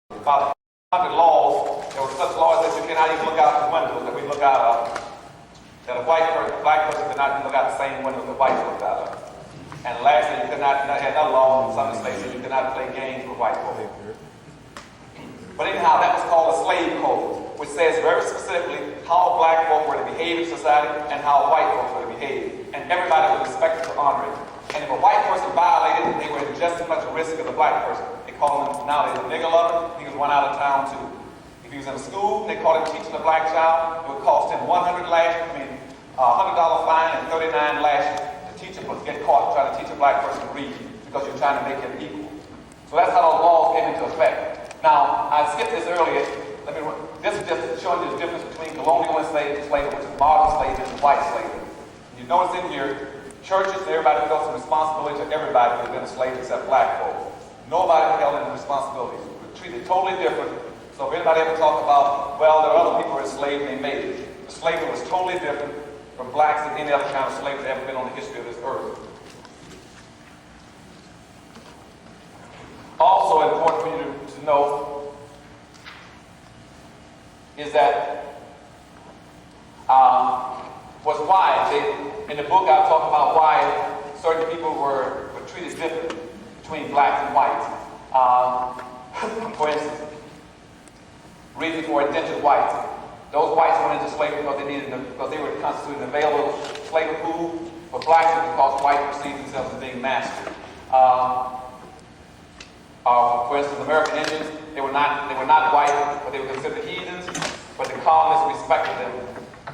about 100 laws. There were such laws that you cannot even look out the windows that we look out of. That a black person could not look out the same windows that whites looked out of. And lastly, you could not have another law in some states that you could not play games with white folks. But anyhow, that was called a slave code, which says very specifically how black folk were to behave in society and how white folks were to behave. And everybody was expected to honor it. And if a white person violated it, they were at just as much risk as a black person. They call him nowadays a nigger lover. He was run out of town too. If he was in a school, they called him teaching a black child. It would cost him $100 fine and 39 lashes to teach him, get caught trying to teach a black person to read because you're trying to make him equal. So that's how those laws came into effect. Now, I skipped this earlier. This is just showing you the difference between colonial slavery, which is modern slavery, and white slavery. You notice in here, churches and everybody felt some responsibility to everybody who had been a slave except black folks. Nobody held any responsibilities. We were treated totally different. So if anybody ever talk about, well, there are other people who were enslaved and they made it. The slavery was totally different from blacks than any other kind of slavery that ever been on the history of this earth. Also important for you to know is that was why in the book I talk about why certain people were treated differently between blacks and whites. For instance, reasons for indentured whites. Those whites went into slavery because they were constituting available slave food. For blacks, it was because whites perceived themselves as being masters. For instance, American Indians, they were not white, but they were considered heathens, but the colonists respected them.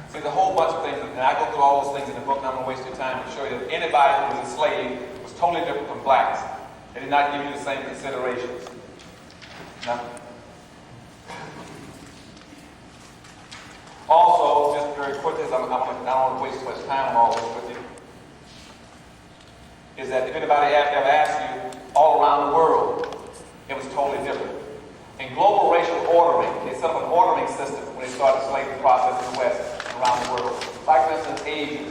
See, there's a whole bunch of things, and I go through all those things in the book, and I'm going to waste your time to show you that anybody who was enslaved was totally different from blacks. They did not give you the same considerations. Now, also, just very quickly, I don't want to waste too much time on all this with you, is that if anybody ever asked you, all around the world, it was totally different. In global racial ordering, they set up an ordering system when they started the slavery process in the West and around the world. Like, for instance, Asia,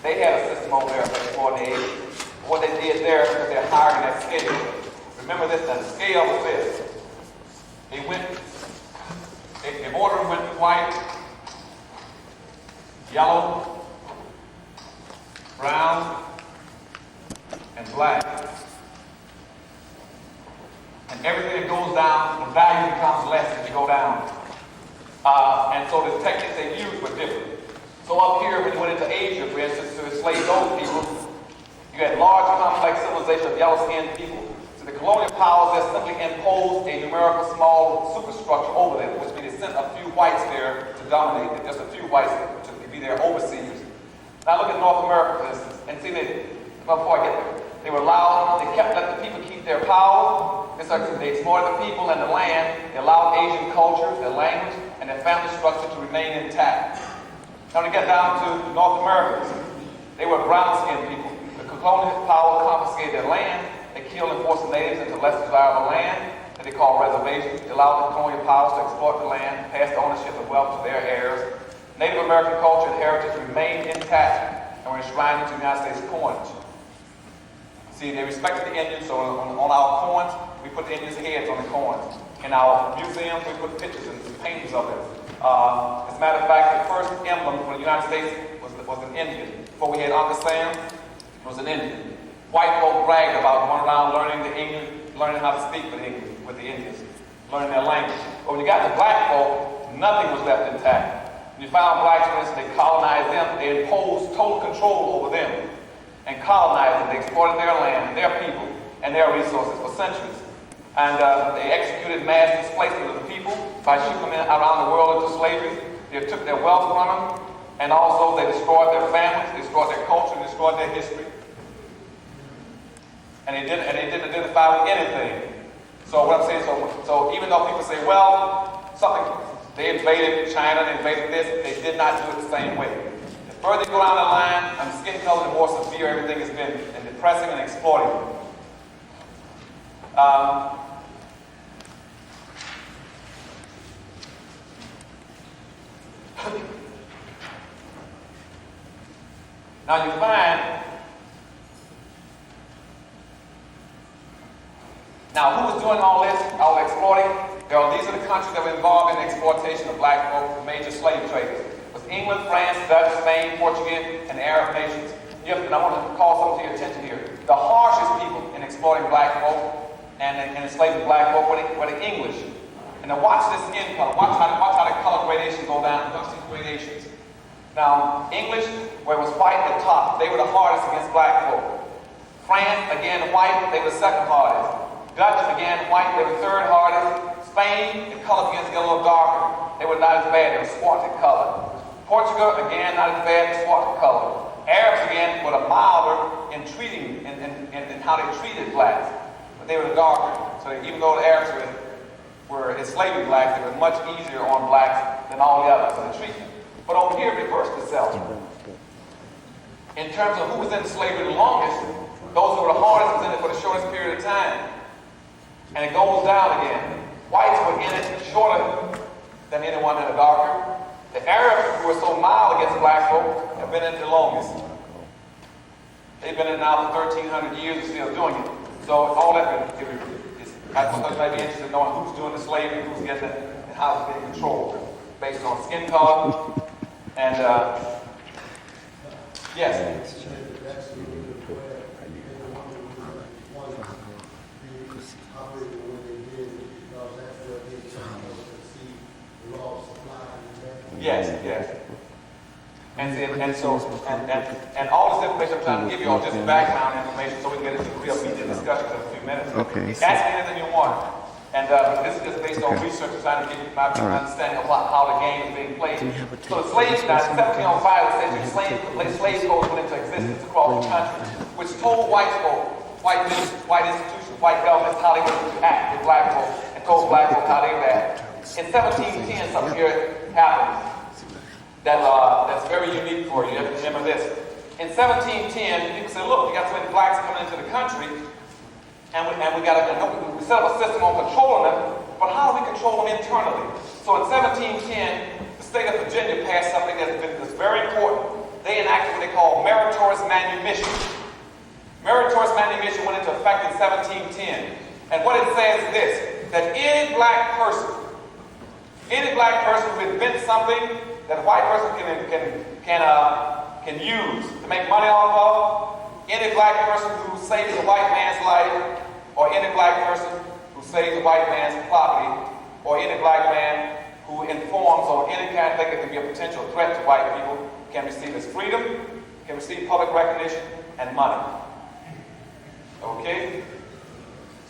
they had a system over there before the Asia. What they did there, because they're hiring that scale. Remember this, that the scale was this. They ordering went white, yellow, brown, and black. And everything that goes down, the value becomes less as you go down. And so the techniques they used were different. So up here, when you went into Asia, for instance, to enslave those people, you had large, complex civilization of yellow-skinned people. So the colonial powers there simply imposed a numerical small superstructure over them, which means they sent a few whites there to dominate, just a few whites to be their overseers. Now look at North America, for instance, and see before I get there. They were allowed, they kept letting the people keep their power. They exploited the people and the land. They allowed Asian culture, their language, and their family structure to remain intact. Now to get down to North Americans, they were brown-skinned people. The colonial power confiscated their land. They killed and forced the natives into less desirable land that they called reservations. They allowed the colonial powers to exploit the land, pass the ownership of wealth to their heirs. Native American culture and heritage remained intact and were enshrined into the United States coinage. See, they respected the Indians, so on our coins, we put the Indians' heads on the coins. In our museums, we put pictures and paintings of them. As a matter of fact, the first emblem for the United States was an Indian. Before we had Uncle Sam, it was an Indian. White folk bragged about going around learning the English, learning how to speak with the Indians, learning their language. But when you got to black folk, nothing was left intact. When you found blacks, for instance, they colonized them, they imposed total control over them. And colonized them. They exploited their land, their people, and their resources for centuries. And they executed mass displacement of the people by shooting them around the world into slavery. They took their wealth from them, and also they destroyed their families, destroyed their culture, and destroyed their history. And they didn't identify with anything. So what I'm saying, so even though people say, well, they invaded China, they invaded this, they did not do it the same way. The further you go down the line, and skin color, the more severe everything has been, and depressing and exploiting. Now you find, now who was doing all this, all exploiting? These are the countries that were involved in the exploitation of black folk, major slave traders. It was England, France, Dutch, Spain, Portugal, and the Arab nations. And I want to call something to your attention here. The harshest people in exploiting black folk and enslaving black folk were the English. And now watch this skin color. Watch how the color gradations go down. Watch these gradations. Now, English, where it was white at the top, they were the hardest against black folk. France, again, white, they were the second hardest. Dutch, again, white, they were the third hardest. Spain, the color begins to get a little darker. They were not as bad, they were swart color. Portugal, again, not as bad, swart color. Arabs, again, were the milder in treating, in how they treated blacks. But they were the darker. So even though the Arabs were enslaving blacks, they were much easier on blacks than all the others in the treatment. But over here, it reversed itself. In terms of who was in slavery the longest, those who were the hardest was in it for the shortest period of time. And it goes down again. Whites were in it shorter than anyone that are darker. The Arabs, who were so mild against black folk, have been in it the longest. They've been in it now for 1,300 years and still doing it. So all that I thought you might be interested in knowing who's doing the slavery, who's getting it, and how it's being controlled based on skin color. And yes. Yes. And all this information I'm trying to give you all just background information so we can get into the real media discussion in a few minutes. Okay. Ask me anything you want. And this is just based on research trying to give you my understanding of how the game is being played. So the slaves, now in 1705, it says slave codes went into existence across the country, which told white folk, white institutions, white governments how they were to act with black folk, and told black folk how they would act. In 1710, something here happened that's very unique for you. You have to remember this. In 1710, people said, look, we got so many blacks coming into the country, and we set up a system on controlling them, but how do we control them internally? So in 1710, the state of Virginia passed something that's very important. They enacted what they call meritorious manumission. Meritorious manumission went into effect in 1710. And what it says is this, that any black person who invents something that a white person can use to make money off of, any black person who saves a white man's life, or any black person who saves a white man's property, or any black man who informs on any kind of thing that can be a potential threat to white people, can receive his freedom, can receive public recognition, and money. Okay?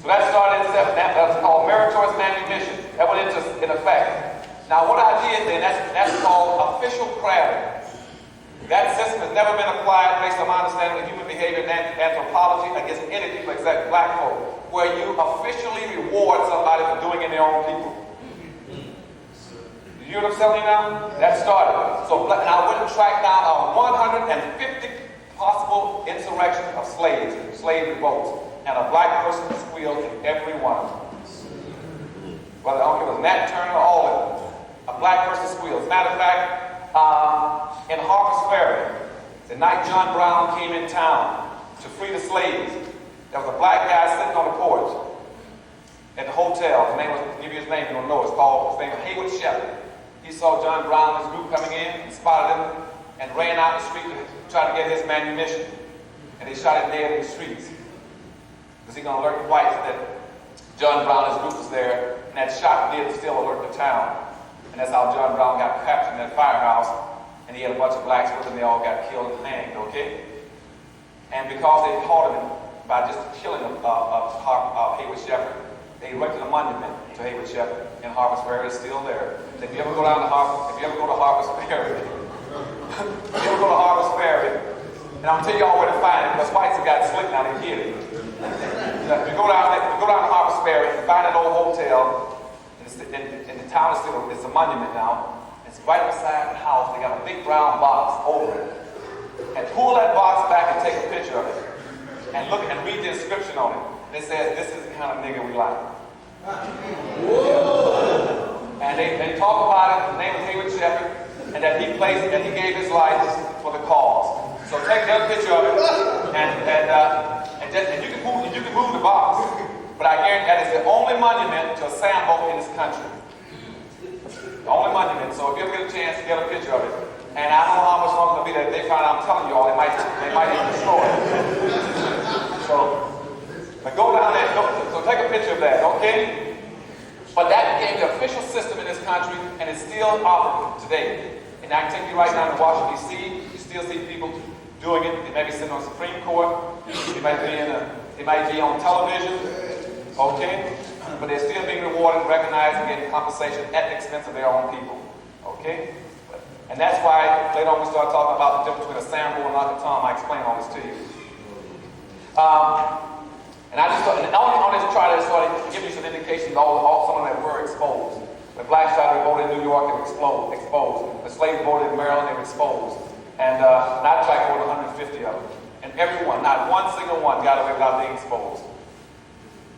So that started that's called meritorious manumission. That went into effect. Now what I did then, that's called official crabbing. That system has never been applied based on my understanding of human behavior and anthropology against any people except black folk, where you officially reward somebody for doing it in their own people. You hear what I'm telling you now? That started. So now I went and tracked down 150 possible insurrections of slaves, slave revolts, and a black person squealed in every one of them. Whether I don't care if it was Nat Turner or all of them. A black person squeals. As a matter of fact, in Harper's Ferry, the night John Brown came in town to free the slaves, there was a black guy sitting on the porch at the hotel. His name was, I'll give you his name, you don't know, his name was Haywood Shepherd. He saw John Brown and his group coming in, and spotted him, and ran out the street to try to get his manumission. And they shot him dead in the streets. Was he going to alert the whites that John Brown and his group was there, and that shot did still alert the town. And that's how John Brown got captured in that firehouse, and he had a bunch of blacks with him, they all got killed and hanged, okay? And because they caught him by just killing Haywood Shepherd, they erected a monument to Haywood Shepherd in Harper's Ferry. It's still there. If you ever go to Harper's Ferry, and I'm gonna tell y'all where to find it, because whites have got slick now, they hid it. If you go down to Harper's Ferry and find an old hotel, and the town is a monument now. It's right beside the house. They got a big brown box over it. And pull that box back and take a picture of it. And look and read the inscription on it. And it says, this is the kind of nigga we like. And they talk about it, the name of Haywood Shepherd, and that he gave his life for the cause. So take that picture of it, and you can move the box. But I guarantee that is the only monument to a Sambo in this country. The only monument. So if you ever get a chance to get a picture of it, and I don't know how much longer it'll be that they find out, I'm telling you all, they might even destroy it. But go down there, so take a picture of that, okay? But that became the official system in this country, and it's still operative today. And I can take you right now to Washington, D.C. You still see people doing it. They may be sitting on the Supreme Court. They might be on television, okay? But they're still being rewarded, recognized, and getting compensation at the expense of their own people, okay? And that's why later on we start talking about the difference between a Sambo and Uncle Tom. I explain all this to you. And I just thought, and on this chart, I just sort of give you some indications of all some of them that were exposed. The blacks tried to vote in New York, they were exposed. The slaves voted in Maryland, they were exposed. And I tried to vote 150 of them. And everyone, not one single one, got away without being exposed.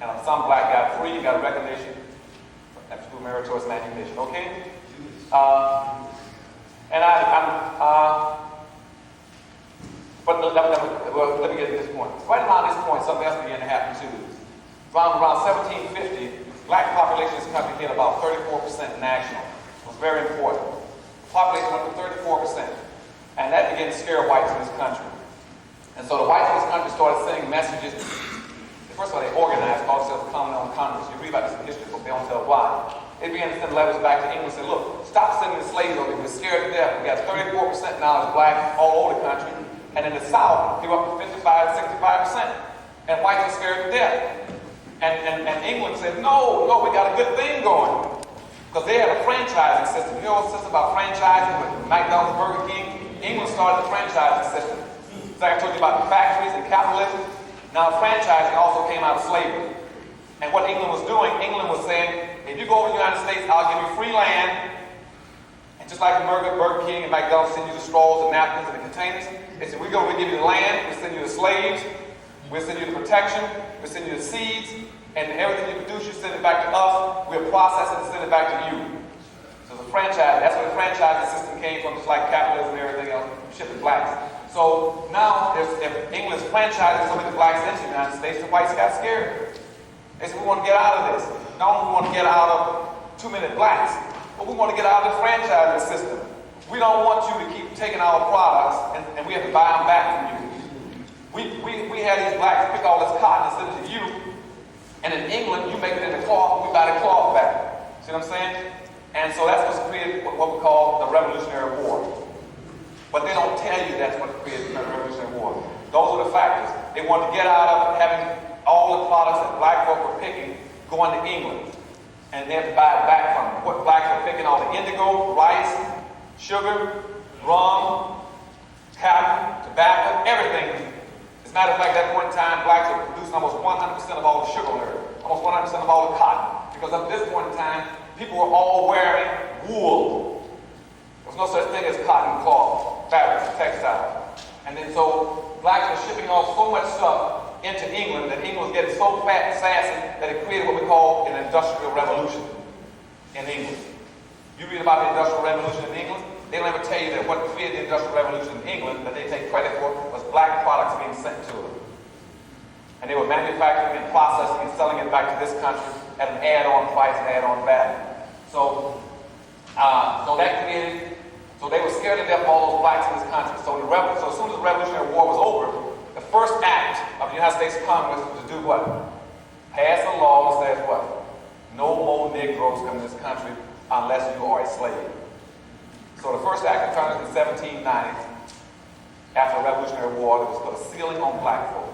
And some black got free, got recognition through meritorious manumission, okay? But let me get to this point. Right around this point, something else began to happen too. Around 1750, black population in this country hit about 34% national. It was very important. The population went to 34%. And that began to scare whites in this country. And so the whites in this country started sending messages. First of all, they organized, called themselves the Continental Congress. You read about this in history book, they don't tell why. They began to send letters back to England and said, look, stop sending the slaves over. We're scared to death. We got 34% now as black all over the country. And in the South, they were up to 55, 65%. And whites are scared to death. And England said, no, we got a good thing going. Because they had a franchising system. You know what's system about franchising with McDonald's, Burger King? England started the franchising system. So I told you about the factories and capitalism. Now franchising also came out of slavery. And what England was doing, England was saying, if you go over to the United States, I'll give you free land. And just like Burger King and McDonald's send you the straws and napkins and the containers, they said, we give you the land, we send you the slaves, we'll send you the protection, we'll send you the seeds, and everything you produce, you send it back to us, we'll process it and send it back to you. So the franchise, that's where the franchising system came from, just like capitalism and everything else, shipping blacks. So now, if England's franchising some of the blacks into the United States, the whites got scared. They said, we want to get out of this. Not only we want to get out of too many blacks, but we want to get out of the franchising system. We don't want you to keep taking our products and we have to buy them back from you. We had these blacks pick all this cotton and send it to you, and in England, you make it into cloth, and we buy the cloth back. See what I'm saying? And so that's what's created what we call the Revolutionary War. But they don't tell you that's what created the Revolutionary War. Those are the factors. They wanted to get out of having all the products that black folk were picking going to England. And they have to buy it back from them. What blacks were picking, all the indigo, rice, sugar, rum, cotton, tobacco, everything. As a matter of fact, at that point in time, blacks were producing almost 100% of all the sugar on earth. Almost 100% of all the cotton. Because at this point in time, people were all wearing wool. There was no such thing as cotton cloth, fabrics, textiles. And then so blacks were shipping off so much stuff into England that England was getting so fat and sassy that it created what we call an industrial revolution in England. You read about the industrial revolution in England, they don't ever tell you that what created the industrial revolution in England that they take credit for was black products being sent to them. And they were manufacturing and processing and selling it back to this country at an add-on price and add-on value. So that created, so they were scared to death of all those blacks in this country. So as soon as the Revolutionary War was over, the first act of the United States Congress was to do what? Pass a law that says what? No more Negroes come to this country unless you are a slave. So the first act occurred in 1790, after the Revolutionary War, that was put a ceiling on black folk.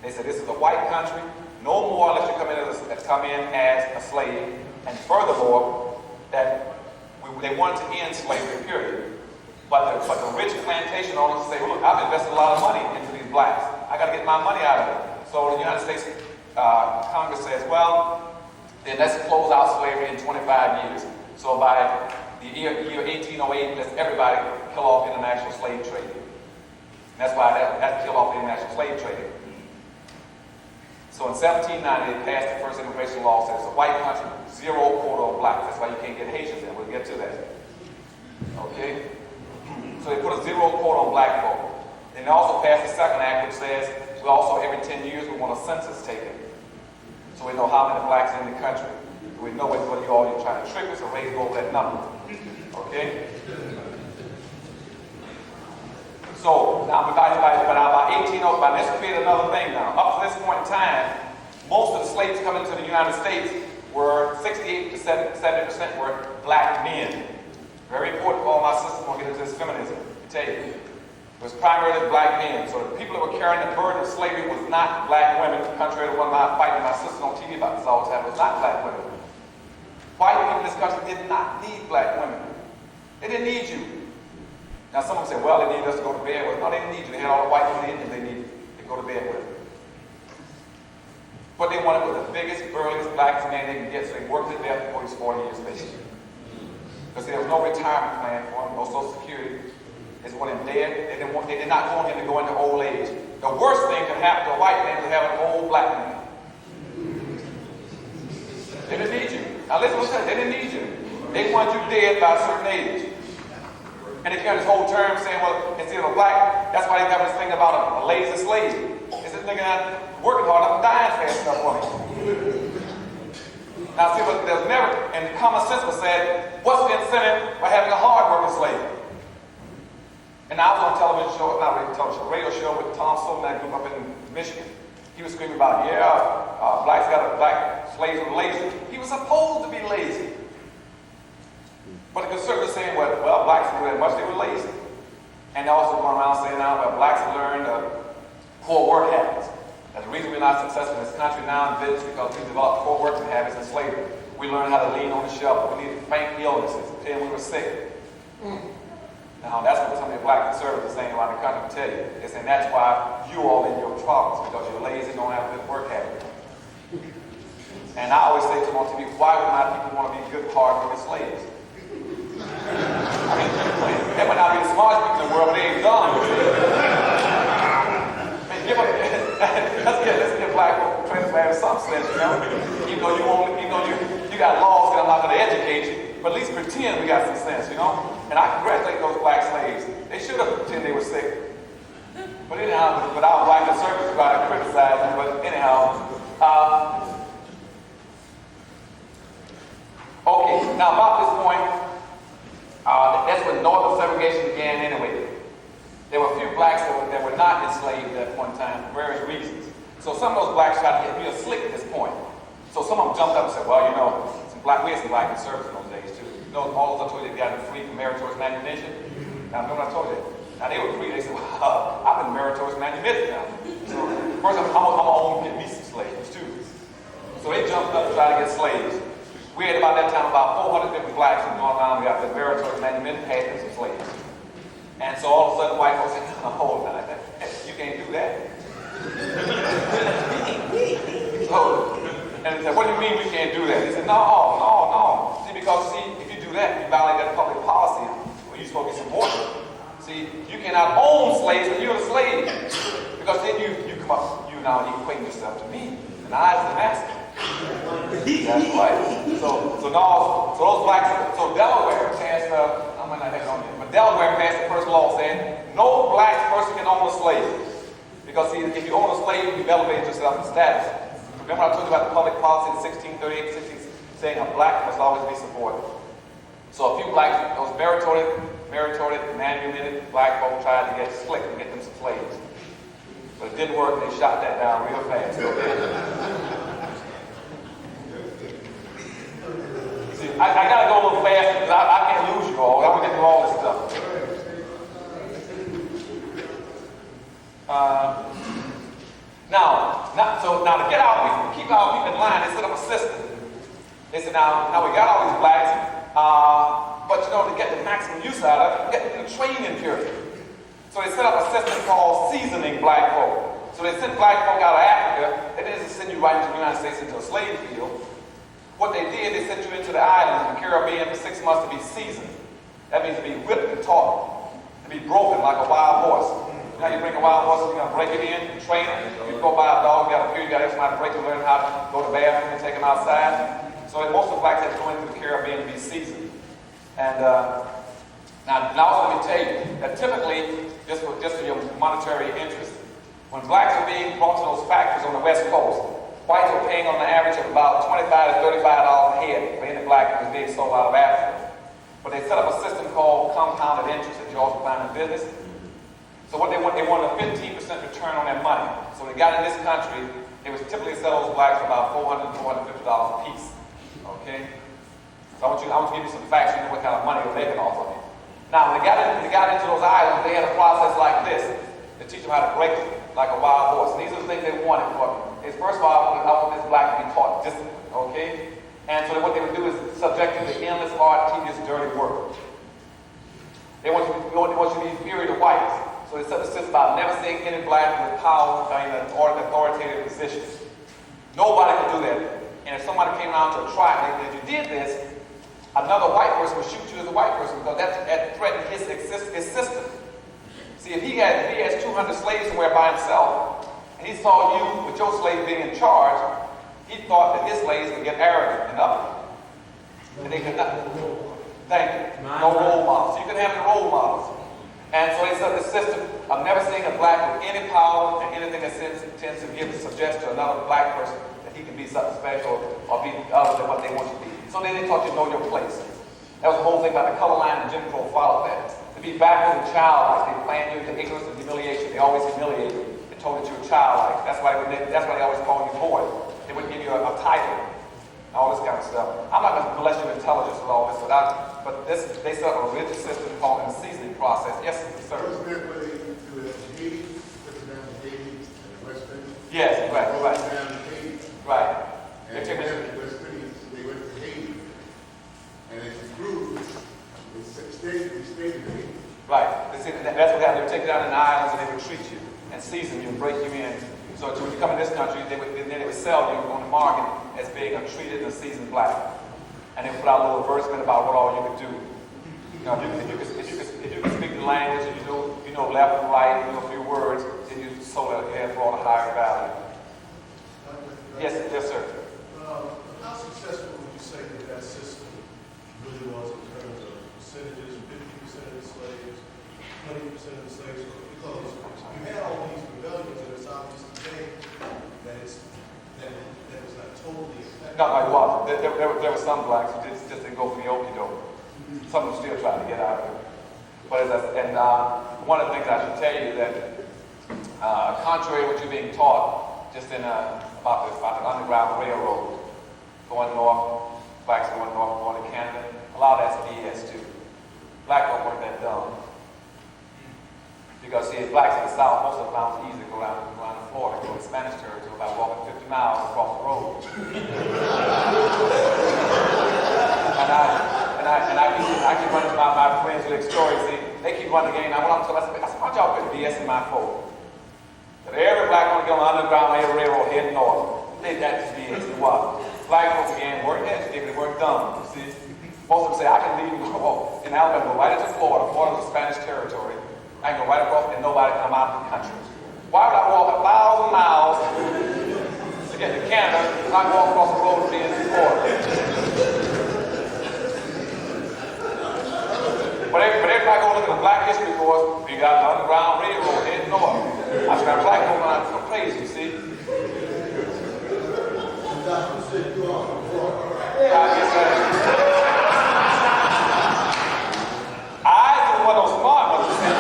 They said this is a white country, no more unless you come in as a slave. And furthermore, that they wanted to end slavery, period. But the rich plantation owners say, well, look, I've invested a lot of money into these blacks. I got to get my money out of it. So the United States Congress says, well, then let's close out slavery in 25 years. So by the year 1808, let's everybody kill off international slave trade. And that's why that killed off the international slave trade. So in 1790, they passed the first immigration law, says it's a white country, zero quota on blacks. That's why you can't get Haitians in. We'll get to that. Okay? So they put a zero quota on black folk. Then they also passed the second act, which says we also, every 10 years, we want a census taken. So we know how many blacks are in the country. We know what you're trying to trick us or raise over that number. Okay? So now by 1800, by let's create another thing now. Up to this point in time, most of the slaves coming to the United States were 68 to 70% were black men. Very important for all my sisters when we get into this feminism. I tell you, it was primarily black men. So the people that were carrying the burden of slavery was not black women, contrary to what I'm fighting my sisters on TV about this all the time. It was not black women. White people in this country did not need black women. They didn't need you. Now some of them say, well, they needed us to go to bed with. No, they didn't need you. They had all the white women in they needed to go to bed with. What they wanted was the biggest, burliest, blackest man they could get, so they worked to death before he was 40 years of age. Because there was no retirement plan for him, no Social Security. They just wanted him dead. They did not want him to go into old age. The worst thing that could happen to a white man was to have an old black man. They didn't need you. Now listen to what I'm saying. They didn't need you. They wanted you dead by a certain age. And they carry this whole term saying, well, instead of a black, that's why they have this thing about a lazy slave. It's this nigga not working hard enough, dying fast enough for me. Now see, but there's never, and common sense was said, what's the incentive for having a hard-working slave? And I was on a television show, not really television show, radio show with Tom Sullivan, that group up in Michigan. He was screaming about, black slaves were lazy. He was supposed to be lazy. But the conservatives saying, well, blacks didn't do that much, they were lazy. And they're also going around saying now, well, blacks have learned poor work habits. That's the reason we're not successful in this country now in business, because we developed poor working habits in slavery. We learned how to lean on the shelf. We needed to feign illnesses, pretend we were sick. Now, that's what some of the black conservatives are saying around the country. Tell you. They're saying that's why you all in your problems, because you're lazy and don't have a good work habit. And I always say to them on TV, why would my people want to be good, hard-working slaves? I mean, they might not be the smartest people in the world, but they ain't dumb. Let's get black folk trained to have some sense, you know? Even though you got laws that I'm not going to educate you, but at least pretend we got some sense, you know? And I congratulate those black slaves. They should have pretended they were sick. But anyhow, without black conservatives trying to criticize them, but anyhow, okay, now about this point, that's when northern segregation began anyway. There were a few blacks that were not enslaved at one time for various reasons. So some of those blacks tried to get real slick at this point. So some of them jumped up and said, well, you know, we had some black conservatives in those days too. You know, all those I told you they got free from meritorious manumission. Now remember what I told you? Now they were free. They said, well, I've been meritorious manumitted now. So first I'm gonna own get me some slaves too. So they jumped up and tried to get slaves. We had about that time about 450 blacks and going around. We got the meritorious manumitted, passing some slaves. And so all of a sudden white folks said, hold on, you can't do that. And they said, what do you mean we can't do that? They said, no. See, because if you do that, you violate that public policy where you're supposed to be supported. See, you cannot own slaves when you're a slave. Because then you come up, you now equate yourself to me. And I as the master. That's right. So those blacks, so Delaware passed, I might not have it on here, but Delaware passed the first law saying no black person can own a slave. Because see, if you own a slave, you've elevated yourself in status. Remember I told you about the public policy in 1638, saying a black must always be supported. So a few blacks, those meritorious, manumitted black folk tried to get slick and get them some slaves. But it didn't work, they shot that down real fast. See, I gotta go a little fast because I can't lose you all. I'm gonna get through all this stuff. Now to get out, keep our people in line, they set up a system. They said, now we got all these blacks, but you know, to get the maximum use out of it, get them in a training period. So they set up a system called seasoning black folk. So they sent black folk out of Africa. They didn't just send you right into the United States into a slave field. What they did, they sent you into the islands in the Caribbean for 6 months to be seasoned. That means to be whipped and taught, to be broken like a wild horse. You know, you bring a wild horse, you're gonna break it in, you train it. You go by a dog, you got to have somebody to break it, learn how to go to the bathroom and take them outside. So most of the blacks had to go into the Caribbean to be seasoned. And now let me tell you that typically, just for your monetary interest, when blacks are being brought to those factories on the West Coast, whites were paying on the average of about $25 to $35 a head for any black who was being sold out of Africa. But they set up a system called compounded interest that you also find in business. So what they wanted a 15% return on their money. So when they got in this country, they would typically sell those blacks for about $400 to $450 a piece. Okay? So I want to give you some facts so you know what kind of money they're making off of it. Now, when they got into those islands, they had a process like this. They teach them how to break it like a wild horse. And these are the things they wanted for me. First of all, I want this black to be taught discipline. Okay? And so what they would do is subject you to endless, hard, tedious, dirty work. They want you to be inferior to whites. So they set the system about never seeing any black with power or in an authoritative position. Nobody could do that. And if somebody came around to a tribe, and if you did this, another white person would shoot you as a white person because that threatened his system. See, if he has 200 slaves somewhere by himself, and he saw you with your slave being in charge, he thought that his slaves would get arrogant and up. And they could not. Thank you. No role models. You can have the role models. And so they set the system of never seeing a black with any power and anything that tends to suggest to another black person that he can be something special or be other than what they want you to be. So then they taught you to know your place. That was the whole thing about the color line, and Jim Crow followed that. To be backward and childlike, they planned you into ignorance and humiliation. They always humiliated you. They told that you were childlike. That's why they always called you boy. They wouldn't give you a title, all this kind of stuff. I'm not going to bless your intelligence with all this, but they set up a religious system called the seasoning process. Yes, sir. Wasn't that what they do at Haiti? Put it down to Haiti and the West Indies? Yes, right. Down to Haiti. Right. And the West Indies, they went to Haiti. And as you grew, they stayed in Haiti. Right. That's what happened. They would take you down in the islands and they would treat you and season you and break you in. So when you come in this country, then they would sell you on the market as being a treated and seasoned black. And they would put out a little advertisement about what all you could do. You know, if you could speak the language, and you know left and right, you know a few words, then you sold it ahead for all the higher value. Yes, sir. How successful would you say that system really was in terms of percentages, 50% of the slaves, 20% of the slaves? Because you had all these rebellions, and it's obvious today that it's not totally effective. Not like what? There were some blacks who just didn't go for the okie doke. Some of them still trying to get out of it. But one of the things I should tell you that, contrary to what you're being taught, just about the Underground Railroad, going north, blacks going north, going to Canada, a lot of that's BS too. Black folk weren't that dumb. Because see, blacks in the South, most of them found it easy to go around to Florida, go to Spanish territory by walking 50 miles across the road. and I keep running to my friends with stories. See, they keep running the game. I went up to them, I said, why y'all put BS in my folk? That every black want to get on the Underground Railroad heading north. That's BS. It was. Black folks again weren't educated, they weren't dumb. See? Most of them say, I can leave in Alabama, go right into Florida. Florida's a Spanish territory. I can go right across and nobody come out of the country. Why would I walk 1,000 miles to get to Canada and not go across the road to be in Florida? But everybody go look at the Black History course, you got the Underground Railroad heading north. I said, black people are so crazy, you see? I do what those smart ones say.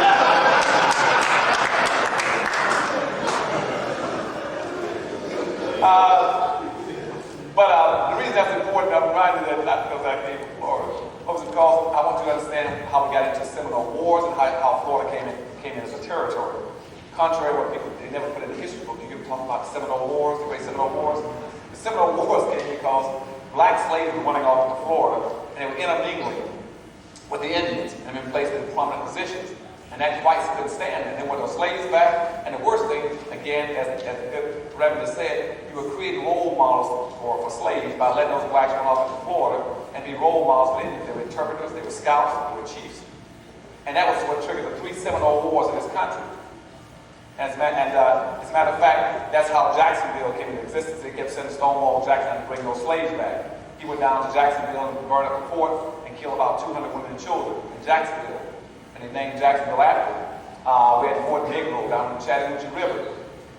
But the reason that's important, I'm reminded that not because I came from Florida, but because I want you to understand how we got into Seminole Wars and how Florida came in as a territory. Contrary to what people, they never put in the history book, you can talk about the Seminole Wars, the Great Seminole Wars. The Seminole Wars came because black slaves were running off to Florida, and they were intermingling with the Indians and been placed in prominent positions. And that whites couldn't stand it. And they wanted those slaves back. And the worst thing, again, as the good Reverend just said, you were creating role models for slaves by letting those blacks run off into Florida and be role models for the Indians. They were interpreters, they were scouts, they were chiefs. And that was what triggered the 3 Seminole Wars in this country. As a matter of fact, that's how Jacksonville came into existence. They kept sending Stonewall Jackson to bring those slaves back. He went down to Jacksonville and burned up the fort and killed about 200 women and children in Jacksonville. And they named Jacksonville after him. We had Fort Negro down in the Chattahoochee River.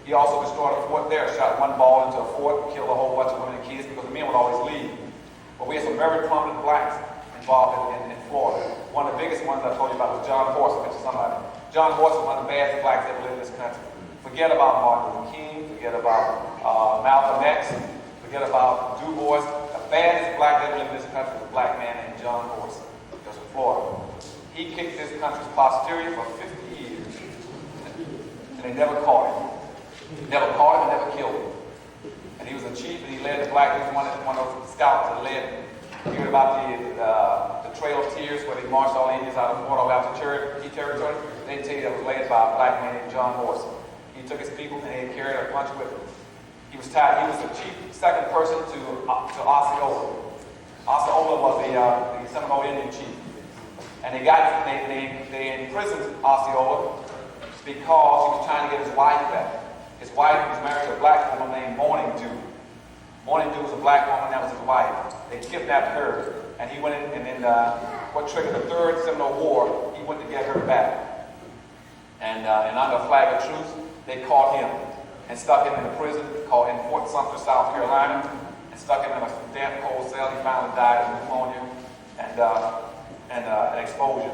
He also destroyed a fort there, shot one ball into a fort, killed a whole bunch of women and kids because the men would always leave. But we had some very prominent blacks involved in Florida. One of the biggest ones I told you about was John Horse. I mentioned somebody. John Horse was one of the baddest blacks that ever lived in this country. Forget about Martin Luther King, forget about Malcolm X, forget about Du Bois. The baddest black that ever lived in this country was a black man named John Horse. He was from Florida. He kicked this country's posterior for 50 years. And they never caught him. Never caught him, never killed him. And he was a chief, and he led the black, he was one of those scouts that led. You heard about the Trail of Tears, where they marched all the Indians out of Florida out to Cherokee territory. They tell you that was led by a black man named John Horse. He took his people and he carried a bunch with him. He was the chief, second person to Osceola. Osceola was the Seminole Indian chief. And they imprisoned Osceola because he was trying to get his wife back. His wife was married to a black woman named Morning Dew. Morning Dew was a black woman, that was his wife. They kidnapped her, and he went in, and then what triggered the Third Seminole War, he went to get her back. And under a flag of truce, they caught him and stuck him in a prison called in Fort Sumter, South Carolina, and stuck him in a damp cold cell. He finally died of pneumonia and exposure.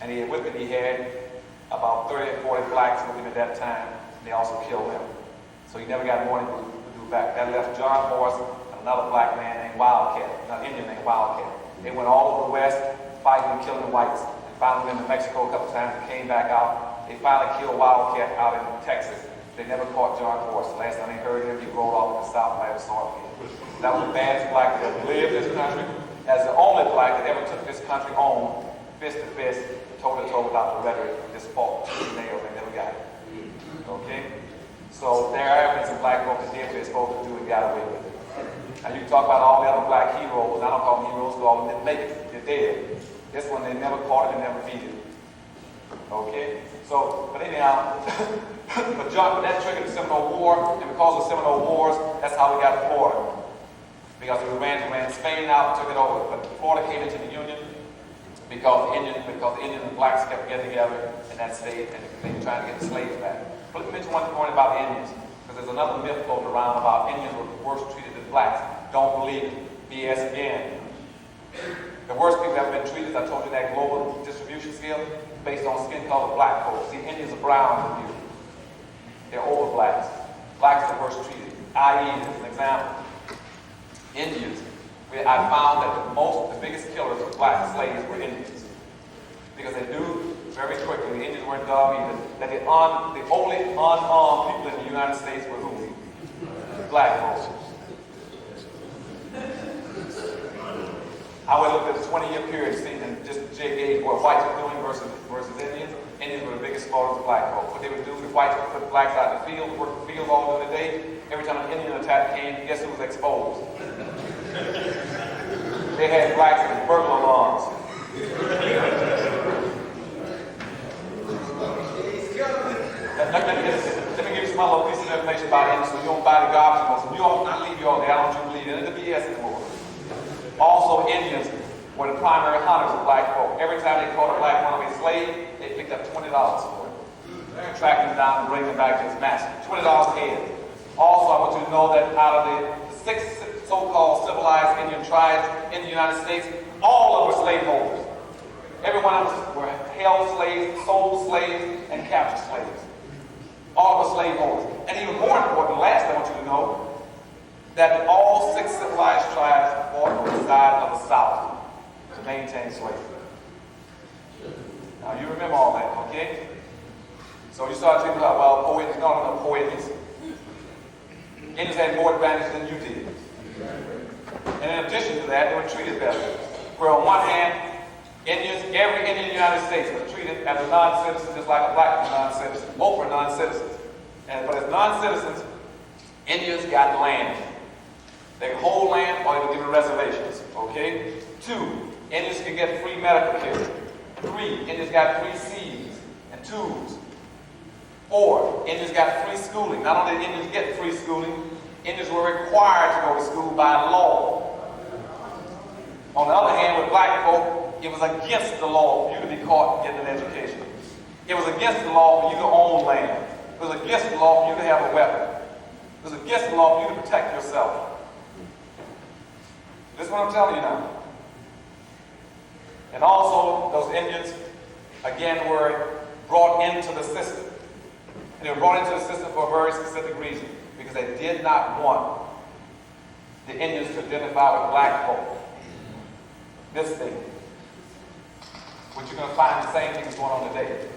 And with him, he had about 30 or 40 blacks with him at that time. They also killed him. So he never got Morning Dew back. That left John Horse and another black man named Wildcat, an Indian named Wildcat. They went all over the West fighting and killing the whites. And finally went to Mexico a couple times and came back out. They finally killed Wildcat out in Texas. They never caught John Horse. The last time they heard him, he rolled off in the South by the saw again. That was the baddest black that ever lived in this country. As the only black that ever took this country on, fist to fist, toe to toe without the rhetoric, this fault, nailed, they never got it. Okay? So there are evidence of black folks that did what they're supposed to do and got away with it. And you talk about all the other black heroes, I don't call them heroes because all of them didn't make it. They're dead. This one, they never caught it and never beat it. Okay? So, but anyhow, but that triggered the Seminole War, and because of the Seminole Wars, that's how we got Florida. Because we ran Spain out and took it over. But Florida came into the Union because the Indians and blacks kept getting together in that state, and they were trying to get the slaves back. But let me mention one point about the Indians, because there's another myth floating around about Indians were worse treated than blacks. Don't believe it. BS again. The worst people that have been treated, I told you that global distribution scale, based on skin color, black folks. See, Indians are brown than you. They're over blacks. Blacks are the worst treated. I.e., as an example, Indians, I found that the biggest killers of black slaves were Indians. Because they knew very quickly, the Indians weren't dumb either, that the only unarmed people in the United States were who? Black folks. I would look at a 20-year period, see, and just gauge what whites were doing versus Indians. Indians were the biggest slaughters of black folks. What they would do, the whites would put blacks out in the field, work the field all during the day. Every time an Indian attack came, guess who was exposed? They had blacks as burglar alarms. Let me give you some little piece of information about Indians so you don't buy the garbage. I leave you all there. I don't you believe in it. It's the BS anymore. Also, Indians were the primary hunters of black folk. Every time they caught a black runaway slave, they picked up $20 for it. Track them down and bring them back to his master. $20 a head. Also, I want you to know that out of the 6 so-called civilized Indian tribes in the United States, all of them were slaveholders. Every one of them were held slaves, sold slaves, and captured slaves. All were slaveholders. And even more important, last I want you to know, that all 6 civilized tribes fought on the side of the South to maintain slavery. Now you remember all that, okay? So you start thinking about, well, poets. Indians had more advantage than you did. And in addition to that, they were treated better. Where on one hand, Indians, every Indian in the United States was treated as a non-citizen, just like a black non-citizen. Both were non-citizens. But as non-citizens, Indians got land. They could hold land or they were given reservations. Okay? 2, Indians could get free medical care. 3, Indians got free seeds and tools. 4, Indians got free schooling. Not only did Indians get free schooling, Indians were required to go to school by law. On the other hand, with black folk, it was against the law for you to be caught getting an education. It was against the law for you to own land. It's against the law for you to have a weapon. It's against the law for you to protect yourself. This is what I'm telling you now. And also, those Indians, again, were brought into the system. And they were brought into the system for a very specific reason. Because they did not want the Indians to identify with black folk. This thing. Which you're going to find the same thing is going on today.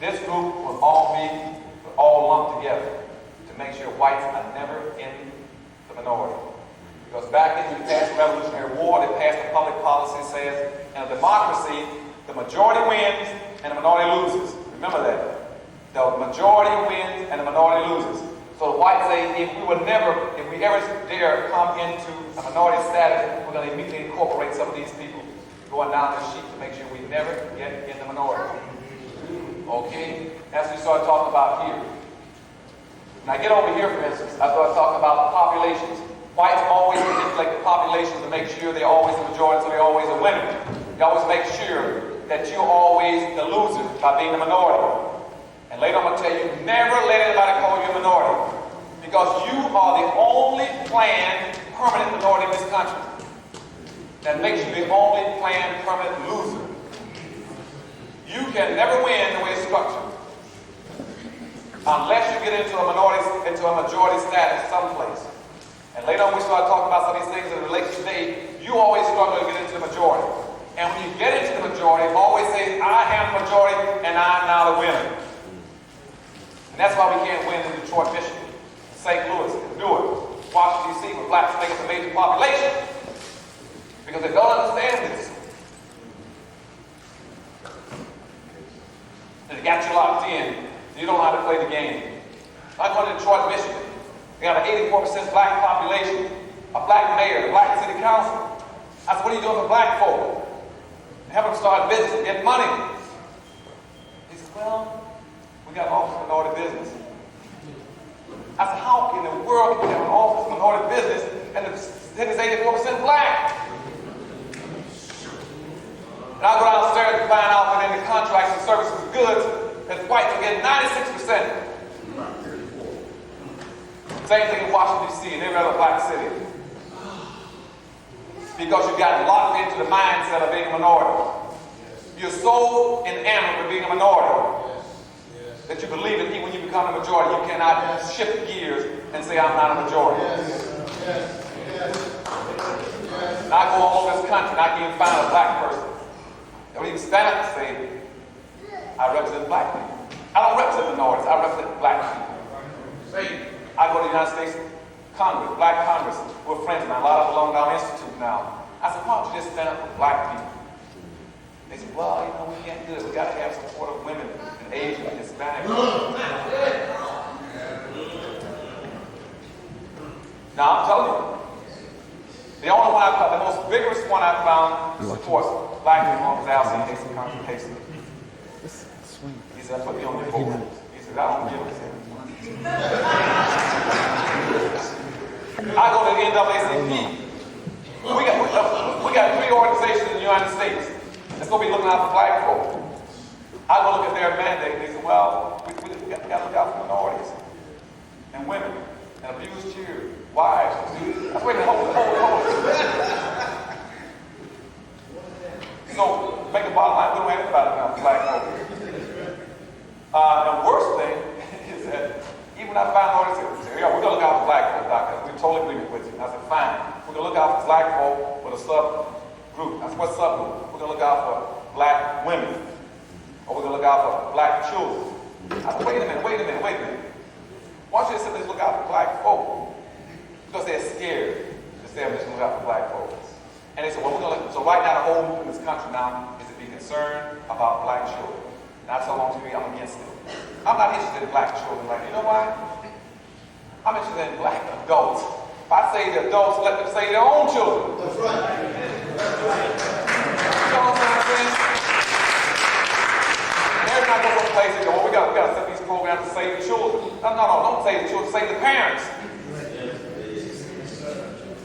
This group will all lumped together to make sure whites are never in the minority. Because back then, we passed the Revolutionary War, they passed the public policy says, in a democracy, the majority wins and the minority loses. Remember that. The majority wins and the minority loses. So the whites say, if we ever dare come into a minority status, we're going to immediately incorporate some of these people going down the sheet to make sure we never get in the minority. Okay? As we start talking about here. Now get over here, for instance. I start talking about populations. Whites always manipulate the populations to make sure they're always the majority, so they're always a winner. They always make sure that you're always the loser by being the minority. And later I'm going to tell you, never let anybody call you a minority. Because you are the only planned permanent minority in this country. That makes you the only planned permanent loser. You can never win the way it's structured. Unless you get into a majority status someplace. And later on we start talking about some of these things that relate to today, you always struggle to get into the majority. And when you get into the majority, always say, I am the majority and I'm now the winner. And that's why we can't win in Detroit, Michigan, St. Louis, Newark, Washington, D.C., where blacks make up a major population. Because they don't understand this. And they got you locked in. You don't know how to play the game. I go to Detroit, Michigan. They got an 84% black population, a black mayor, a black city council. I said, what are you doing for black folk? Have them start business and get money. He said, well, we got an office of minority business. I said, how in the world can you have an office of minority business and the city is 84% black? And I go downstairs and find out that in the contracts and services and goods, that whites are getting 96%. Same thing in Washington, D.C., and every other black city. Because you got locked into the mindset of being a minority. You're so enamored with being a minority that you believe that even when you become a majority, you cannot shift gears and say, I'm not a majority. And I go all over this country and I can't even find a black person that would even stand up and say, I represent black people. I don't represent minorities, I represent black people. I go to the United States Congress, black Congress, we're friends of mine, a lot of them belong down Institute now. I said, why don't you just stand up for black people? They said, well, you know, we can't do it. We got to have support of women and Asian and Hispanic. Now, I'm telling you, the only one the most vigorous one I found supports black people was Alcee Casey. He said, put me on the board. He said, I don't give a shit. I go to the NAACP. We got 3 organizations in the United States that's going to be looking out for black folk. I go look at their mandate and they say, well, we got to look out for minorities and women and abused children, wives. That's wait a minute, hold it. So, make a bottom line, we don't have anybody now for black folk. The worst thing is that even when I find minorities, say, yeah, we're going to look out for black folk, doctor. We totally agree with you. And I said, fine. We're going to look out for black folk with a subgroup. I said, what subgroup? We're going to look out for black women. Or we're going to look out for black children. I said, wait a minute. Why don't you just simply look out for black folk? Because they're scared to say, I'm just going to look out for black folks. And they said, well, we're going to look. So right now, the whole movement in this country now is to be concerned about black children. And I told them to me, I'm against it. I'm not interested in black children. Like, you know why? I'm interested in black adults. If I say the adults, let them say their own children. That's right. You know what I'm saying? They're not going to place and go, well, we got to set these programs to save the children. No, don't save the children, save the parents.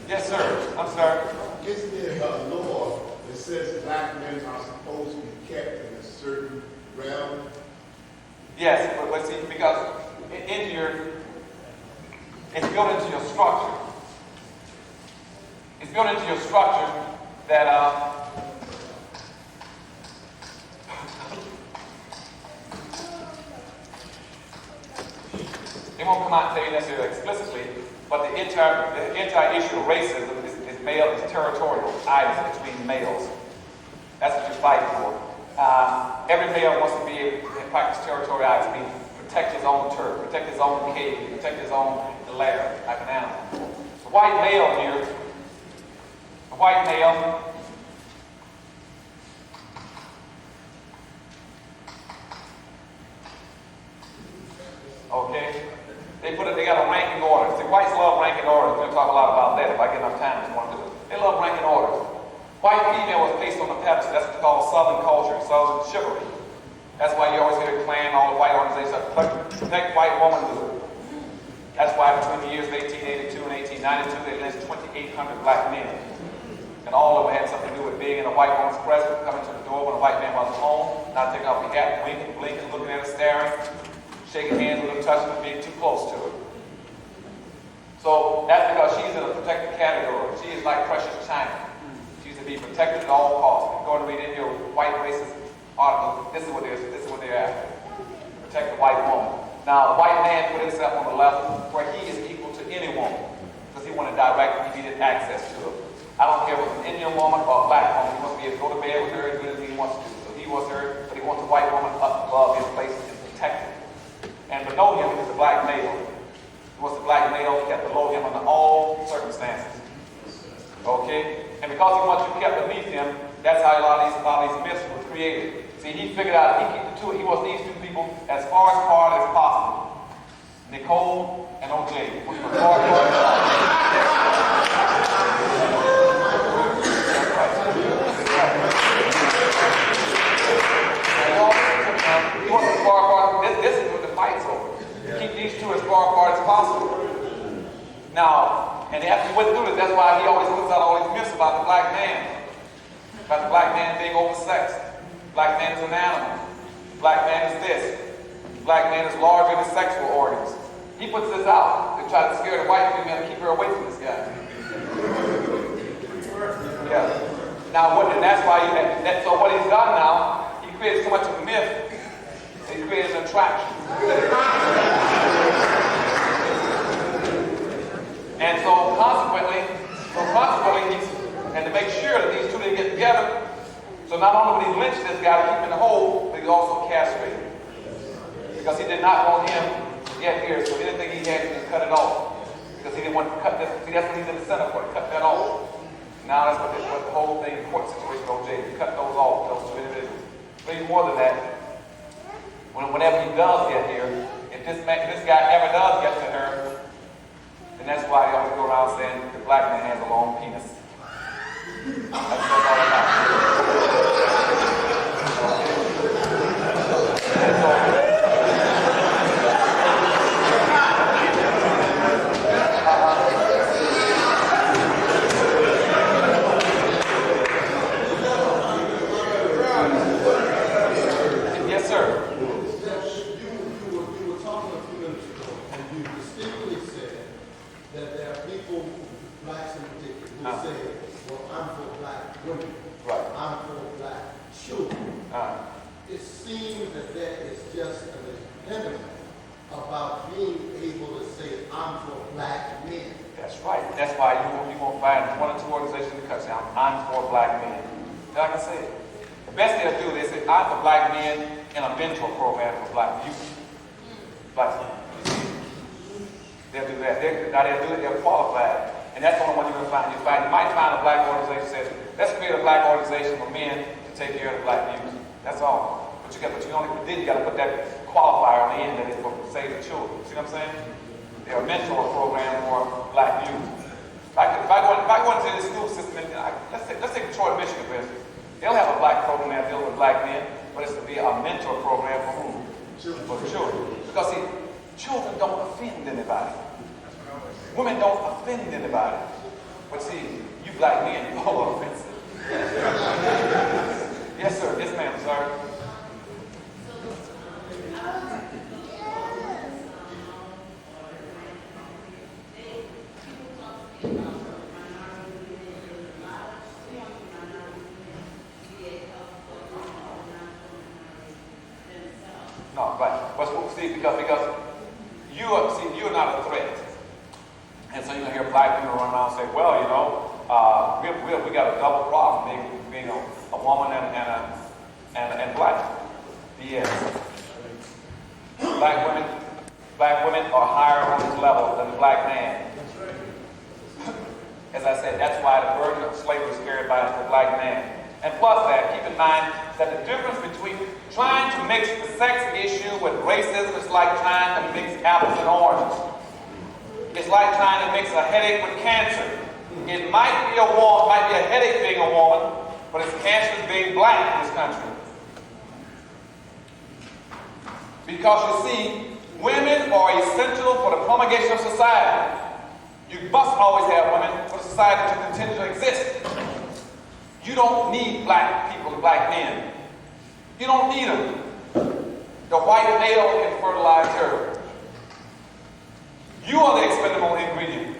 Yes, sir. I'm sorry. Isn't there a law that says black men are supposed to be kept in a certain realm? Yes, but see, because it's built into your structure. It's built into your structure that they won't come out and tell you necessarily explicitly, but the entire issue of racism is territorial items between males. That's what you're fighting for. Every male wants to be able to practice territorial items, meaning protect his own turf, protect his own cave, protect his own lair, like an animal. The white male here, the white male, okay, they got a ranking order. See, whites love ranking orders. We're going to talk a lot about that if I get enough time this morning. They love ranking orders. White female was placed on the pedestal. That's what's called Southern culture, Southern chivalry. That's why you always hear the Klan, all the white organizations, protect white womanhood. That's why between the years of 1882 and 1892, they lynched 2,800 black men. And all of them had something to do with being in a white woman's presence, coming to the door when a white man was home, not taking off your hat, winking, blinking, looking at her, staring, shaking hands with her, touching her, being too close to her. So that's because she's in a protected category. She is like precious china. She's to be protected at all costs. If you're going to read in your white racist article, this is what they're after. Protect the white woman. Now, the white man put himself on the level where he is equal to any woman because he wanted direct, immediate access to her. I don't care if it's an Indian woman or a black woman. He wants to be able to go to bed with her and do anything he wants to do. So he wants her, but he wants a white woman up above his place and protected. And below him is the black male. He wants the black male kept below him under all circumstances. Okay? And because he wants you kept beneath him, that's how a lot of these myths were created. See, he figured out he wants these two people as far apart as possible. Nicole and OJ. Was as far apart as possible. He wants as far apart. This is what the fight's over. Keep these two as far apart as possible. Now, and after he went through this, that's why he always puts out all these myths about the black man. About the black man being oversexed. Black man is an animal. Black man is this. Black man is larger than sexual organs. He puts this out to try to scare the white female and keep her away from this guy. Yeah. Now, and that's why so what he's done now, he created so much of a myth, he created an attraction. And so consequently, and to make sure that these two didn't get together, so not only would he lynch this guy to keep him in the hole, but he also castrated him. Because he did not want him to get here, so anything he had, he just cut it off. Because he didn't want to cut this. See, that's what he's in the center for, to cut that off. Now that's what the whole thing, the court situation with OJ, he cut those off, those two individuals. But even more than that, whenever he does get here, if this guy ever does get to her, then that's why they always go around saying the black man has a long penis. That's what it's all about. Yes, sir. You were talking a few minutes ago, and you distinctly said that there are people, blacks in particular, who say, well, I'm for black women. Right. I'm for black children. It seems that there is just an impediment about being able to say, I'm for black men. That's right. That's why you won't find one or two organizations in the country. I'm for black men. Like I said, the best they'll do is say, I'm for black men in a mentor program for black youth. Black youth. They'll do that. They'll do it. They're qualified. And that's the only one you're going to find. You might find a black organization that says, let's create a black organization for men to take care of the black youth. That's all. But you got to put that qualifier on the end that is for save the children. See what I'm saying? They're a mentor program for black youth. If I go into the school system, let's take Detroit, Michigan, for instance. They'll have a black program that deals with black men, but it's to be a mentor program for whom? For the children. Because see, children don't offend anybody. Women don't offend anybody. But see, you black men, you all are offensive. Yes, sir. Yes, ma'am, sir. No, right. But see, because you're not a threat. And so you're going to hear black people run around and say, well, you know, we got a double problem being a woman and black. Yes. Black women are higher on this level than the black man. As I said, that's why the burden of slavery is carried by the black man. And plus that, keep in mind that the difference between trying to mix the sex issue with racism is like trying to mix apples and oranges. It's like trying to mix a headache with cancer. It might be a headache being a woman, but it's cancer being black in this country. Because you see, women are essential for the promulgation of society. You must always have women for society to continue to exist. You don't need black people and black men. You don't need them. The white male can fertilize her. You are the expendable ingredient.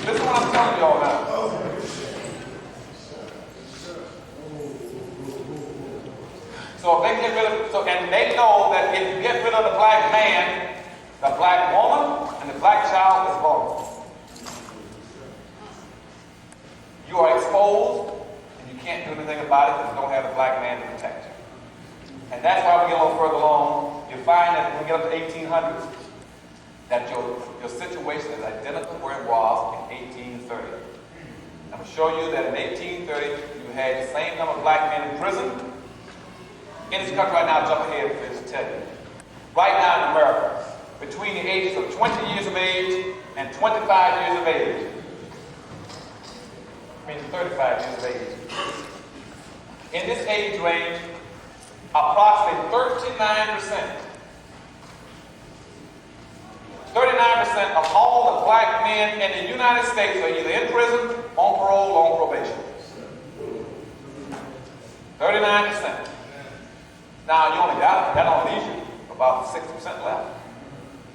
Listen to what I'm telling y'all now. So if they get rid of, and they know that if you get rid of the black man, the black woman and the black child is vulnerable. You are exposed, and you can't do anything about it because you don't have the black man to protect you. And that's why we get a little further along. You find that when we get up to 1800s, that your situation is identical where it was in 1830. I'm going to show you that in 1830, you had the same number of black men in prison. In this country right now, jump ahead to tell you. Right now in America, between the ages of 20 years of age and 25 years of age, I mean 35 years of age. In this age range, approximately 39% of all the black men in the United States are either in prison, on parole, or on probation. 39%. Now, you only got that only leaves you about 60% left.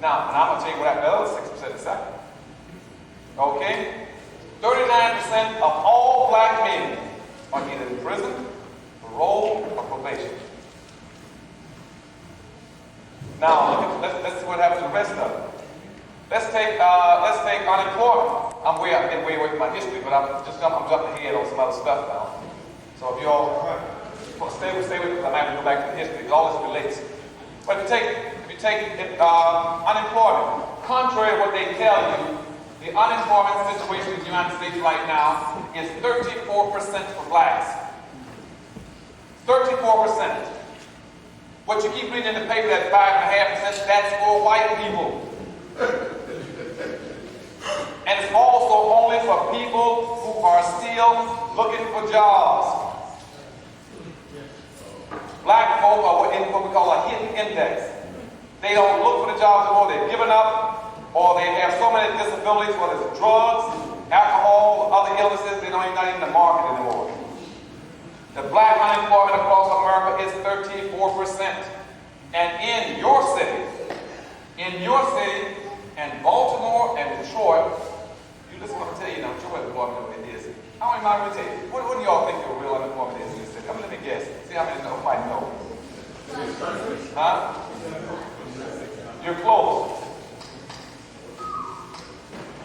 Now, and I'm going to tell you what that other 6% in a second. Okay? 39% of all black men are either in prison, parole, or probation. Now, let's see what happens to the rest of it. Let's take unemployment. I'm way away from my history, but I'm jumping ahead on some other stuff now. So if you all stay with me, because I might have to go back to the history. All this relates. But if you take unemployment, contrary to what they tell you, the unemployment situation in the United States right now is 34% for blacks. 34%. What you keep reading in the paper, that 5.5%, that's for white people. And it's also only for people who are still looking for jobs. Black folk are in what we call a hidden index. They don't look for the jobs anymore, they've given up, or they have so many disabilities, whether it's drugs, alcohol, other illnesses, they're not even in the market anymore. The black unemployment across America is 34%. And in your city, and Baltimore and Detroit, you listen to what I'm telling you now, Detroit unemployment is. How many might tell you? What do y'all think your real unemployment is in this city? Come let me guess. See how many might know. Huh? You're close.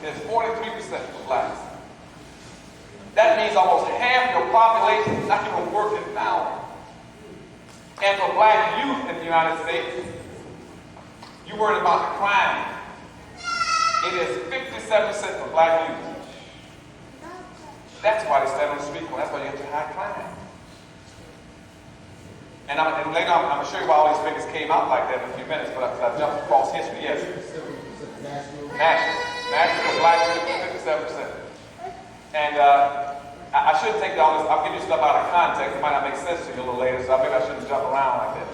There's 43% for blacks. That means almost half your population is not even working now. And for black youth in the United States, you worried about the crime. It is 57% for black youth. That's why they stand on the street corner. That's why you have to high crime. And later on, I'm going to show you why all these figures came out like that in a few minutes, but I jumped across history, yes. National for black youth, 57%. And I shouldn't take all this, I'll give you stuff out of context. It might not make sense to you a little later, so maybe I shouldn't jump around like that.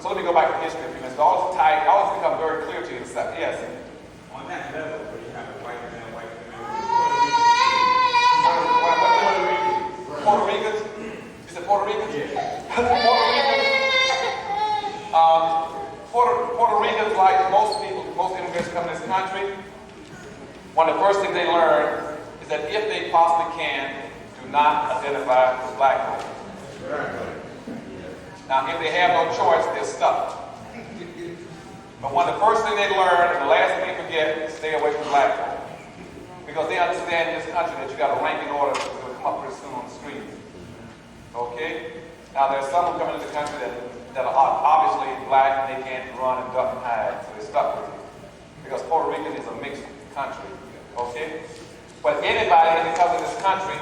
So let me go back to history a few minutes. All this tight, all this become very clear to you in a second. Yes? On that level, where you have a white man, Puerto Ricans? You said Puerto Ricans? Yeah. Puerto Ricans, like most people, most immigrants come in this country, one of the first things they learn is that if they possibly can, do not identify as black folks. Now, if they have no choice, they're stuck. But one of the first things they learn, and the last thing they forget, is stay away from black folk. Because they understand in this country that you got a ranking order that will come up pretty soon on the screen. Okay? Now, there's some who come into the country that are obviously black and they can't run and duck and hide, so they're stuck with you. Because Puerto Rico is a mixed country. Okay? But anybody that comes in this country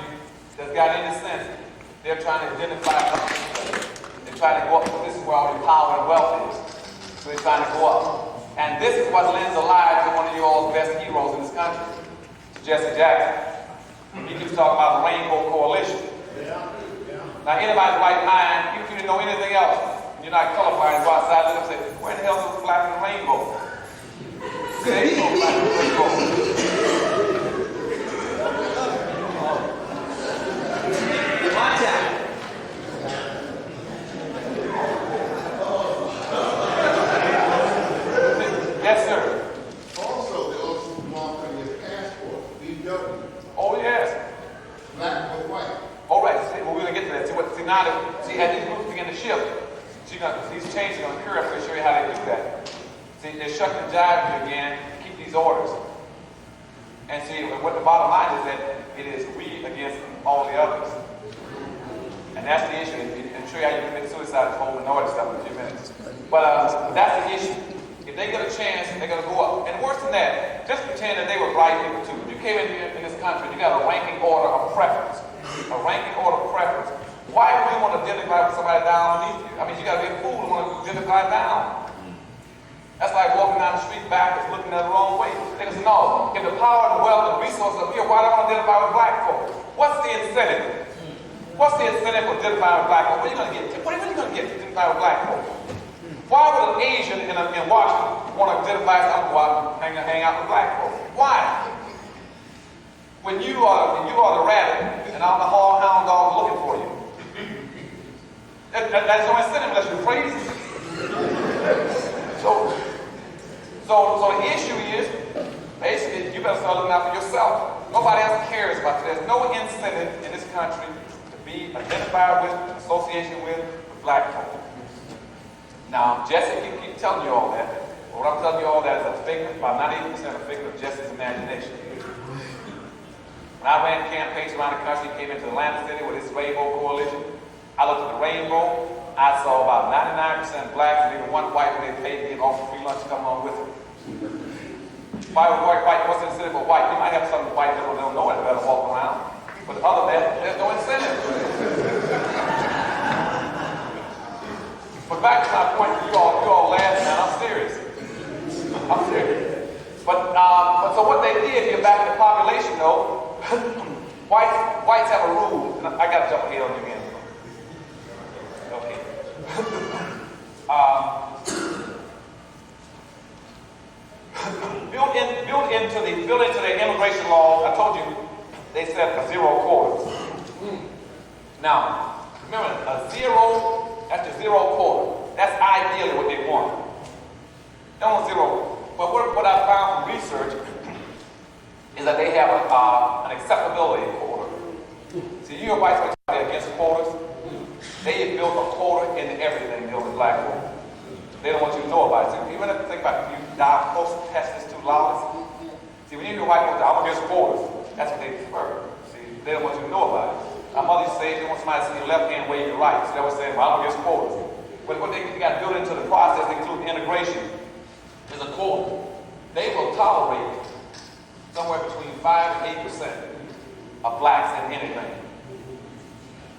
that's got any sense, they're trying to identify something. They're trying to go up. This is where all the power and wealth is. So they're trying to go up. And this is what lends a lie to one of your all's best heroes in this country, Jesse Jackson. He keeps talking about the Rainbow Coalition. Now, anybody's right mind, even if you didn't know anything else, and you're not colorblind, go outside and look and say, where the hell is the flag in the rainbow? There ain't no flag in the rainbow. Watch out. Yes, sir. Also, they also mark on your passport, BW, Oh, yes. black or white. All right, see, well, we're going to get to that. See now that, as these groups begin to shift, these changes are going to occur. I'm going to show you how they do that. See, they're shucking and jiving again to keep these orders. And see, what the bottom line is that it is we against all the others. And that's the issue. And show you how you commit suicide, whole minority stuff in a few minutes. But that's the issue. If they get a chance, they're going to go up. And worse than that, just pretend that they were black people too. If you came in here in this country, you got a ranking order of preference. A ranking order of preference. Why would you want to identify with somebody down underneath you? I mean, you got to be a fool to want to identify down. That's like walking down the street backwards, looking at the wrong way. They can say, no, if the power and the wealth and the resources are here, why do I want to identify with black folk? What's the incentive? What's the incentive for identifying with black folk? What are you going to get? What are you going to get to identify with black folk? Why would an Asian in Washington want to identify as I'm going to hang out with black folk? Why? When you are the rabbit and I'm the hound dog looking for you. That's no incentive unless you're crazy. So the issue is, basically, you better start looking out for yourself. Nobody else cares about you. There's no incentive in this country to be identified with, association with black folk. Now, Jesse can keep telling you all that. But what I'm telling you all that is a figment, about 98% a figment of Jesse's imagination. When I ran campaigns around the country, came into Atlanta City with this Rainbow Coalition, I looked at the rainbow, I saw about 99% blacks and even one white when they paid me and offered free lunch to come home with them. Why would white, what's the incentive for white? You might have some white people that don't know any better to walk around. But other than that, there's no incentive. But back to my point, you all laughing, man, I'm serious. I'm serious. But so what they did here back in the population though, whites have a rule, and I got to jump ahead on you again. Okay. Built into the immigration law, I told you, they said a zero quota. Now, remember, a zero, that's a zero quota. That's ideally what they want. They want zero. But what I found from research is that they have an acceptability quota. See, you whites are against quotas. They have built a quota into everything dealing with black folk. They don't want you to know about it. See, even if you think about it, you dial close to test this too loud. See, when you hear white folks, I'm against quotas, that's what they prefer. See, they don't want you to know about it. Our mother used to say, they want somebody to see your left hand wave your right. So they were saying, well, I'm against quotas. But what they got built into the process, including integration, is a quota. They will tolerate somewhere between 5 and 8% of blacks in anything.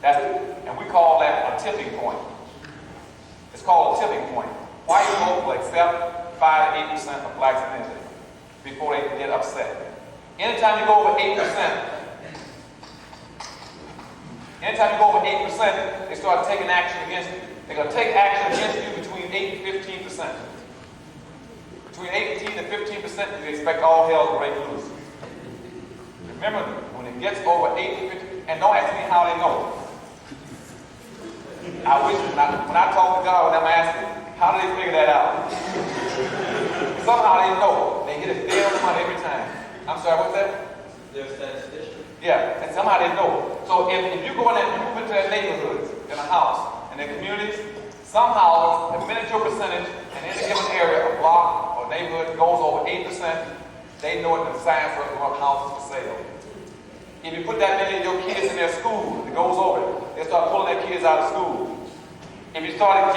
And we call that a tipping point. It's called a tipping point. White folk will accept 5 to 8% of blacks in anything before they get upset. Anytime you go over 8%, they start taking action against you. They're going to take action against you between 8 and 15%. Between 18 and 15%, you expect all hell to break loose. Remember, when it gets over 8 to 15, and don't ask me how they know. I wish, when I talk to God, when I'm asking, how do they figure that out? Somehow they know. They hit it dead on the money every time. I'm sorry, what's that? They're statisticians. Yeah, and somehow they know. So if you go in and move into their neighborhoods, in a house, in their communities, somehow the minute your percentage in any given area, a block or neighborhood goes over 8%, they know it in science for houses for sale. If you put that many of your kids in their school, it goes over it. They start pulling their kids out of school. If you started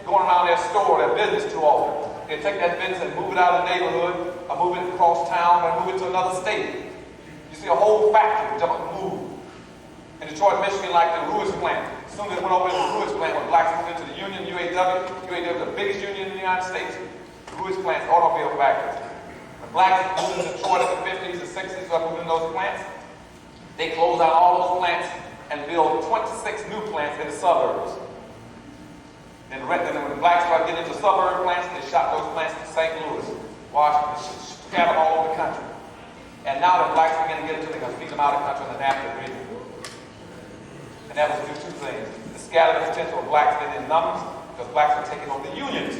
going around their store, their business too often, they take that business and move it out of the neighborhood, or move it across town, or move it to another state. You see a whole factory jump up and move. In Detroit, Michigan, like the Ruiz plant. As soon as they went over to the Ruiz plant, when blacks moved into the union, UAW is the biggest union in the United States. The Ruiz plant's automobile factory. When blacks moved into Detroit in the 50s and 60s, started moving in those plants, they closed out all those plants and built 26 new plants in the suburbs. And when blacks started getting into suburban plants, they shot those plants to St. Louis, Washington, scattered all over the country. And now that blacks begin to get into it, they're going to feed them out of the country on the NAFTA agreement. And that was due to two things. The scattering potential of blacks in numbers, because blacks are taking over the unions.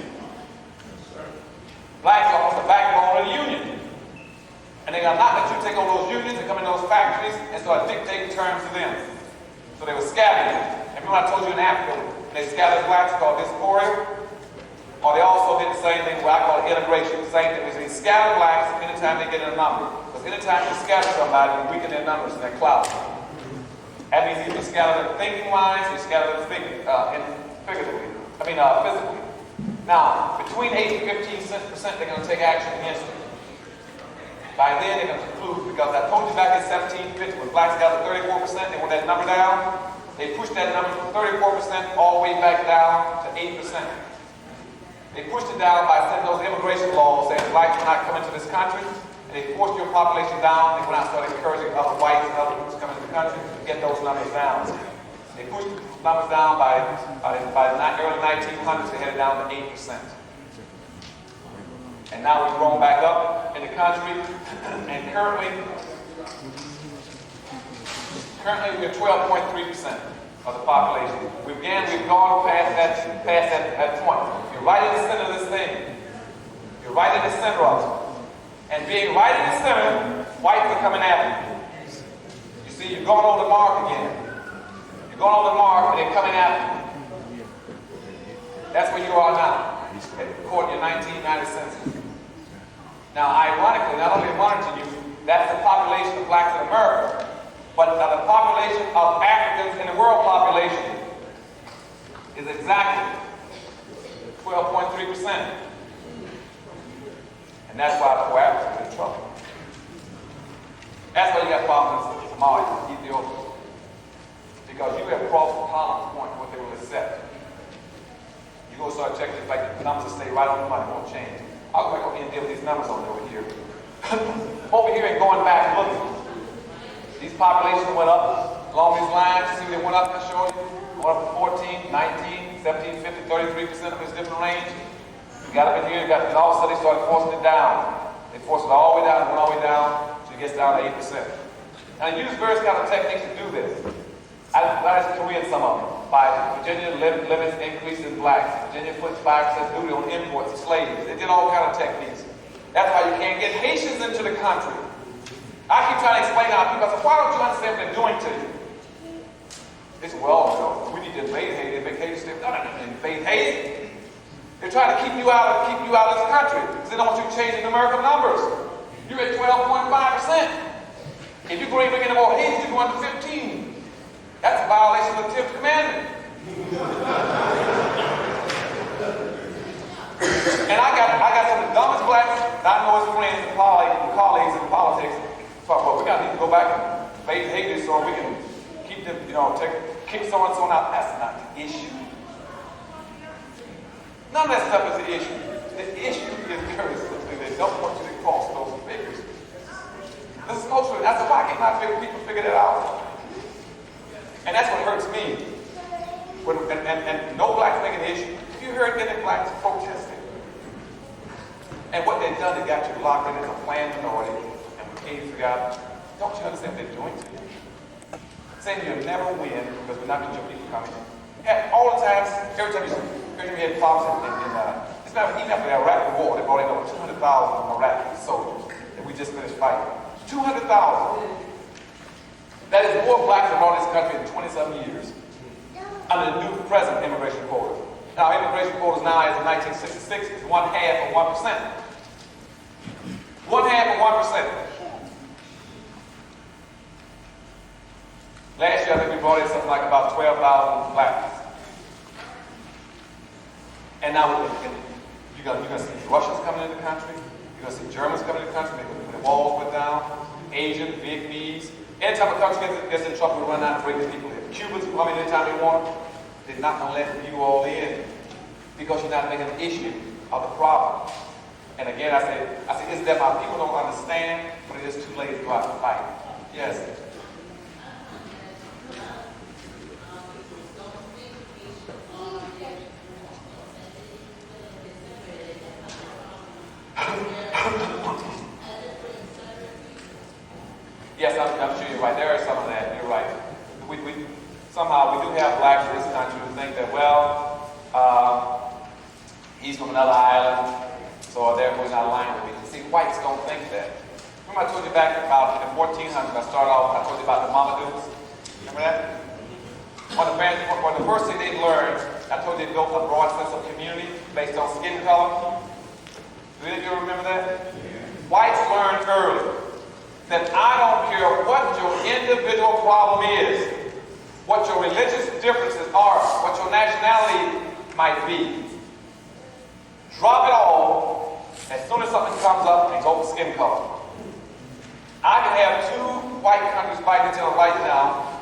Blacks are almost the backbone of the union. And they're going to not let you take over those unions and come in those factories and start dictating terms to them. So they were scattering. And remember I told you in Africa, they scattered blacks called dysphoria, or they also did the same thing what I call integration. The same thing is they scatter blacks anytime they get in a number. Because anytime you scatter somebody, you weaken their numbers and their clout. That means either you scatter them thinking-wise, or you scatter them physically. Now, between 8 and 15%, they're going to take action against them. By then, they're going to conclude, because I told you back in 1750, when blacks got to 34%, they want that number down. They pushed that number from 34% all the way back down to 8%. They pushed it down by sending those immigration laws saying blacks will not come into this country, and they forced your population down. They went out and started encouraging other whites and other groups to come into the country to get those numbers down. They pushed the numbers down by the early 1900s, they had it down to 8%. And now we've grown back up in the country, and currently we're 12.3% of the population. We've gone past that point. You're right in the center of this thing. You're right in the center of it. And being right in the center, whites are coming at you. You see, you've gone over the mark again. You've gone over the mark, and they're coming at you. That's where you are now, according to your 1990 census. Now, ironically, not only monitoring you, that's the population of blacks in America, but the population of Africans in the world population is exactly 12.3%. And that's why the poor Africans are in trouble. That's why you got problems in Somalia, Ethiopia. Because you have crossed the tolerance point what they will accept. You're going to start checking the fact that the numbers will stay right on the money, won't change. I'll go back over here and deal with these numbers on over here. Over here and going back and looking. These populations went up along these lines. See they went up, I show you. Went up from 14, 19, 17, 50, 33% of this different range. You got up in here, and all of a sudden they started forcing it down. They forced it all the way down, went all the way down, so it gets down to 8%. And they use various kind of techniques to do this. I was Korean, some of them. By Virginia limits increases in blacks. Virginia puts 5% duty on imports of slaves. They did all kind of techniques. That's why you can't get Haitians into the country. I keep trying to explain to people, I said, why don't you understand what they're doing to you? They said, well, we need to invade Haiti. Invade Haiti. They're not invade Haiti. They're trying to keep you out of this country because they don't want you changing numerical numbers. You're at 12.5%. If you go even get more Haiti, you're going to 15. That's a violation of the 10th commandment. And I got some of the dumbest blacks that I know as friends and colleagues in politics. Talk about, we got to need to go back and invade Haiti so we can keep them, kick so and so out. That's not the issue. None of that stuff is the issue. The issue is currency. They don't want you to cross those figures. This is mostly, that's why I cannot figure people figure that out. And that's what hurts me. And no blacks make an issue. Have you heard any blacks protesting? And what they've done, they got you locked in as a planned minority. And we can't figure out, don't you understand what they're doing to you? Saying you'll never win because we're not going to get your people coming in. Yeah, all the time, every time you had problems even after the Iraq war, they brought in over 200,000 Iraqi soldiers. that we just finished fighting. 200,000. That is more blacks than all this country in 27 years under the new present immigration quota. Now, immigration quotas now as of 1966 is 1/2 of 1%. 1/2 of 1%. Last year, I think we brought in something like about 12,000 blacks. And now you're going to see Russians coming into the country. You're going to see Germans coming into the country. When the walls went down. Asian, Vietnamese. Anytime a country gets in trouble, we run out and bring the people in. Cubans come in anytime they want. They're not going to let you all in because you're not making an issue of the problem. And again, I say, is that my people don't understand, but it is too late to go out and fight. Yes. Yes, I'm sure you're right. There is some of that. You're right. Somehow we do have blacks in this country who think that, well, he's from another island, so therefore he's not aligned with me. See, whites don't think that. Remember I told you back about in the 1400s, I started off, I told you about the Mamadous. Remember that? One of the first thing they learned, I told you they built a broad sense of community based on skin color. Do any of you remember that? Whites learned early that I don't care what your individual problem is, what your religious differences are, what your nationality might be. Drop it all as soon as something comes up and go for skin color. I can have two white countries fighting each other right now,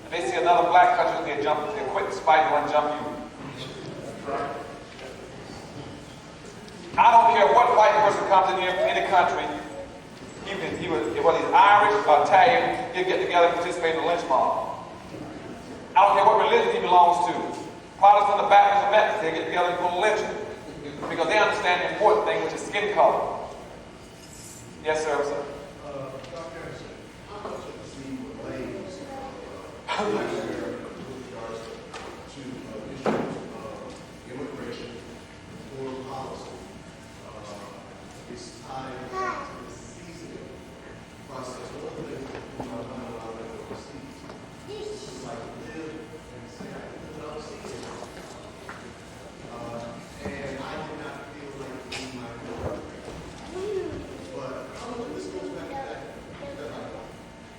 and they see another black country, they quit the fight and run jump you. I don't care what white person comes in here, in the country, whether he's Irish or Italian, he'll get together and participate in the lynch mob. I don't care what religion he belongs to. Protestants, the Baptists, and Methodists, they get together and go lynch him because they understand the important thing, which is skin color. Yes, sir. Dr. Anderson, how much of the scene relates with regards to issues of immigration or policy? It's tied to the seasoning process. One of the things that people are not allowed to overseas. It's like live and say, I live without seasoning. And I did not feel like doing my work. But this goes back to that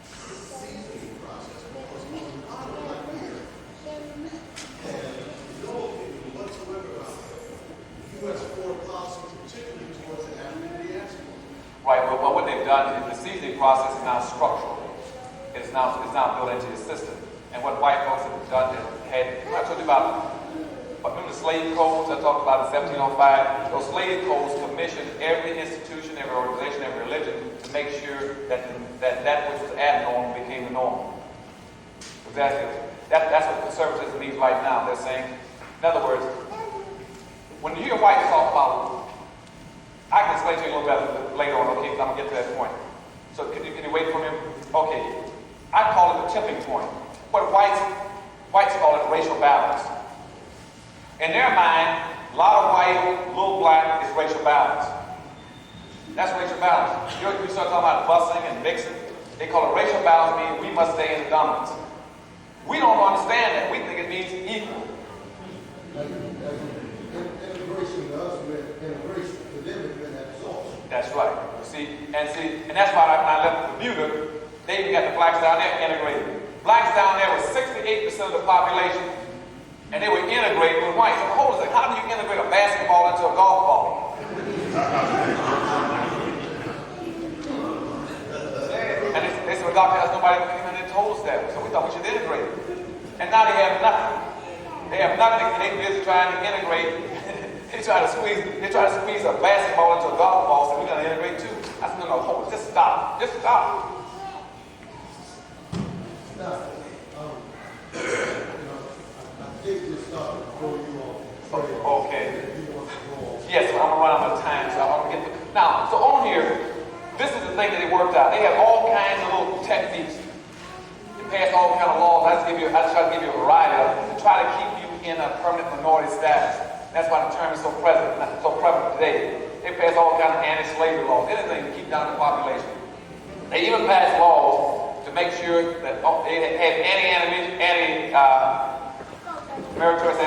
seasoning process because a lot of black people have no opinion whatsoever about U.S. foreign policy, particularly towards the African diaspora. Right, but what they've done is the seasoning process is now structural. It's now built into the system. And what white folks have done is I told you about, remember the slave codes I talked about in 1705? Those slave codes commissioned every institution, every organization, every religion to make sure that which was abnormal became the norm. Exactly. That's what conservatism means right now. They're saying, in other words, when you hear whites talk about, I can explain to you a little bit later on, okay, because I'm going to get to that point. So can you wait for me? Okay. I call it the tipping point. What whites call it racial balance. In their mind, a lot of white, little black is racial balance. That's racial balance. We start talking about busing and mixing. They call it racial balance, meaning we must stay in the dominance. We don't understand that. We think it means equal. Integration to us meant integration. To them it meant absorption. That's right. And that's why when I left Bermuda, they even got the blacks down there integrated. Blacks down there was 68% of the population, and they were integrated with whites. So hold on a second, how do you integrate a basketball into a golf ball? And they said, well, Doctor, nobody came in and told us that. So we thought we should integrate it. And now they have nothing. They have nothing. They busy trying to integrate. They try to squeeze a basketball into a golf ball, so we're going to integrate too. I said, no, hold on, just stop. Just stop. I think this started before you all. Okay. Yes, I'm going to run out of time, so I want to get to. Now, so on here, this is the thing that they worked out. They have all kinds of little techniques. They pass all kinds of laws. I try to give you a variety of them to try to keep you in a permanent minority status. That's why the term is so prevalent today. They passed all kinds of anti-slavery laws, anything to keep down the population. They even passed laws to make sure that they had meritorious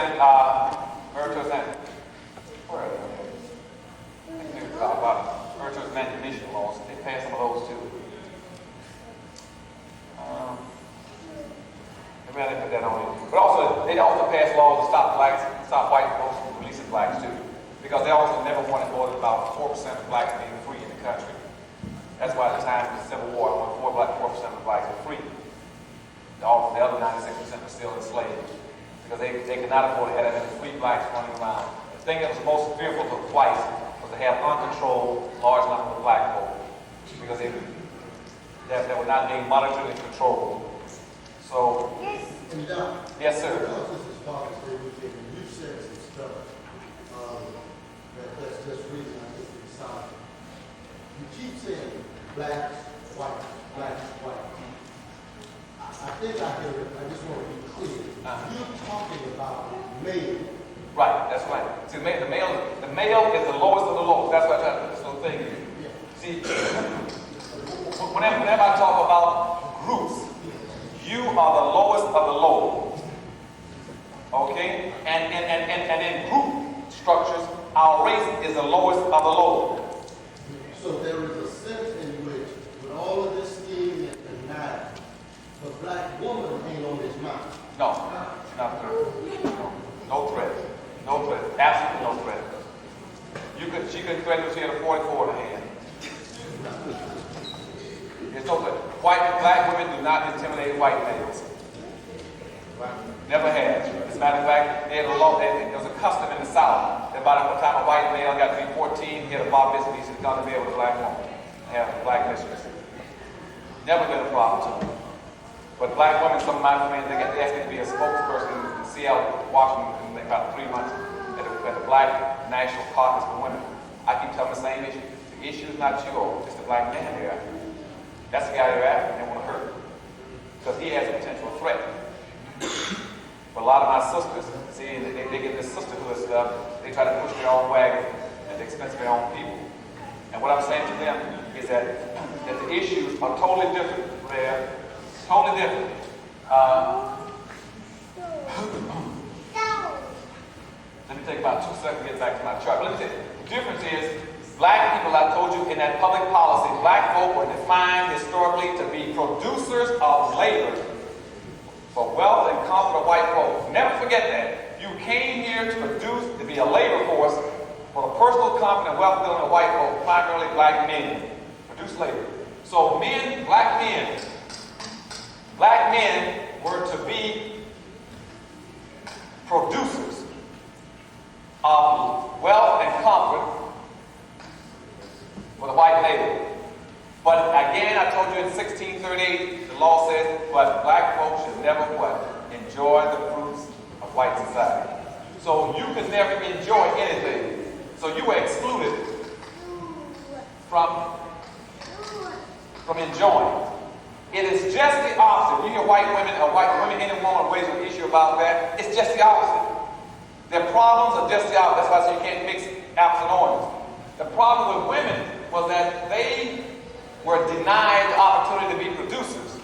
manumission laws. They passed some of those too. Maybe I didn't put that on you. But also, they also passed laws to stop white folks from releasing blacks too. Because they also never wanted more than about 4% of blacks being free in the country. That's why at the time of the Civil War, 4% of blacks were free. The other 96% were still enslaved. Because they could not afford to have that many free blacks running around. The thing that was most fearful of whites was to have uncontrolled large numbers of black folk. Because they were not being monitored and controlled. So, And Doc, yes, sir. because this is Father's Day weekend, and you said some stuff that's just reason I think we decided. You keep saying blacks, white, blacks, white. I think I hear it. I just want to be clear. You're talking about male. Right, that's right. See, the male is the lowest of the low. That's why I try to put this little thing in. Yeah. See, whenever I talk about groups, you are the lowest of the low. Okay? And in group structures, our race is the lowest of the low. So there is a sense in which, with all of this scheming and matter, the black woman ain't on his mind. No, not true. No threat. No threat. Absolutely no threat. She could threaten if she had a 44 in her hand. There's no threat. Black women do not intimidate white males. Never has. As a matter of fact, there was a custom in the South that by the time a white male got to be 14, he had a bar mitzvah, he should come to bed with a black woman, have a black mistress. Never been a problem to them. But black women, some of my friends, they asked me to be a spokesperson in Seattle, Washington, in about 3 months at the Black National Caucus for Women. I keep telling them the same issue. The issue is not you, it's the black man they're after. That's the guy they're after, and they want to hurt. Because he has a potential threat. But a lot of my sisters, see, they get this sisterhood stuff, they try to push their own wagon at the expense of their own people. And what I'm saying to them is that the issues are totally different there. Totally different. Let me take about 2 seconds to get back to my chart. But let me say, the difference is, black people, I told you in that public policy, black folk were defined historically to be producers of labor for wealth and comfort of white folk. Never forget that. You came here to produce, to be a labor force for the personal comfort and wealth building of white folk, primarily black men. Produce labor. So men, black men were to be producers of wealth and comfort for the white labor. But again, I told you in 1638, the law says, but black folks should never what? Enjoy the fruits of white society. So you could never enjoy anything. So you were excluded from enjoying. It is just the opposite. You hear white women, anyone raise an issue about that, it's just the opposite. Their problems are just the opposite. That's why I say you can't mix apples and oranges. The problem with women was that they were denied the opportunity to be producers.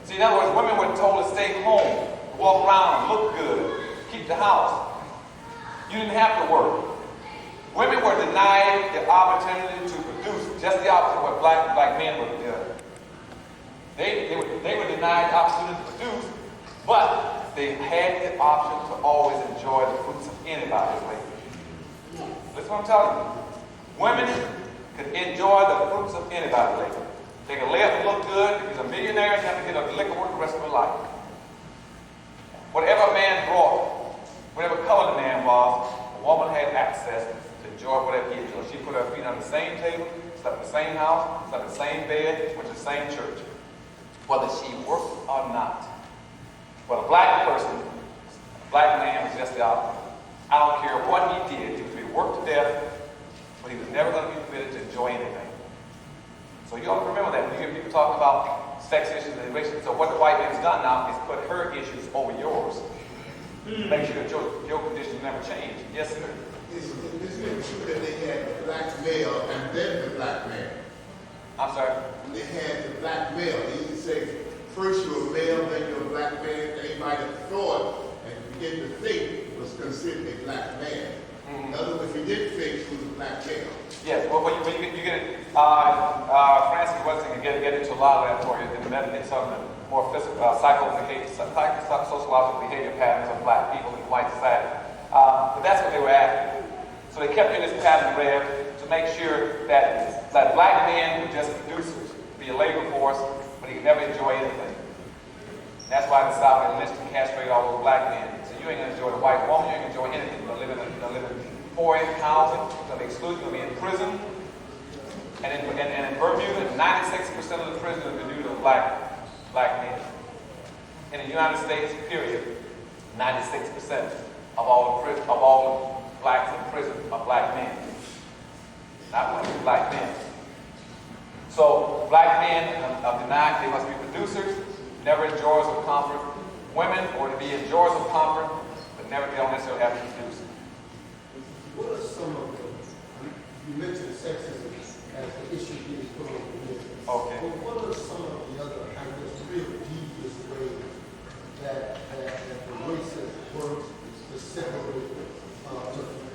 See, in other words, women were told to stay home, walk around, look good, keep the house. You didn't have to work. Women were denied the opportunity to produce, just the opposite of what black men were doing. They were denied the opportunity to produce, but they had the option to always enjoy the fruits of anybody's labor. That's what I'm telling you. Women could enjoy the fruits of anybody's labor. They could live and look good. If he's a millionaire, and have to get a liquor work the rest of their life. Whatever a man brought, whatever color the man was, a woman had access to enjoy whatever he enjoyed. She put her feet on the same table, slept in the same house, slept in the same bed, went to the same church. Whether she worked or not. But a black person, a black man was just the opposite. I don't care what he did. He was to be worked to death, but he was never going to be permitted to enjoy anything. So you ought to remember that. When you hear people talking about sex issues and race issues, so what the white man's done now is put her issues over yours. Make sure that your conditions never change. Yes, sir. Isn't it true that they had the black male and then the black man? I'm sorry? They had the black male. They used to say, first you're a male, then you're a black man. Anybody that thought and begin to think was considered a black man. In other words, if you didn't think, he was a black male. Yes, well, you get it. Francis Weston can get into a lot of that for you in some of the more physical, sociological behavior patterns of black people in white society. But that's what they were after. So they kept in this pattern rev to make sure that black men were just producers, be a labor force, but he could never enjoy anything. That's why the South enlisted and castrated all those black men. So you ain't gonna enjoy the white woman, you ain't gonna enjoy anything. You're gonna live in poor housing, you're gonna be excluded, you're gonna be in prison. And in Bermuda, 96% of the prisoners are due to black men. In the United States, period, 96% of all the blacks in prison are black men. Not women, black men. So black men are denied they must be producers, never enjoyers of comfort. Women are to be enjoyers of comfort, but they don't necessarily have to produce. What are some of the, you mentioned sexism as the issue being put on the list. Okay. But what are some of the other, I guess, real devious ways that the racist works to separate,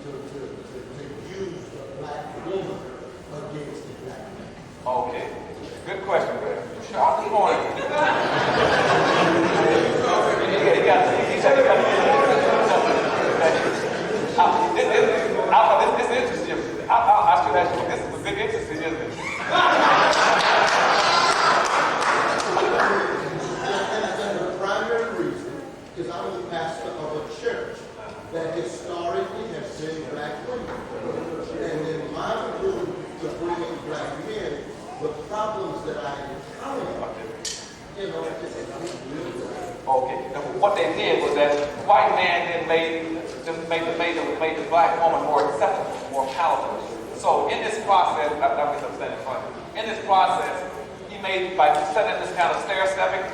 to use the black woman against the black man? Okay. Good question, Greg. Sharp this morning. This is interesting. I should ask you, this is a big interest, isn't it? And the primary reason is I'm the pastor of a church that historically has been black women. And in my move to bring in black men, the problems that I encounter, Okay. Now, what they did was that the white man then made the black woman more acceptable, more palatable. So in this process, in this process, he made, by setting this kind of stair-stepping,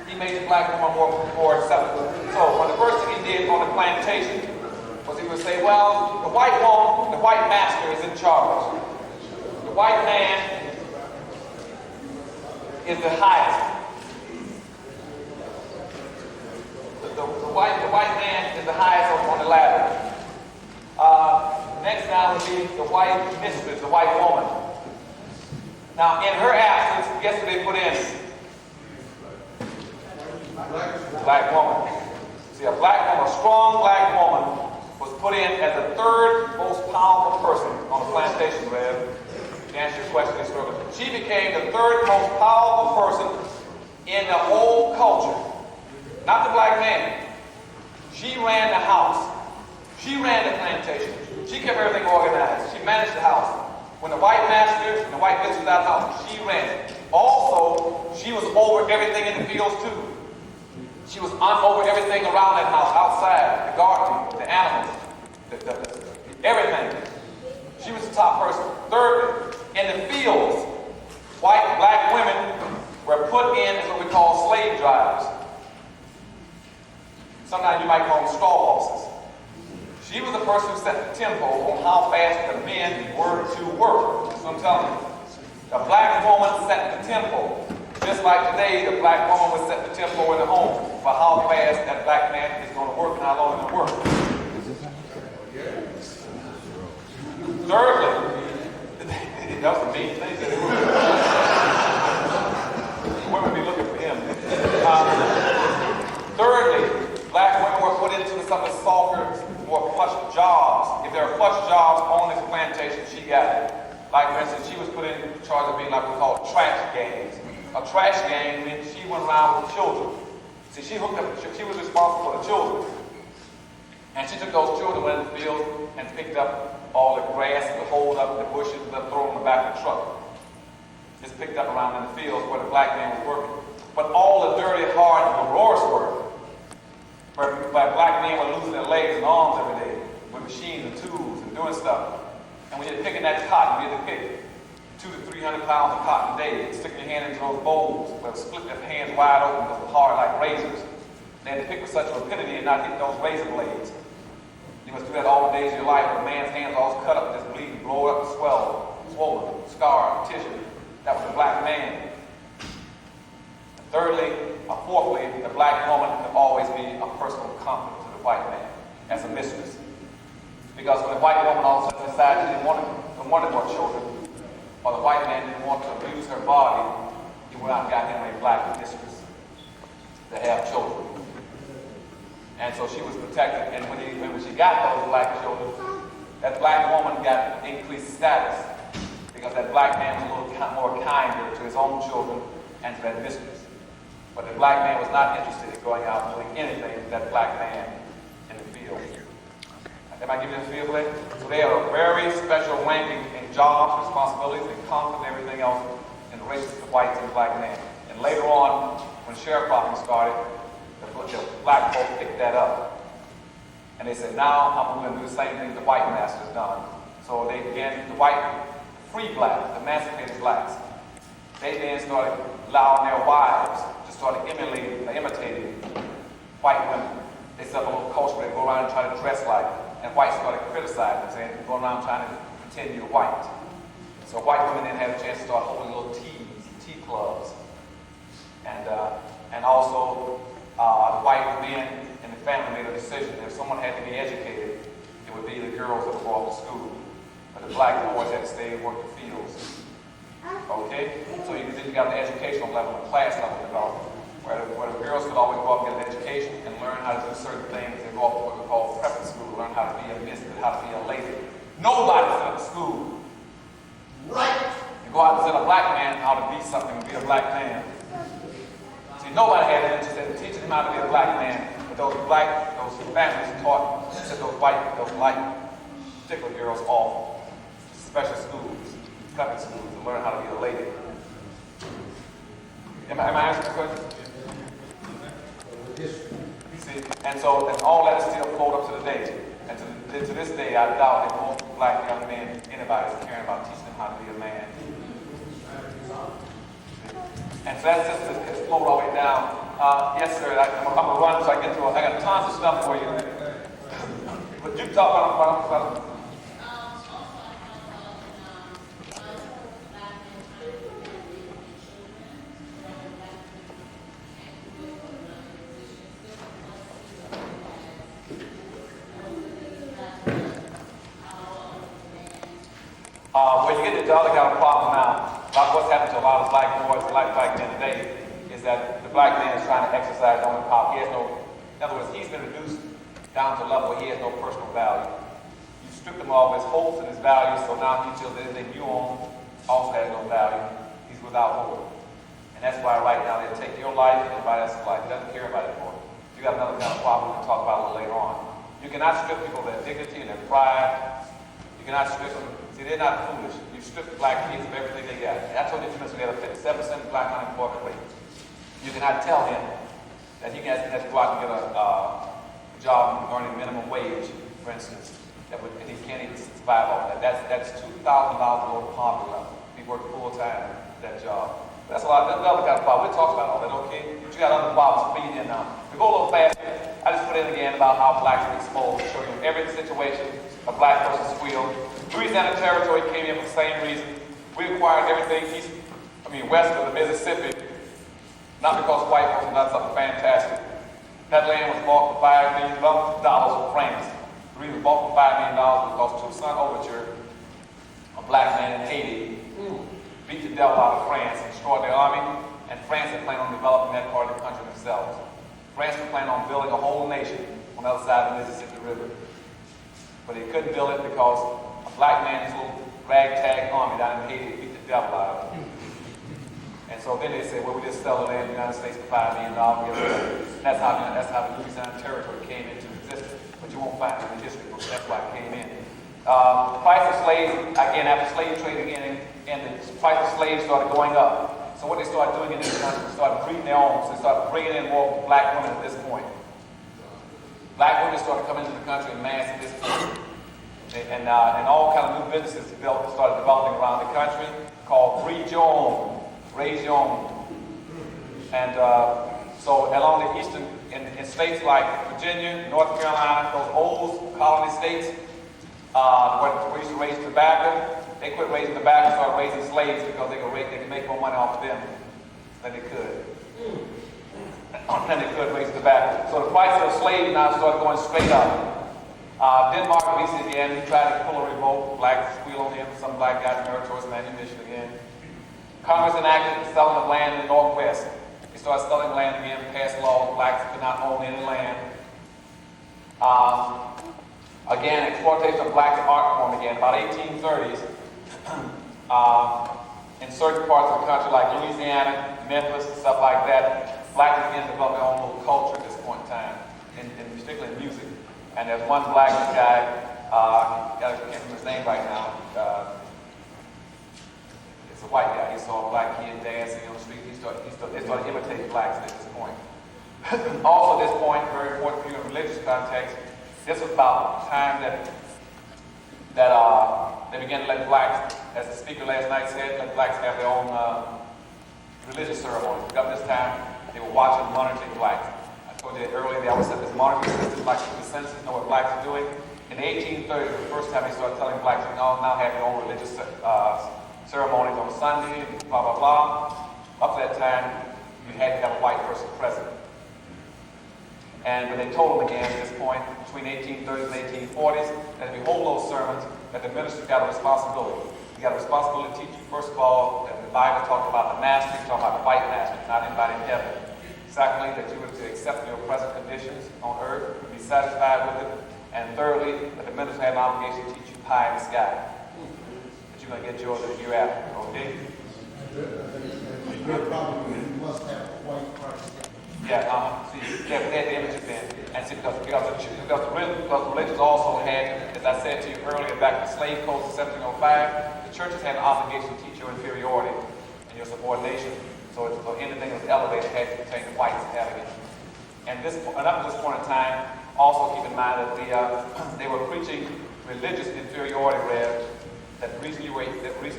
he made the black woman more acceptable. So the first thing he did on the plantation was he would say, well, the white woman, the white master is in charge. The white man is the highest. The white man is the highest on the ladder. Next now would be the white mistress, the white woman. Now, in her absence, guess what they put in? Black woman. See, a strong black woman was put in as the third most powerful person on the plantation, Rev. To answer your question, she became the third most powerful person in the whole culture. Not the black man. She ran the house. She ran the plantation. She kept everything organized. She managed the house. When the white master and the white bitch was out of the house, she ran it. Also, she was over everything in the fields too. She was over everything around that house, outside, the gardening, the animals, everything. She was the top person. Thirdly, in the fields, black women were put in as what we call slave drivers. Sometimes you might call them straw bosses. She was the person who set the tempo on how fast the men were to work. That's what I'm telling you. The black woman set the tempo. Just like today, the black woman would set the tempo in the home for how fast that black man is going to work and how long he's going to work. Thirdly, that was a mean thing. Women be looking for him. Thirdly, black women were put into some of the softer, more plush jobs. If there are plush jobs on this plantation, she got it. Like, for instance, she was put in charge of being like we call trash gangs. A trash gang meant she went around with children. See, she was responsible for the children. And she took those children, went in the field, and picked up all the grass and hold up the bushes and throw them in the back of the truck. Just picked up around in the fields where the black man was working. But all the dirty, hard, laborious work, where black men were losing their legs and arms every day with machines and tools and doing stuff. And when you're picking that cotton, you had to pick 200 to 300 pounds of cotton a day, sticking your hand into those bowls, where it split their hands wide open, because it was hard like razors. They had to pick with such rapidity and not hit those razor blades. You You must do that all the days of your life. A man's hands are always cut up, just bleeding, blow up, swollen, scarred, tissue. That was a black man. And thirdly, or fourthly, the black woman could always be a personal comfort to the white man as a mistress. Because when the white woman all of a sudden decided she didn't want more children, or the white man didn't want to abuse her body, he went out and got him a black mistress to have children. And so she was protected. And when she got those black children, that black woman got increased status because that black man was a little more kinder to his own children and to that mistress. But the black man was not interested in going out and doing anything with that black man in the field. Am I giving you the feel for that? So they have a very special ranking in jobs, responsibilities, and comfort and everything else in the races of whites and black men. And later on, when sharecropping started, the black folk picked that up. And they said, now I'm going to do the same thing the white master's done. So they began, the white, free blacks, the emancipated blacks, they then started allowing their wives to start imitating white women. They set up a little culture where they go around and try to dress like, and whites started criticizing, saying, you're going around trying to pretend you're white. So white women then had a chance to start holding little tea clubs. And also, the white men in the family made a decision that if someone had to be educated, it would be the girls that would go off to school. But the black boys had to stay and work the fields. Okay? So then you got the educational level, the class level developed, where the girls could always go off and get an education and learn how to do certain things. They go off to what we call prepping school, learn how to be a misfit, how to be a lady. Nobody set up school. Right. You go out and set a black man how to be something, to be a black man. See, nobody had an interest in teaching him how to be a black man, but those families taught, sent those light, particular girls off to special schools, prepping schools, to learn how to be a lady. Am I answering the question? See, and all that is still flowed up to the day. And to this day, I doubt that most black young men, anybody's caring about teaching them how to be a man. And so that system has flowed all the way down. Yes, sir, I'm going to run so I get to it. I got tons of stuff for you. But you talk about when you get into the other kind of problem now, about what's happened to a lot of black boys, black men today, is that the black man is trying to exercise on the power. He has no, in other words, he's been reduced down to a level where he has no personal value. You strip him of his hopes and his values, so now he feels that anything you own also has no value. He's without hope. And that's why right now they take your life and everybody else's life. He doesn't care about it anymore. You got another kind of problem we can talk about a little later on. You cannot strip people of their dignity and their pride. You cannot strip them. See, they're not foolish. You strip black kids of everything they got. And I told you we have a 57% black unemployment rate. You cannot tell him that he has to go out and get a job earning minimum wage, for instance, and he can't even survive off that. That's $2,000 below the poverty level. He worked full time at that job. That's a lot. That's another kind of problem. We talked about all that, okay? But you got other problems feeding in now. To go a little faster, I just put in again about how blacks are exposed, show you every situation a black person squealed. Louisiana Territory came in for the same reason. We acquired everything west of the Mississippi, not because white folks have done something fantastic. That land was bought for $5 million from France. The reason it was bought for $5 million was because Toussaint Overture, a black man in Haiti, beat the devil out of France and destroyed their army, and France had planned on developing that part of the country themselves. France had planned on building a whole nation on the other side of the Mississippi River. But they couldn't build it because a black man's little ragtag army down in Haiti beat the devil out of it. And so then they said, well, we just sell the land in the United States for $5 million. That's how the Louisiana Territory came into existence. But you won't find it in the history books. That's why it came in. The price of slaves, again, after slave trade again, and the price of slaves started going up. So what they started doing in this country, they started breeding their own. So they started bringing in more black women at this point. Black women started coming into the country in mass at this point. And all kind of new businesses started developing around the country called Raise Your Own. And So along the eastern, in states like Virginia, North Carolina, those old colony states, where we used to raise tobacco, they quit raising tobacco and started raising slaves because they could make more money off of them than they could. Than they could raise tobacco. So the price of slaves now started going straight up. Denmark recently again, he tried to pull a revolt, blacks squeal on him, some black guys married towards some ammunition again. Congress enacted the selling of land in the Northwest. They started selling land again, passed laws, blacks could not own any land. Again, exploitation of black art form again, about 1830s. In certain parts of the country like Louisiana, Memphis, stuff like that, blacks began to develop their own little culture at this point in time, particularly in music. And there's one black guy, I can't remember his name right now. It's a white guy. He saw a black kid dancing on the street. They started imitating blacks at this point. Also, at this point, very important for you in religious context, this was about the time that they began to let blacks, as the speaker last night said, let blacks have their own religious ceremonies. Up this time, they were watching monitoring blacks. I told you earlier, they always said this monitoring system, like the census, know what blacks are doing. In the 1830s, the first time they started telling blacks, now have your own religious ceremonies on Sunday, blah, blah, blah. Up to that time, you had to have a white person present. And when they told them again at this point, between 1830s and 1840s, that if you hold those sermons, that the minister got a responsibility. You got a responsibility to teach you, first of all, that the Bible talked about the master, talked about the white master, not anybody in heaven. Secondly, that you were to accept your present conditions on earth, be satisfied with it. And thirdly, that the minister had an obligation to teach you pie in the sky. That you're going to get yours as you after, okay? Your problem is you must have a white person. Yeah, see, they had the images in. And see, because religions also had, as I said to you earlier, back in the slave codes of 1705, the churches had an obligation to teach your inferiority and your subordination. So anything that was elevated had to contain the whites having it. And up to this point in time, also keep in mind that they were preaching religious inferiority, where that reason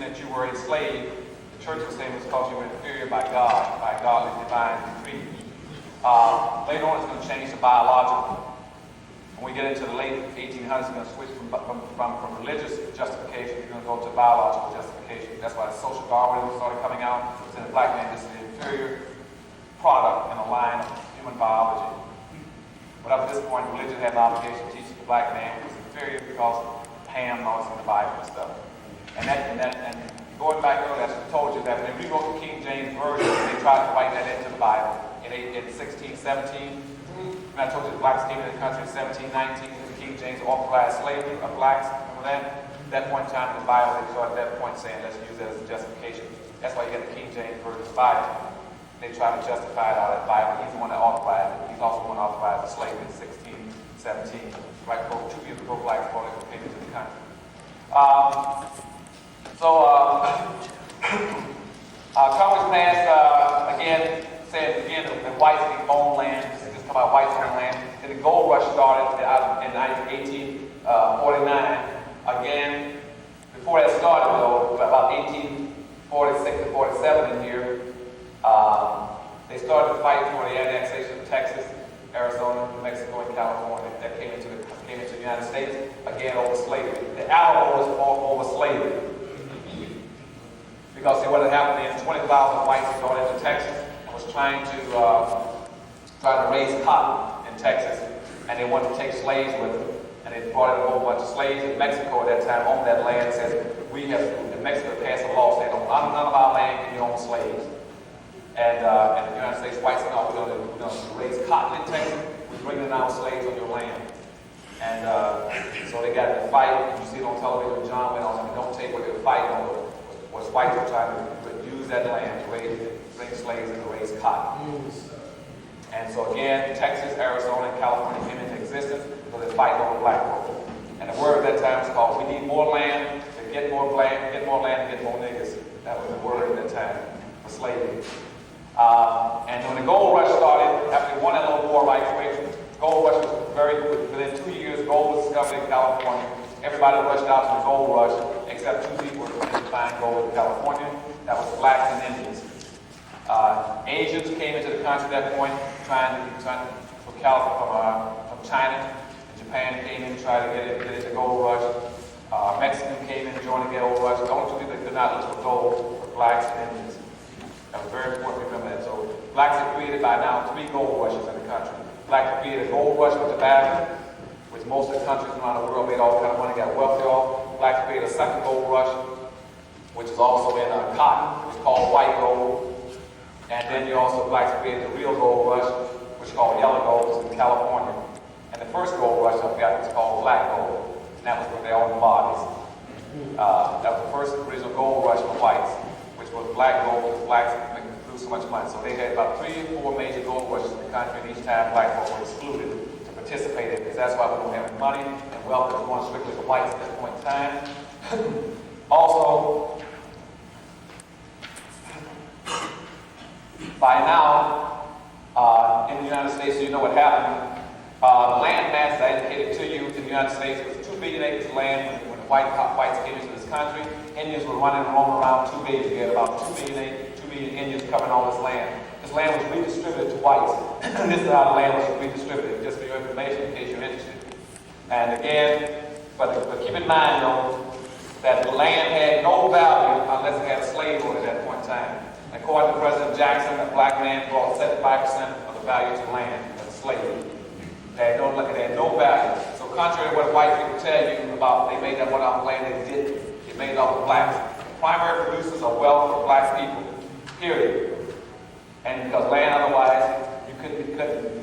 that you were enslaved, the church was saying was because you were inferior by God, by godly divine decree. Later on, it's going to change to biological. When we get into the late 1800s, it's going to switch from religious justification, it's going to go to biological justification. That's why social Darwinism started coming out, saying the black man is an inferior product in a line of human biology. But up to this point, religion had an obligation to teach the black man was inferior because Ham knows in the Bible and stuff. And going back earlier, I told you that when they rewrote the King James Version, they tried to write that into the Bible. In 1617, and I told you the blacks came into the country in 1719, the King James authorized slavery of blacks. Remember that? At that point in time in the Bible, they started at that point saying, let's use that as a justification. That's why you get the King James Version of the Bible. They try to justify it out of the Bible. He's the one that authorized it. He's also the one that authorized the slavery in 1617. Right before 2 years before blacks came into the country. Congress passed, again, said again that whites can own land. Just talk about whites own land. Then the gold rush started in 1849. Again, before that started though, about 1846 to 47 in here, they started to fight for the annexation of Texas, Arizona, New Mexico, and California that came into the United States, again over slavery. The Alamo was all over slavery. Because see what had happened is 20,000 whites had gone into Texas and was trying to raise cotton in Texas, and they wanted to take slaves with them. And they brought in a whole bunch of slaves. In Mexico at that time owned that land. Says in Mexico passed a law saying none of our land can be owned slaves. And the United States whites said, no, we're going to raise cotton in Texas. We're bringing down slaves on your land. And so they got in a fight. You see it on television. John went on, don't take what they were fighting over. Was whites were trying to use that land to bring slaves and to raise cotton. And so again, Texas, Arizona, and California came into existence because they're fighting over black folk. And the word at that time was called, we need more land to get more land, to get more niggas. That was the word at that time for slavery. And when the gold rush started, after they won that little war right quick, gold rush was very good. Within 2 years, gold was discovered in California. Everybody rushed out to the gold rush, except 2 people who didn't find gold in California. That was blacks and Indians. Asians came into the country at that point. from California, from China, and Japan came in and tried to get it the gold rush. Mexican came in and joined the gold rush. The only two people that did not look for gold were blacks and Indians. That was very important to remember that. So blacks have created by now 3 gold rushes in the country. Blacks have created a gold rush with tobacco, which most of the countries around the world made all kind of money, got wealthy off. Blacks have created a second gold rush, which is also in cotton, which is called white gold. And then you also blacks have created the real gold rush, which is called yellow gold, which is in California. And the first gold rush I got was called black gold. And that was with their own bodies. That was the first original gold rush for whites, which was black gold because blacks produce so much money. So they had about 3 or 4 major gold rushes in the country, and each time black folk were excluded to participate in it, because that's why we don't have money and wealth is going strictly to whites at this point in time. Also, by now, in the United States, you know what happened. The land mass, I indicated to you, in the United States was 2 billion acres of land when the whites came into this country. Indians were running and roaming around 2 billion. We had about 2 million Indians covering all this land. This land was redistributed to whites. This is how the land was redistributed, just for your information in case you're interested. And again, but keep in mind though, that the land had no value unless it had a slave on it at that point in time. According to President Jackson, a black man brought 75% of the value to the land as a slave. They had no value. So contrary to what white people tell you about they made that one off land, they didn't. It made it off of blacks. The primary producers of wealth are black people, period. And because land otherwise,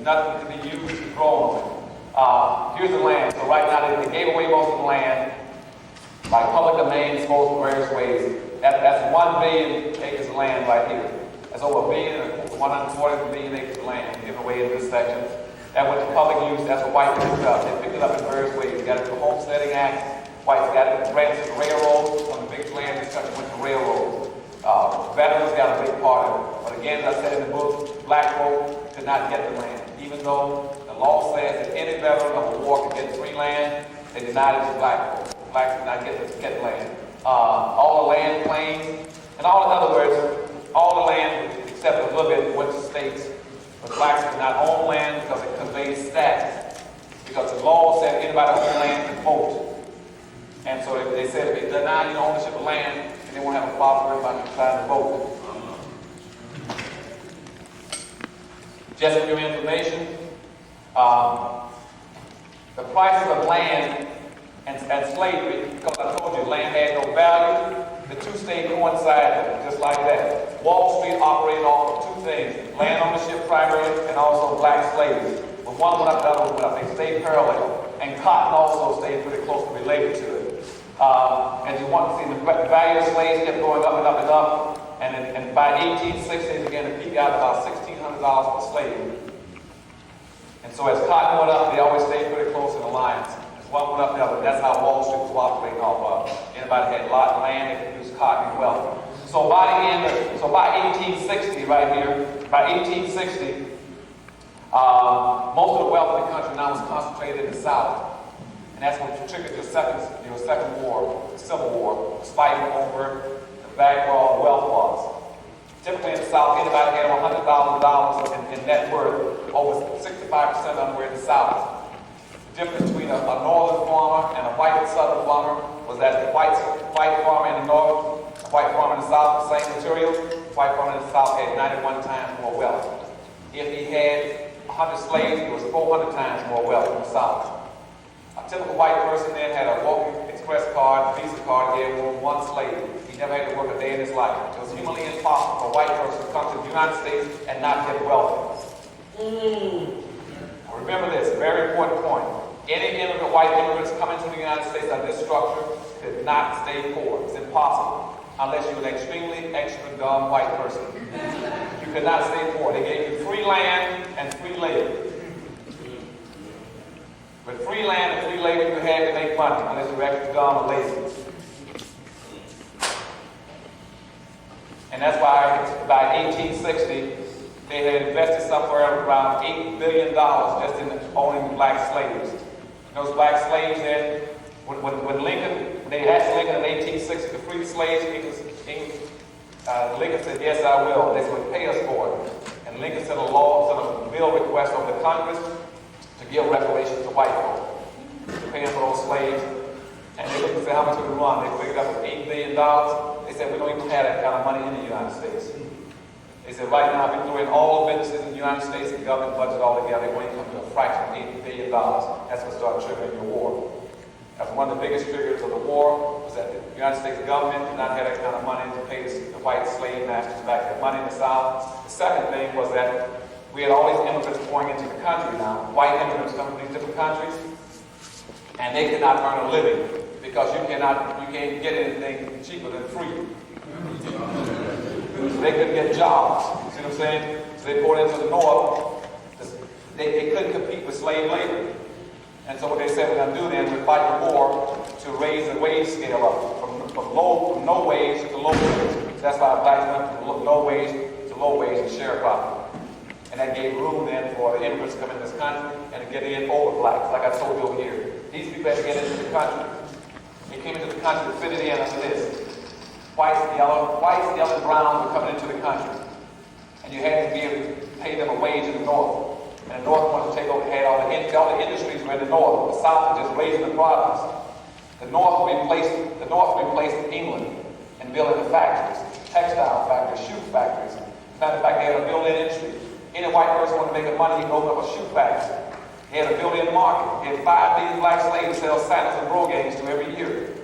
nothing could be used to grow on it. Here's the land. So right now they gave away most of the land by public domain, disposed in various ways. That's 1 billion acres of land right here. That's over 140 million acres of land given away in this section. That went to public use. That's what whites picked up. They picked it up in various ways. They got it through the Homesteading Act. Whites got it in grants to railroads. Some of the big land in this country went to railroads. Veterans got a big part of it. But again, as I said in the book, black folk did not get the land. Even though the law says that any veteran of a war can get free land, they denied it to black folk. Blacks did not get land. All the land claims, and in other words, all the land except a little bit went to states. But blacks did not own land because it conveys status. Because the law said anybody who owns land can vote. And so they said if they deny you ownership of land, then they won't have a problem for everybody trying to vote. Just for your information, the prices of land and slavery, because I told you land had no value, the two stayed coincided, just like that. Wall Street operated off of 2 things, land ownership primarily and also black slaves. But one went up, the other one went up. They stayed parallel. And cotton also stayed pretty closely related to it. As you want to see, the value of slaves kept going up and up and up. And by 1860, they began to peak out about $1,600 per slave. And so as cotton went up, they always stayed pretty close in alliance. As one went up the other. That's how Wall Street was operating off of. Anybody had a lot of land, they produced cotton and wealth. So by 1860, right here, by 1860, most of the wealth in the country now was concentrated in the South. And that's what triggered your second war, the Civil War, was fighting over the bag where all the wealth was. Typically in the South, anybody had $100,000 in net worth. Over 65% of them were in the South. The difference between a northern farmer and a white southern farmer was that the white farmer in the north, the white farmer in the south, the same material, the white farmer in the south had 91 times more wealth. If he had 100 slaves, it was 400 times more wealth in the south. A typical white person then had a walking express card, Visa card, gave him 1 slave. He never had to work a day in his life. It was humanly impossible for a white person to come to the United States and not get wealthy. Remember this, very important point. Any white immigrants coming to the United States under this structure could not stay poor. It's impossible. Unless you're an extremely extra dumb white person. You could not stay poor. They gave you free land and free labor. With free land and free labor, you had to make money, unless you were extra dumb or lazy. And that's why by 1860, they had invested somewhere around $8 billion just in owning black slaves. Those black slaves then, when they asked Lincoln in 1860 to free the slaves, Lincoln said, yes, I will. They said, pay us for it. And And Lincoln sent a bill request over to Congress to give reparations to white folk, to pay for those slaves. And they looked and said, how much would it run? They figured out it was $8 billion. They said, we don't even have that kind of money in the United States. They said, right now, if we throw in all the businesses in the United States and government budget all together, it won't even come to a fraction of $8 billion. That's what started triggering your war. That was one of the biggest triggers of the war, was that the United States government did not have that kind of money to pay the white slave masters back their money in the South. The second thing was that we had all these immigrants pouring into the country now, white immigrants coming from these different countries, and they could not earn a living because you can't get anything cheaper than free. So they couldn't get jobs. See what I'm saying? So they poured into the North. They couldn't compete with slave labor. And so what they said we're going to do then, we're fighting the war to raise the wage scale up from no wage to low wage. So that's why blacks went from no wage to low wage and sharecropping. And that gave room then for the immigrants to come into this country and to get in over blacks, like I told you over here. These people had to get into the country. They came into the country to fit it in under this. Whites, yellow, and browns were coming into the country. And you had to be able to pay them a wage in the North. And the North wanted to take over, had all the industries were in the North. The South was just raising the products. The North replaced England in building the factories, textile factories, shoe factories. As a matter of fact, they had a built-in industry. Any white person wanted to make money, he could open up a shoe factory. They had a built-in market. They had 5 million black slaves sell sandals and brogans to every year.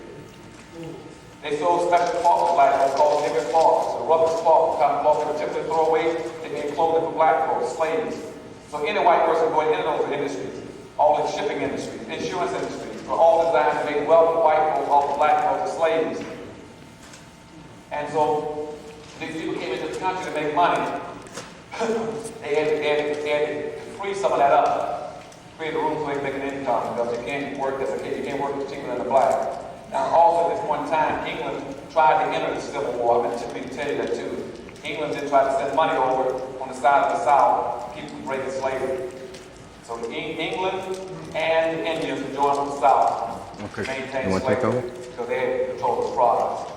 They sold special cloth, like called nigger cloth, the rubber cloth, the kind of cloth they would typically throw away. They made clothing for black folks, slaves. So any white person going into those industries, all the shipping industries, insurance industries, were all designed to make wealthy white folks off of black folks as slaves. And so these people came into the country to make money. They had to free some of that up, create a room so they can make an income, because you can't work as a kid, you can't work cheaper than a black. Now also at this one time, England tried to enter the Civil War. I took me to tell you that too. England did try to send money over on the side of the South to keep from breaking slavery. So England and the Indians joined with the South to maintain slavery because they had control of the products.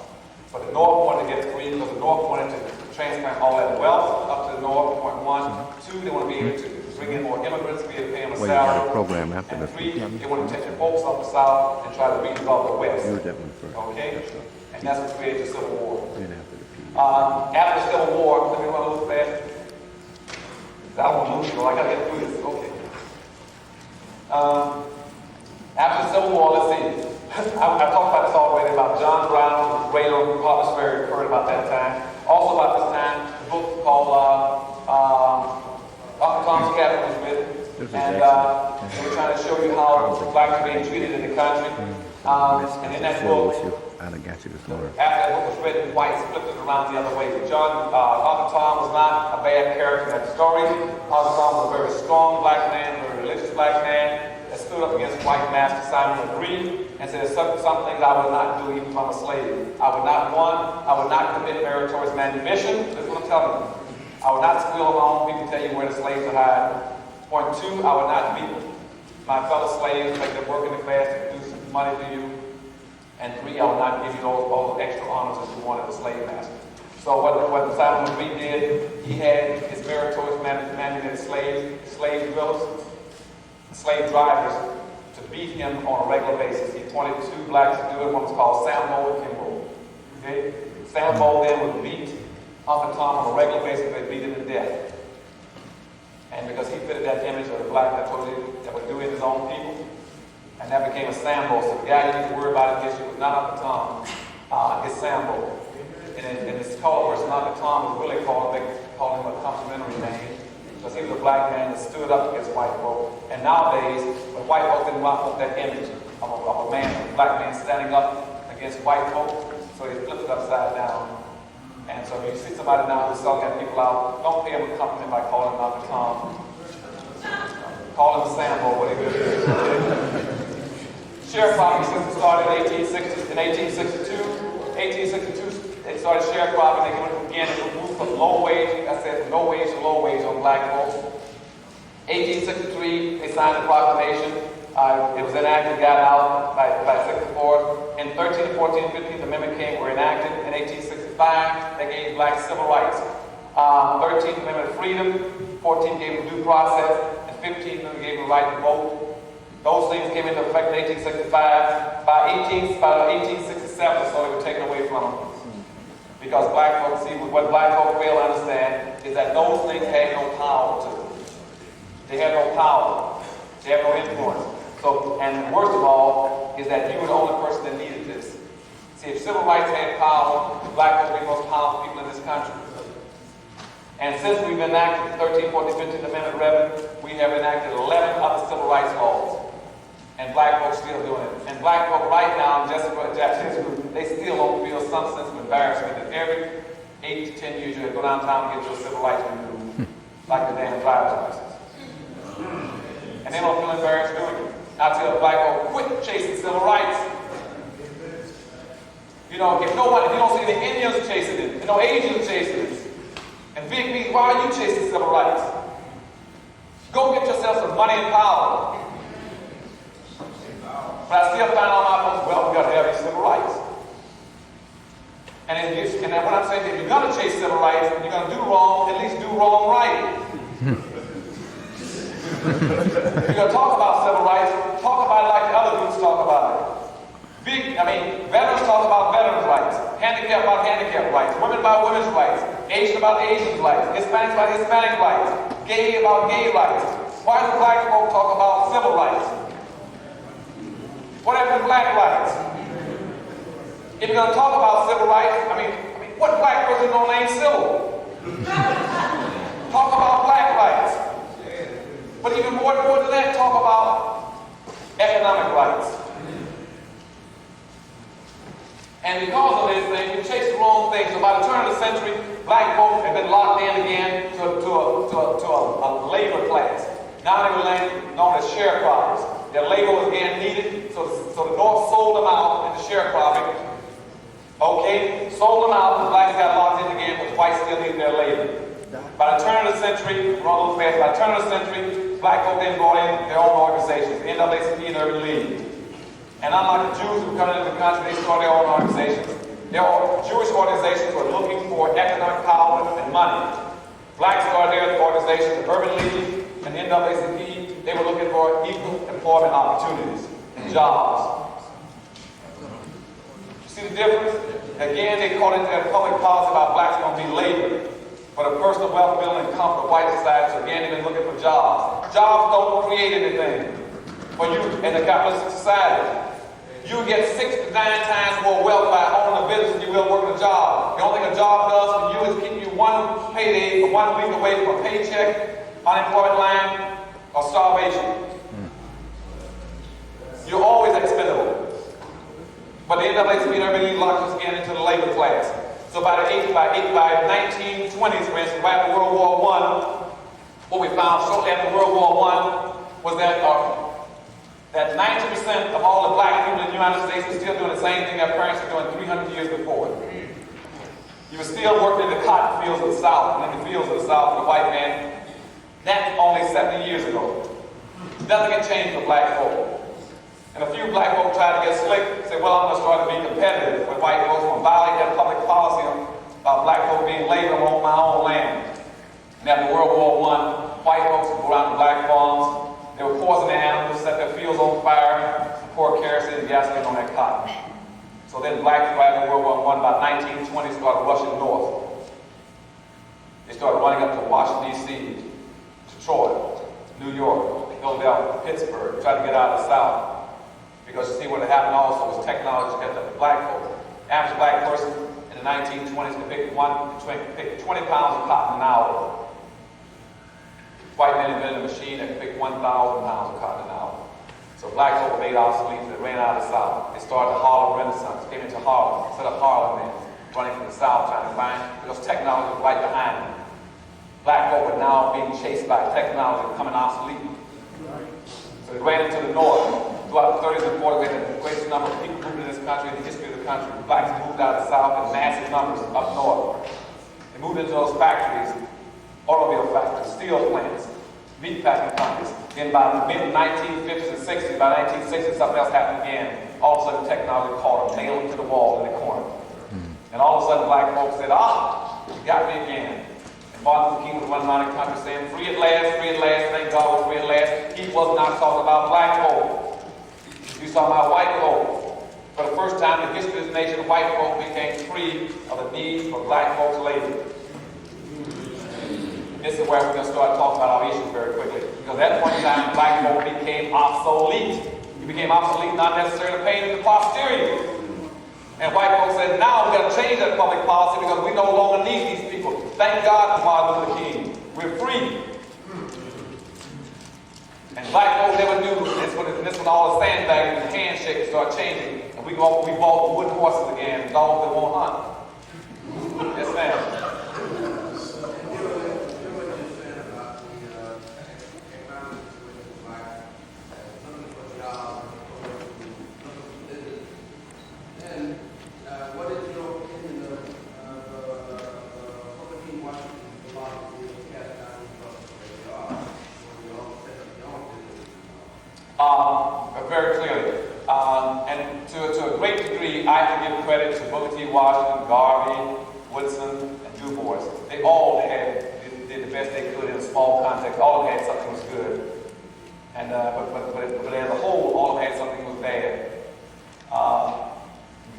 But the North wanted to get free because the North wanted to transplant all that wealth up to the North, point one. 2, they want to be able to bring in more immigrants, be able to pay them a salary. Program after and this. 3, they want to take the folks off the South and try to redevelop the West. Okay? And that's what created the Civil War. After the Civil War, let me run a little fast. I don't want to lose you, I got to get through this. Okay. After the Civil War, let's see. I talked about this already, about John Brown, the great Harvest Ferry, heard about that time. Also about this time, a book called Uncle Tom's Cabin was written. And we're trying to show you how blacks are being treated in the country. And in that book, after that book was written, whites flipped it around the other way. But Uncle Tom was not a bad character in that story. Uncle Tom was a very strong black man, a very religious black man that stood up against white master Simon LeGree and said, some things I would not do even if I'm a slave. I would not commit meritorious manumission. This is what I'm telling you. I would not squeal along people tell you where the slaves are hiding. Point 2, I would not beat my fellow slaves, make them work in the class to produce money for you. And 3, I would not give you all the extra honors that you wanted the slave master. So what Simon LeGree did, he had his meritorious manumitted slave drillers, slave drivers, to beat him on a regular basis. He appointed 2 blacks to do it. One was called Sambo and Kimbrough. Okay? Sambo then would beat Uncle Tom on a regular basis. They beat him to death. And because he fitted that image of the black that would do it his own people, and that became a Sambo. So the guy you need to worry about in history was not Uncle Tom, it's Sambo. And this colored person, Uncle Tom, was really called him a complimentary name, because he was a black man that stood up against white folk. And nowadays, when white folk didn't want that image of a man, a black man standing up against white folk, so they flipped it upside down. And so if you see somebody now who's selling people out, don't pay him a compliment by calling him Uncle Tom. Call him a Sambo, whatever it is. Sharecropping system started in 1862. 1862, they started sharecropping. They moved from low wage, from no wage to low wage on black folks. 1863, they signed the proclamation. It was enacted, got out by 64. In 13, 14, 15, the amendment were enacted. In 1865, they gave blacks civil rights. 13th Amendment of freedom, 14th gave them due process, and 15th Amendment gave them the right to vote. Those things came into effect in 1865. By 1867 or so, they were taken away from them. Because black folks, see, what black folks fail to understand is that those things had no power to them. They had no power. They had no influence. So, and worst of all, is that you were the only person that needed this. See, if civil rights had power, black folks would be the most powerful people in this country. And since we've enacted the 13th, 14th, 15th Amendment revenue, we have enacted 11 other civil rights laws. And black folks still doing it. And black folks right now, just they still don't feel some sense of embarrassment that every 8 to 10 years you have to go downtown and get your civil rights renewed, like the damn driver's license. And they don't feel embarrassed doing it. I tell black folks, quit chasing civil rights. You know, if you don't see the Indians chasing it, no Asians chasing it, and big meat, why are you chasing civil rights? Go get yourself some money and power. But I still find all my folks, well, we got to have these civil rights. And what I'm saying is, if you're going to chase civil rights, and you're going to do wrong, at least do wrong right. If you're going to talk about civil rights, talk about it like the other groups talk about it. Veterans talk about veterans' rights, handicapped about handicapped rights, women about women's rights, Asian about Asians' rights, Hispanics about Hispanic rights, gay about gay rights. Why do black folk talk about civil rights? What happened to black rights? If you're going to talk about civil rights, what black person don't name civil? Talk about black rights. But even more important than that, talk about economic rights. And because of this thing, you chase the wrong thing. So by the turn of the century, black folks have been locked in again to a labor class. Now they were known as sharecroppers. Their labor was again needed, so the North sold them out into sharecropping. Okay, sold them out, the blacks got locked in again, but whites still needed their labor. By the turn of the century, by the turn of the century, black folk then brought in their own organizations, the NAACP and Urban League. And unlike the Jews who come into the country, they started their own organizations. Their Jewish organizations were looking for economic power and money. Blacks started their organizations, the Urban League and the NAACP. They were looking for equal employment opportunities and jobs. See the difference? Again, they called into their public policy about blacks going to be labor. For the personal wealth building and comfort of white society, so again, they've been looking for jobs. Jobs don't create anything for you in the capitalistic society. You get 6 to 9 times more wealth by owning a business than you will working a job. The only thing a job does for you is keep you one payday for 1 week away from a paycheck, unemployment line, or starvation. You're always expendable. But the NAACP and Urban League locked us again into the labor class. So by 1920s, for instance, right after World War I, what we found shortly after World War I was that 90% of all the black people in the United States were still doing the same thing their parents were doing 300 years before. You were still working in the cotton fields of the South, and in the fields of the South for the white man. That's only 70 years ago. Nothing had changed for black folk. And a few black folk tried to get slick, say, well, I'm going to start to be competitive with white folks. I'm going to violate that public policy about black folk being labor on my own land. And after World War I, white folks would go around to black farms. They were poisoning animals, set their fields on fire, pour kerosene and gasoline on that cotton. So then blacks, right after World War I, by 1920, started rushing north. They started running up to Washington, D.C., Detroit, New York, Philadelphia, Pittsburgh, tried to get out of the South. Because you see what had happened also was technology kept up with black folk. Average black person in the 1920s could pick 20 pounds of cotton an hour. White men invented a machine that could pick 1,000 pounds of cotton an hour. So black folk were made obsolete and they ran out of the South. They started the Harlem Renaissance, came into Harlem, set up Harlem men, running from the South trying to find, because technology was right behind them. Black folk were now being chased by technology, becoming obsolete. So they ran into the North. Throughout the 30s and 40s, we had the greatest number of people moving in this country, in the history of the country. Blacks moved out of the South in massive numbers up north. They moved into those factories, automobile factories, steel plants, meat packing companies. Then by the mid-1950s and 60s, by 1960s, something else happened again. All of a sudden, technology caught them, nailed them to the wall in the corner. And all of a sudden, black folks said, you got me again. Martin Luther King was running around the country saying, free at last, thank God we're free at last. He was not talking about black folk. He was talking about white folk. For the first time in the history of this nation, white folk became free of the need for black folks' labor. This is where we're going to start talking about our issues very quickly. Because at that point in time, black folk became obsolete. He became obsolete, not necessarily paying the posterity. And white folks said, now we've got to change that public policy because we no longer need these people. Thank God for Martin Luther King. We're free. And black folks never knew this when all the sandbagging and handshakes started changing. And we bought wooden horses again, dogs that won't hunt. Yes, ma'am. Very clearly. And to a great degree, I can give credit to Booker T. Washington, Garvey, Woodson, and Du Bois. They all did the best they could in a small context. All of them had something that was good. And, but as a whole, all of them had something that was bad.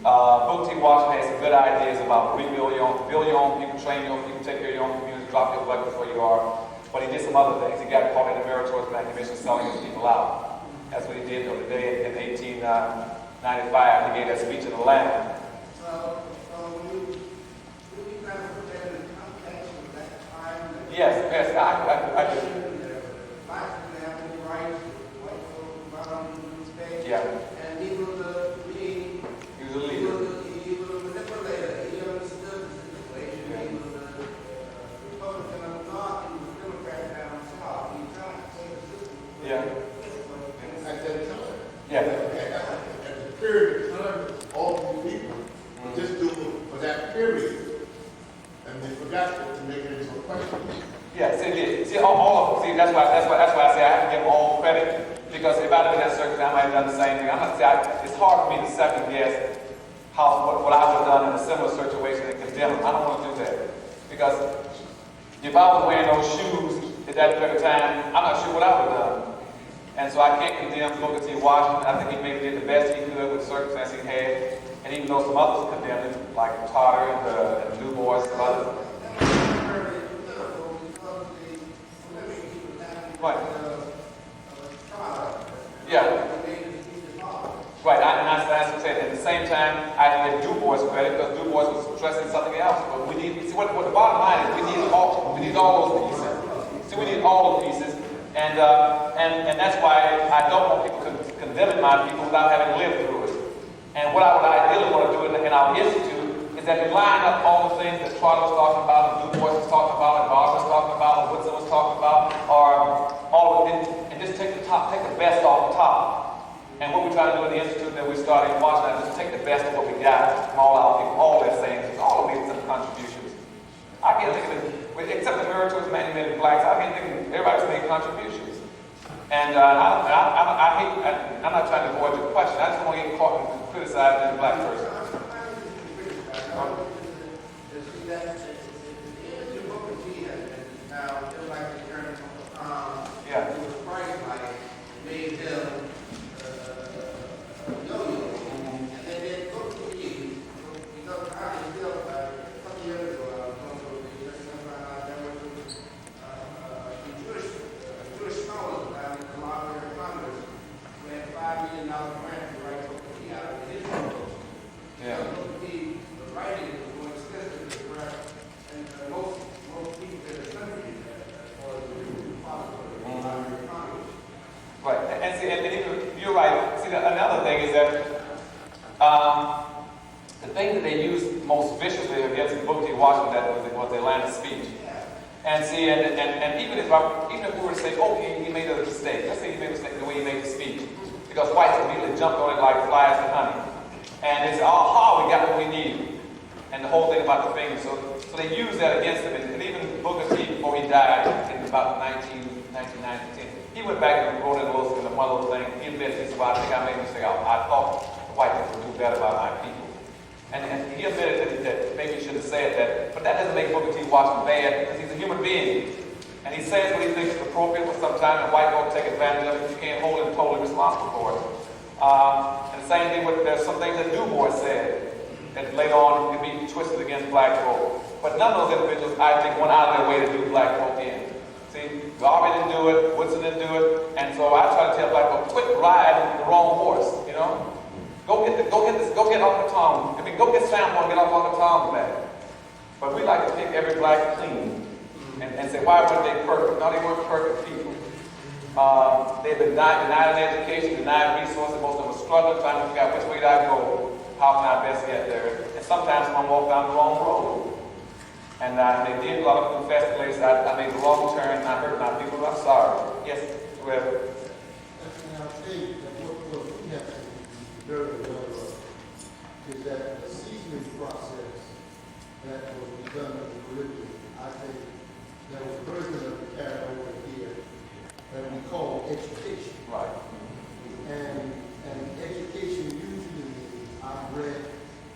Booker T. Washington had some good ideas about build your own people, train your own people, take care of your own community, drop your buckets where you are. But he did some other things. He got caught in the meritorious manumission selling his people out. That's what he did on the day in 1895. He gave that speech in Atlanta. So when you kind of put that in the context of that time. Yes, I do. Blacks didn't have any rights, white folks brought on the stage. Yeah. And he was a lead. He was a leader. He was a manipulator. He understood the situation. Yeah. He was a Republican of the North. He was a Democrat down south. He tried to save the system. Yeah. At that time. Yeah. At the period of time, all these people were just doing for that period. And they forgot to make it into a question. Yes, it did. See, all of them. See, that's why I say I have to give them all credit. Because if I'd have been in that circumstance, I might have done the same thing. I'm not saying it's hard for me to second guess what I would have done in a similar situation and condemn them. I don't want to do that. Because if I was wearing those shoes at that period of time, I'm not sure what I would have done. And so I can't condemn Booker T. Washington. I think he maybe did the best he could with the circumstances he had. And even though some others condemned him, like Tarter and Du Bois and others. Right. Yeah. Right, and that's what I'm saying. At the same time, I can give Du Bois credit because Du Bois was stressing something else. But we need, see what the bottom line is, we need all those pieces. See, we need all the pieces. And that's why I don't want people condemning my people without having lived through it. And what I would ideally want to do in our institute is that we line up all the things that Trotter was talking about, and Du Bois was talking about, and Barber was talking about, and Woodson was talking about, or all of it, and just take the best off the top. And what we try to do in the institute that we started in Washington is just take the best of what we got from all our people, all their sayings, all of these contributions. I can't think of it, except the meritorious manumitted blacks, I can't think of everybody's made contributions. And I'm not trying to avoid your question. I just want to get caught and criticized as a black person. Yeah. Another thing is that the thing that they used most viciously against Booker T. Washington was the Atlanta speech. And see, and even if we were to say, okay, he made a mistake. Let's say he made a mistake the way he made the speech, because whites immediately jumped on it like flies to honey, and they said, "Oh, we got what we need," and the whole thing about the fingers. So they used that against him, and even Booker T. before he died in about 1990, he went back and wrote in one little thing. He admitted, he said, "Well, I think I made a mistake. I thought the white people would do better by my people." And he admitted that maybe he shouldn't have said that, but that doesn't make Booker T. Washington bad because he's a human being. And he says what he thinks is appropriate, but sometimes white folks take advantage of it. You can't hold him totally responsible for it. And the same thing with, there's some things that Du Bois said that later on can be twisted against black folk. But none of those individuals, I think, went out of their way to do black folk in. See, Garvey didn't do it, Woodson didn't do it, and so I try to tell black folk, quit riding the wrong horse, you know? Go get Uncle Tom. I mean, go get Sample and get off Uncle Tom's back. But we like to pick every black clean and say, why weren't they perfect? No, they weren't perfect people. They've been denied an education, denied resources. Most of them are struggling, trying to figure out which way do I go? How can I best get there? And sometimes I'm walk down the wrong road. And they did a lot of confess place. I made the wrong turn and I hurt my people. I'm sorry. Yes, whoever. And I'll say that what we have to be very aware of is that the seasoning process that was done in the Caribbean, I think there was a version of the carried over here that we call education. Right. And education usually means I've read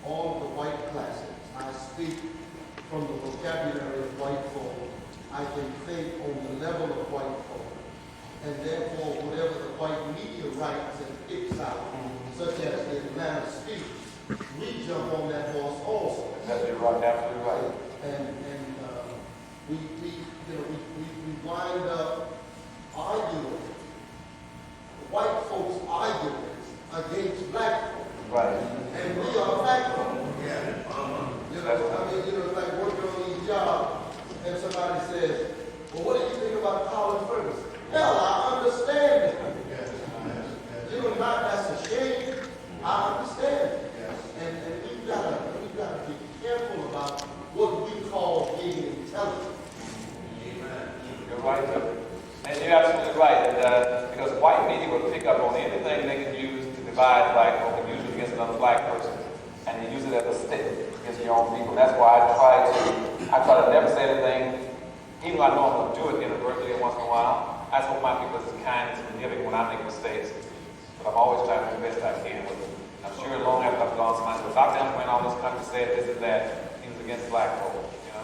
all of the white classics. I speak from the vocabulary of white folk. I can think on the level of white folk. And therefore, whatever the white media writes and picks out, such as the Atlanta speech, we jump on that horse also. Absolutely right. Absolutely right. And we wind up arguing, white folks arguing against black folks. Right. And we are black folks. You know, I mean, it's like working on these jobs, and somebody says, well, what do you think about Colin Ferguson? Hell, I understand it. You know, not that's a shame. I understand it. And we've got to be careful about what we call being intelligent. You're right. And you're absolutely right. And, because white media will pick up on anything they can use to divide black folk and use it against another black person. And you use it as a stick against your own people. And that's why I try to never say anything, even though I know I'm going to do it inadvertently once in a while. I just hope my people is kind and forgiving when I make mistakes. But I'm always trying to do the best I can with it. I'm sure long after I've gone, somebody says, Dr. Emma went all this country said this and that. He was against black folk, you know?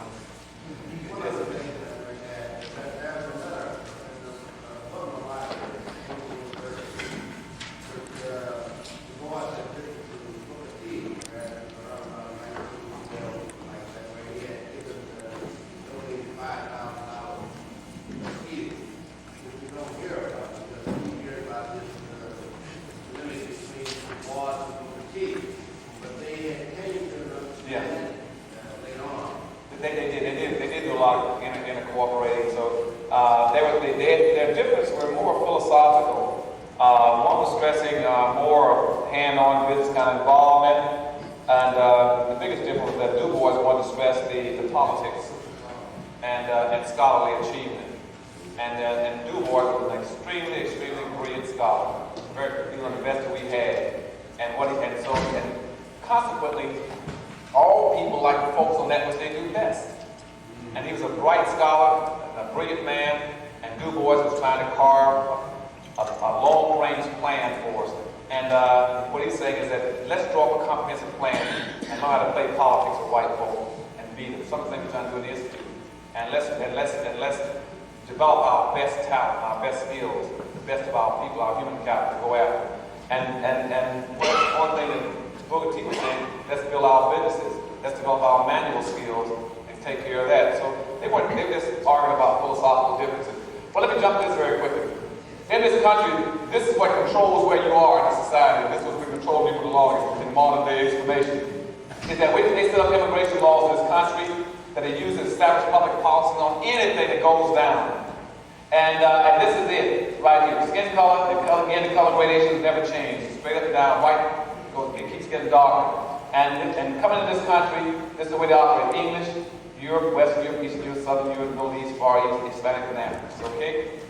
They did do a lot of incorporating. So their differences were more philosophical. One was stressing more hand-on business kind of involvement, and the biggest difference was that Du Bois wanted to stress the politics and scholarly achievement. And Du Bois was an extremely brilliant scholar. He was the best that we had, and consequently, all people like the folks on that which they do best. And he was a bright scholar, a brilliant man, and Du Bois was trying to carve a long-range plan for us. And what he's saying is that let's draw up a comprehensive plan and know how to play politics with white folk and beat them. Some of the things we're trying to do in the Institute. And let's develop our best talent, our best skills, the best of our people, our human capital to go after. And one thing that Booker T was saying, let's build our businesses, let's develop our manual skills and take care of that. So they were just arguing about philosophical differences. But let me jump to this very quickly. In this country, this is what controls where you are in society. This is what control people the longest in modern day explanation. Is that when they set up immigration laws in this country, that they use to establish public policy on anything that goes down. And this is it, right here. Skin color, the color gradations never change. Straight up and down, white, it keeps getting darker. And coming into this country, this is the way they operate. English, Europe, Western Europe, Eastern Europe, Southern Europe, Middle East, Far East, Hispanic, and African, okay?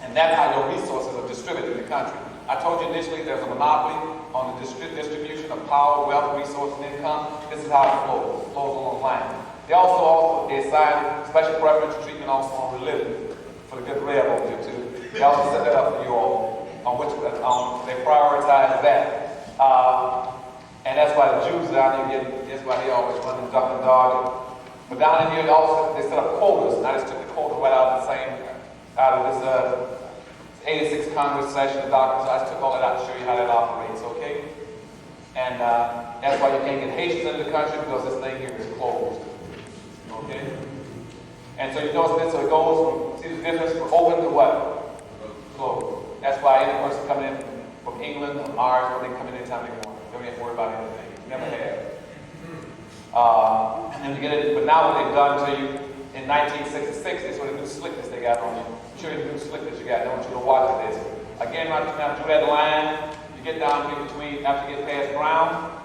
And that's how your resources are distributed in the country. I told you initially there's a monopoly on the distribution of power, wealth, resources, and income. This is how it flows along the line. They also assign special preferential treatment also on religion for the good rev over here too. They also set that up for you all on which they prioritize that. And that's why the Jews down here that's why they always run and duck and dodge. But down in here, they set up quotas. And I just took the quota right out of this 86th Congress session of doctors. I just took all that out to show you how that operates, okay? And that's why you can't get Haitians into the country, because this thing here is closed, okay? And so you notice this, so it goes, see the difference from open to what? Closed. That's why any person coming in from England or Ireland, they come in anytime they want. They don't have to worry about anything. Never have. And you get it, but now what they've done to you in 1966 is what the new slickness they got on you. I'm sure the new slickness you got. I want you to watch this. Again, right now through that line, you get down here between, after you get past Brown.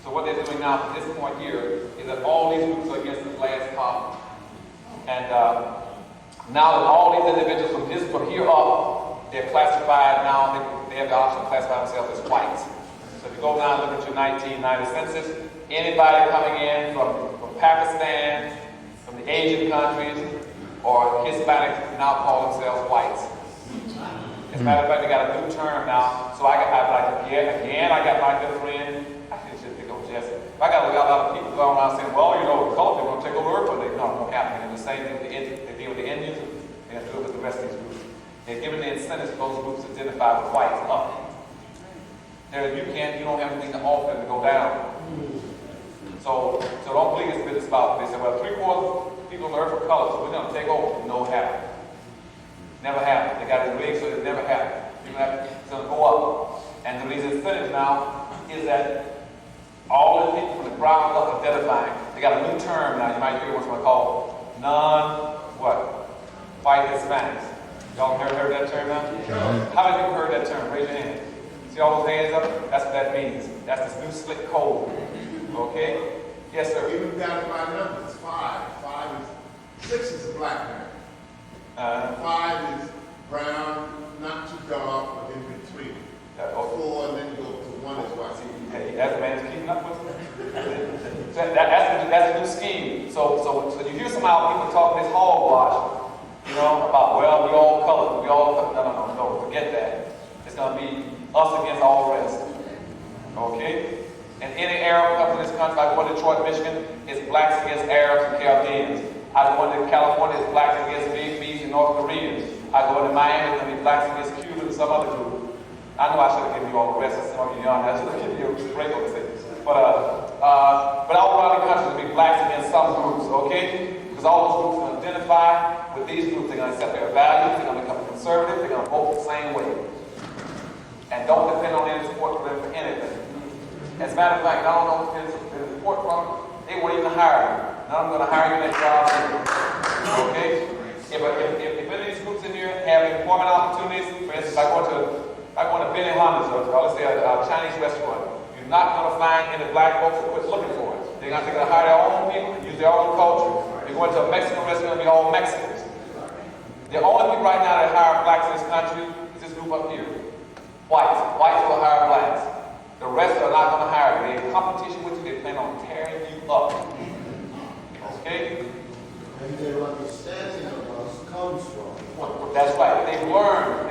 So what they're doing now from this point here is that all these groups are against this last column. And now that all these individuals from here up, they're classified now, they have the option to classify themselves as whites. So if you go down and look at your 1990 census, anybody coming in from Pakistan, from the Asian countries, or Hispanics now call themselves whites. As a matter of fact, they got a new term now. So I got my good friend, I should just pick on Jesse. I got a lot of people going around saying, well, you know, the color, they're going to take over Earth, but no, it won't happen. And the same thing with they deal with the Indians, they have to do it with the rest of these groups. They're giving the incentives for those groups to identify with whites up. You don't have anything to offer them to go down. So don't believe it's business about. They say, well, 3/4 people on Earth are color, so we're going to take over. No, it happened. Never happened. They got it rigged, so it never happened. It's going to go up. And these incentives now is that all the people from the ground up identifying, they got a new term now. You might hear what's called white Hispanics. Y'all heard that term now? How many people heard that term? Raise your hand. See all those hands up? That's what that means. That's this new slick code. Okay? Yes, sir. Even down to my numbers, 5. 6 is a black man. 5 is brown, not too dark, but in between. 4, and then go to 1 is white. Hey, that man's keeping up with it. That's a new scheme. So you hear somehow people talking this hogwash, about, well, we all colored, no, forget that. It's going to be us against all the rest. Okay? And any Arab comes to this country, I go to Detroit, Michigan, it's blacks against Arabs and Chaldeans. I go into California, it's blacks against Vietnamese and North Koreans. I go into Miami, it's going to be blacks against Cubans and some other group. I know I should have given you all the rest of some of you young. I should have given you a break on this. But all around the country, it's going to be blacks against some groups, okay? Because all those groups are going to identify with these groups. They're going to accept their values, they're going to become conservative, they're going to vote the same way. And don't depend on any support for them for anything. As a matter of fact, I don't know if there's support from them, they won't even hire you. None of them going to hire you in that job. Okay? If any of these groups in here have employment opportunities, for instance, I go to Benny Honda's, or let's say a Chinese restaurant, you're not going to find any black folks who quit looking for it. They're going to hire their own people, use their own culture. You're going to a Mexican restaurant, it'll be all Mexicans. The only people right now that hire blacks in this country is this group up here. Whites. Whites will hire blacks. The rest are not going to hire you. They're in competition with you. They plan on tearing you up. Okay? And their understanding of us comes from. That's right. They've learned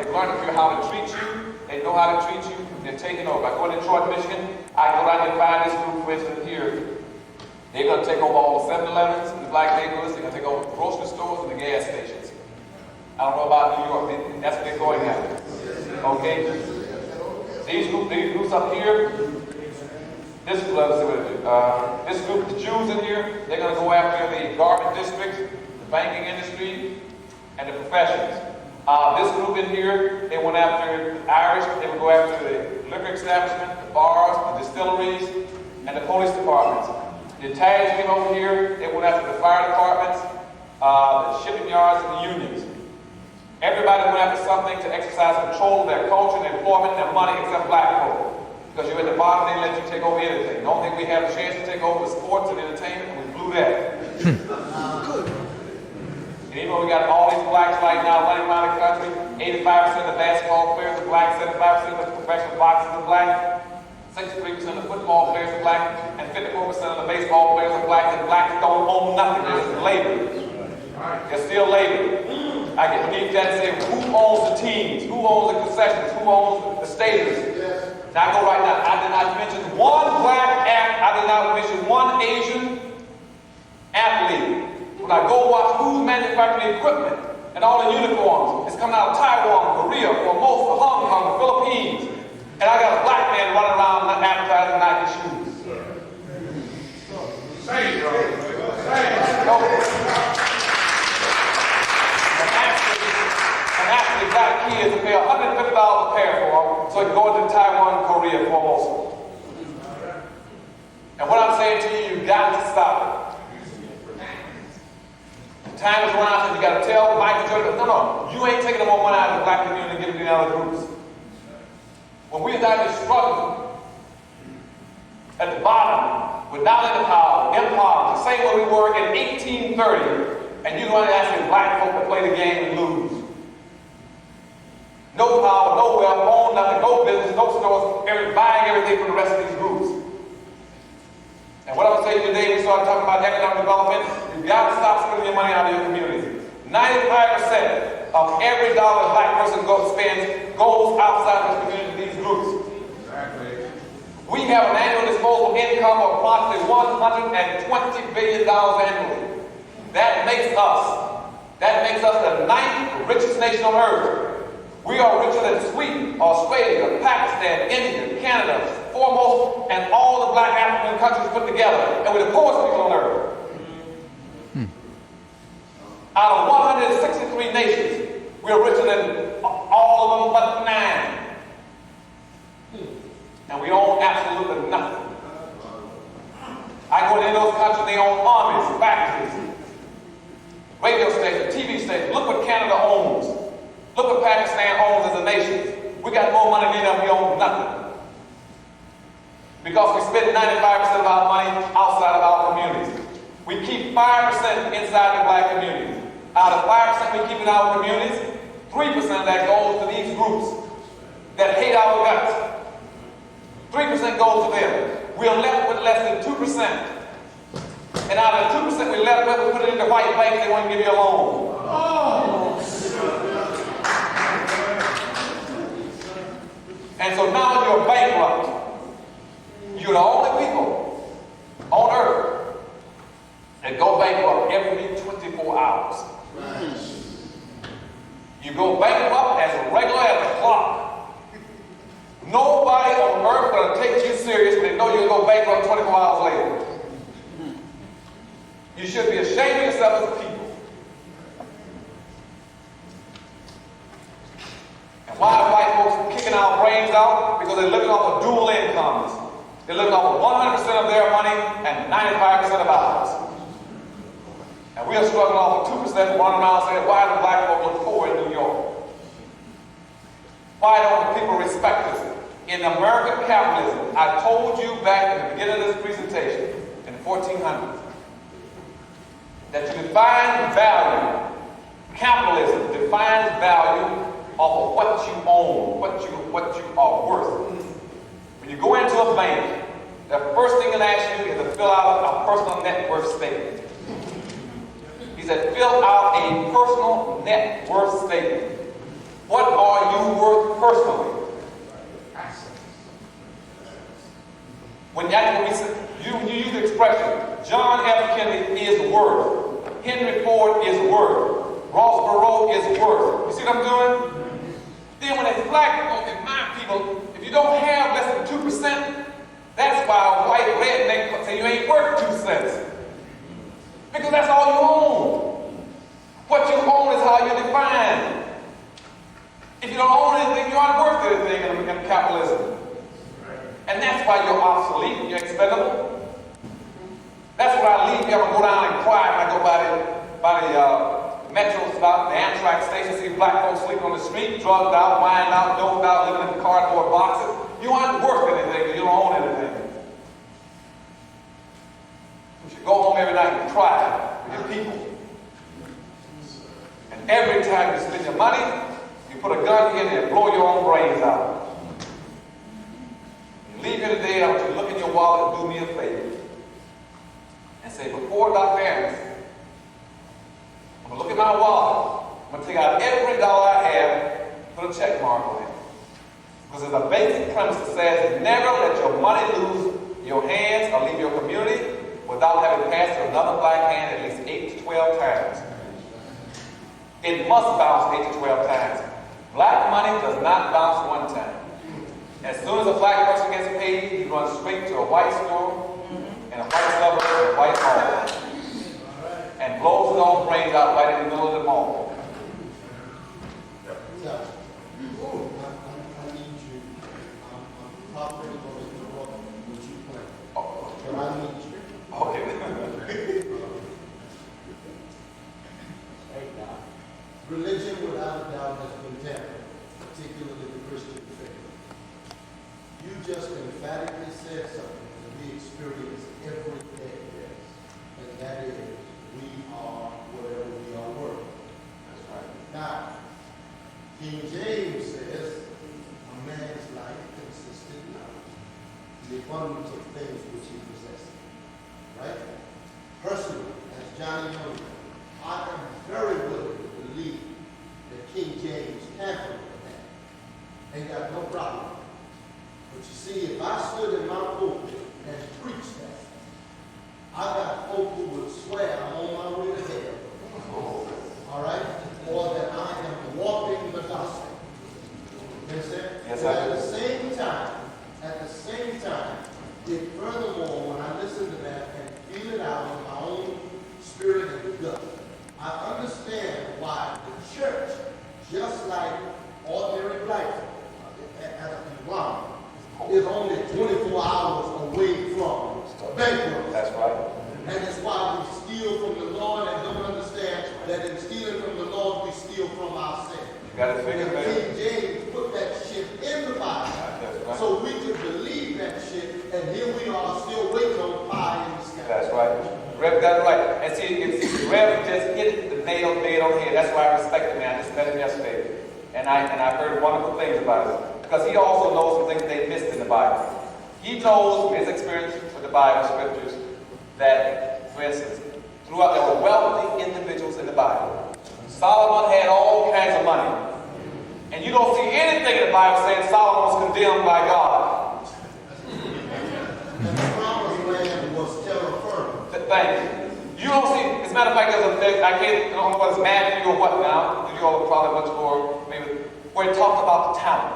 how to treat you. They know how to treat you. They're taking over. I go to Detroit, Michigan. I go down and find this group, for instance, here. They're going to take over all the 7-Elevens in the black neighborhoods. They're going to take over the grocery stores and the gas stations. I don't know about New York. That's what they're going after. Okay? These groups up here, this group, the Jews in here, they're going to go after the garment districts, the banking industry, and the professions. This group in here, they went after the Irish, they would go after the liquor establishment, the bars, the distilleries, and the police departments. The Italians came over here, they went after the fire departments, the shipping yards, and the unions. Everybody went after something to exercise control of their culture, their employment, their money, except black folk. Because you're at the bottom, they let you take over anything. The only thing we have a chance to take over is sports and entertainment, and we blew that. Good. And even though we got all these blacks right now running around the country, 85% of the basketball players are black, 75% of the professional boxers are black, 63% of the football players are black, and 54% of the baseball players are black, and blacks don't own nothing. They're labor. They're still labor. I can believe that and say, who owns the teams? Who owns the concessions? Who owns the stadiums? Now I go right now. I did not mention one black athlete. I did not mention one Asian athlete. When I go watch who's manufacturing equipment and all the uniforms, it's coming out of Taiwan, Korea, Formosa, Hong Kong, the Philippines. And I got a black man running around not advertising Nike shoes. Say it, bro. Say it. And actually got kids to pay $150 a pair for them so they can go into Taiwan, Korea, Formosa. And what I'm saying to you, you got to stop it. The time is around, so you got to tell Michael Jordan, no, you ain't taking no more money out of the black community and giving it to the other groups. When we started struggling at the bottom, with not in the power, impoverished, the same way we were in 1830, and you're going to ask me black folk to play the game and lose. No power, no wealth, own nothing, no business, no stores, buying everything from the rest of these groups. And what I'm saying today, we started talking about economic development, you've got to stop spending your money out of your community. 95% of every dollar a black person spends goes outside of the community to these groups. Exactly. We have an annual disposable income of approximately $120 billion annually. That makes us the 9th richest nation on earth. We are richer than Sweden, Australia, Pakistan, India, Canada, foremost, and all the black African countries put together. And we're the poorest people on earth. Out of 163 nations, we are richer than all of them but 9. And we own absolutely nothing. I go into those countries, they own armies, factories, radio stations, TV stations. Look what Canada owns. Look what Pakistan owns as a nation. We got more money than them, we own nothing. Because we spend 95% of our money outside of our communities. We keep 5% inside the black communities. Out of 5% we keep in our communities, 3% of that goes to these groups that hate our guts. 3% goes to them. We are left with less than 2%. And out of the 2% we're left with, we put it into white banks, they won't give you a loan. And so now you're bankrupt. You're the only people on earth that go bankrupt every 24 hours. You go bankrupt as regular as a clock. Nobody on earth going to take you serious when they know you'll go bankrupt 24 hours later. You should be ashamed of yourself as a people. And why are white folks kicking our brains out? Because they're living off of dual incomes. They're living off of 100% of their money and 95% of ours. And we are struggling off of 2%, running around saying, why do black folk look poor in New York? Why don't the people respect us? In American capitalism, I told you back in the beginning of this presentation, in the 1400s, that you define value, capitalism defines value off of what you own, what you are worth. When you go into a bank, the first thing it asks you is to fill out a personal net worth statement. He said, fill out a personal net worth statement. What are you worth personally? When you use the expression, John F. Kennedy is worth, Henry Ford is worth, Ross Perot is worth. You see what I'm doing? Then when it's black people and my people, if you don't have less than 2%, that's why a white redneck say you ain't worth 2 cents. Because that's all you own. What you own is how you define. If you don't own anything, you aren't worth anything in capitalism. And that's why you're obsolete, you're expendable. That's why I leave here and go down and cry when I go by the metro stop, the Amtrak station, see black folks sleeping on the street, drugged out, wined out, doped out, living in cardboard boxes. You aren't worth anything because you don't own anything. You should go home every night and cry with your people. And every time you spend your money, you put a gun in there and blow your own brains out. Leave here today, I want you to look in your wallet and do me a favor. And say, before Dr. Anderson, I'm going to look at my wallet. I'm going to take out every dollar I have, put a check mark on it. Because there's a basic premise that says never let your money lose your hands or leave your community without having passed through another black hand at least 8 to 12 times. It must bounce 8 to 12 times. Black money does not bounce one time. As soon as a black person gets paid, he runs straight to a white store and a white suburb and a white home. And blows his own brains out right in the middle of the mall. Yeah. I need you. I'm probably going to interrupt what you plan. But I need you. Okay. Religion, without a doubt, has been tampered, particularly the Christian faith. You just emphatically said something that we experience every day, and that is, we are whatever we are worth. That's right. Now, King James says, a man's life consisted of the abundance of things which he possesses. Right? Personally, as Johnny Young, I am very willing to believe that King James tampered with that. Ain't got no problem. But you see, if I stood in my pulpit and preached that, I got folk who would swear I'm on my way to hell. All right? Or that I am walking the gospel. You understand? Yes, but I do. at the same time, if furthermore, when I listen to that and feel it out in my own spirit and gut, I understand why the church, just like ordinary black as a conglomerate, is only 24 hours away from bankruptcy. That's right. And it's why we steal from the Lord and don't understand that in stealing from the Lord, we steal from ourselves. You got to figure it King James put that shit in the Bible. That's right. So we could believe that shit, and here we are still waiting on pie in the sky. That's right. Rev got it right. And see, Rev just hit the nail on the head. That's why I respect the man. I just met him yesterday. And I heard wonderful things about it. Because he also knows some things they missed in the Bible. He knows from his experience with the Bible scriptures that, for instance, throughout there were wealthy individuals in the Bible. Solomon had all kinds of money. And you don't see anything in the Bible saying Solomon was condemned by God. And the promised land was terra firma. Thank you. You don't see, as a matter of fact, I don't know whether it's Matthew or what now. You all probably much more, maybe, where it talked about the talent.